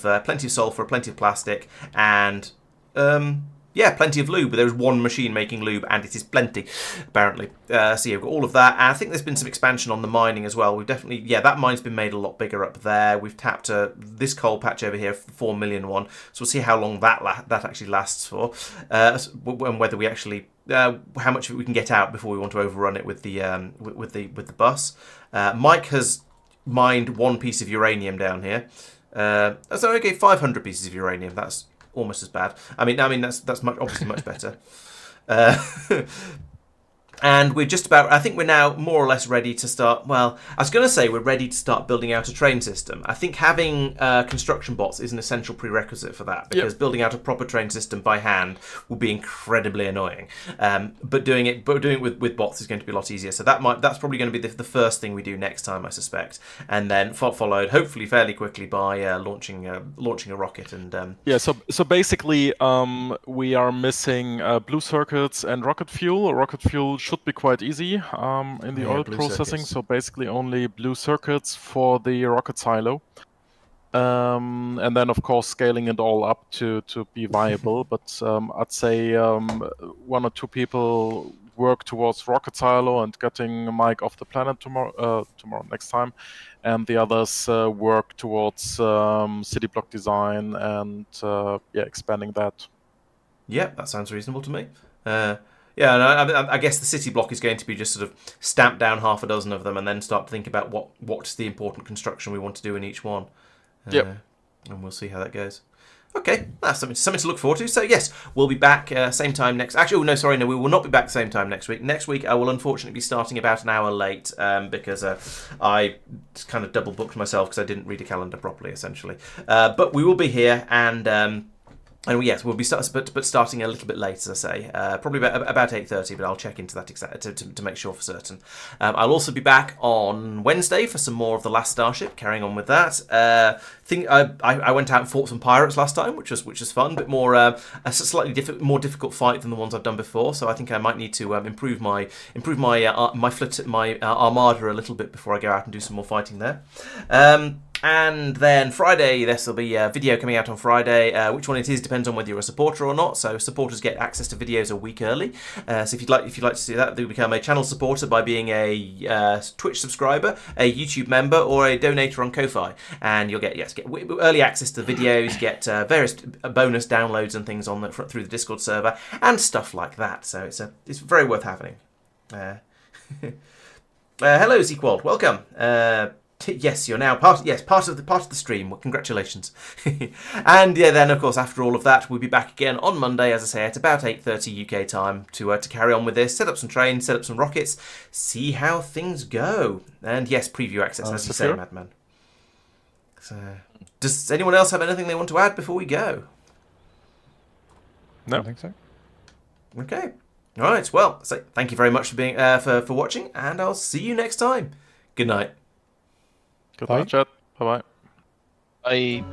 sulfur, plenty of plastic, and plenty of lube. There's one machine making lube, and it is plenty, apparently. So we've got all of that, and I think there's been some expansion on the mining as well. We've definitely, that mine's been made a lot bigger up there. We've tapped this coal patch over here, 4 million one. So we'll see how long that actually lasts for, and whether we actually. How much of it we can get out before we want to overrun it with the bus. Mike has mined 1 piece of uranium down here. So okay, 500 pieces of uranium. That's almost as bad. I mean that's obviously much better. And we're just about, I think we're now more or less ready to start, well, I was going to say we're ready to start building out a train system. I think having construction bots is an essential prerequisite for that, because building out a proper train system by hand will be incredibly annoying. But doing it with bots is going to be a lot easier. So that's probably going to be the first thing we do next time, I suspect. And then followed, hopefully fairly quickly, by launching a rocket. And So basically, we are missing blue circuits and rocket fuel. Rocket fuel should be quite easy in the oil processing. Circuits. So basically only blue circuits for the rocket silo. And then, of course, scaling it all up to be viable. But I'd say 1 or 2 people work towards rocket silo and getting Mike off the planet tomorrow next time. And the others work towards city block design and expanding that. Yeah, that sounds reasonable to me. Yeah, and I guess the city block is going to be just sort of stamp down half a dozen of them and then start to think about what's the important construction we want to do in each one. And we'll see how that goes. Okay, that's something to look forward to. So yes, we'll be back same time next. Actually, we will not be back same time next week. Next week I will unfortunately be starting about an hour late because I just kind of double booked myself because I didn't read a calendar properly, essentially. But we will be here, and yes, we'll be starting a little bit late, as I say, probably about 8:30. But I'll check into that to make sure for certain. I'll also be back on Wednesday for some more of the Last Starship, carrying on with that. I went out and fought some pirates last time, which was fun. Bit more a slightly more difficult fight than the ones I've done before. So I think I might need to improve my armada a little bit before I go out and do some more fighting there. And then Friday, there'll be a video coming out on Friday. Which one it is depends on whether you're a supporter or not. So supporters get access to videos a week early. So if you'd like to see that, you'll become a channel supporter by being a Twitch subscriber, a YouTube member, or a donator on Ko-Fi, and you'll get early access to the videos, get various bonus downloads and things through the Discord server and stuff like that. So it's very worth having. Hello, Zequald, welcome. Yes, you're now part of the stream. Well, congratulations. And then of course after all of that, we'll be back again on Monday, as I say, at about 8:30 UK time to carry on with this, set up some trains, set up some rockets, see how things go, and yes, preview access as you say, Madman. So, does anyone else have anything they want to add before we go? No, I think so. Okay. All right. Well, so thank you very much for being for watching, and I'll see you next time. Good night. Good night, chat. Bye bye. I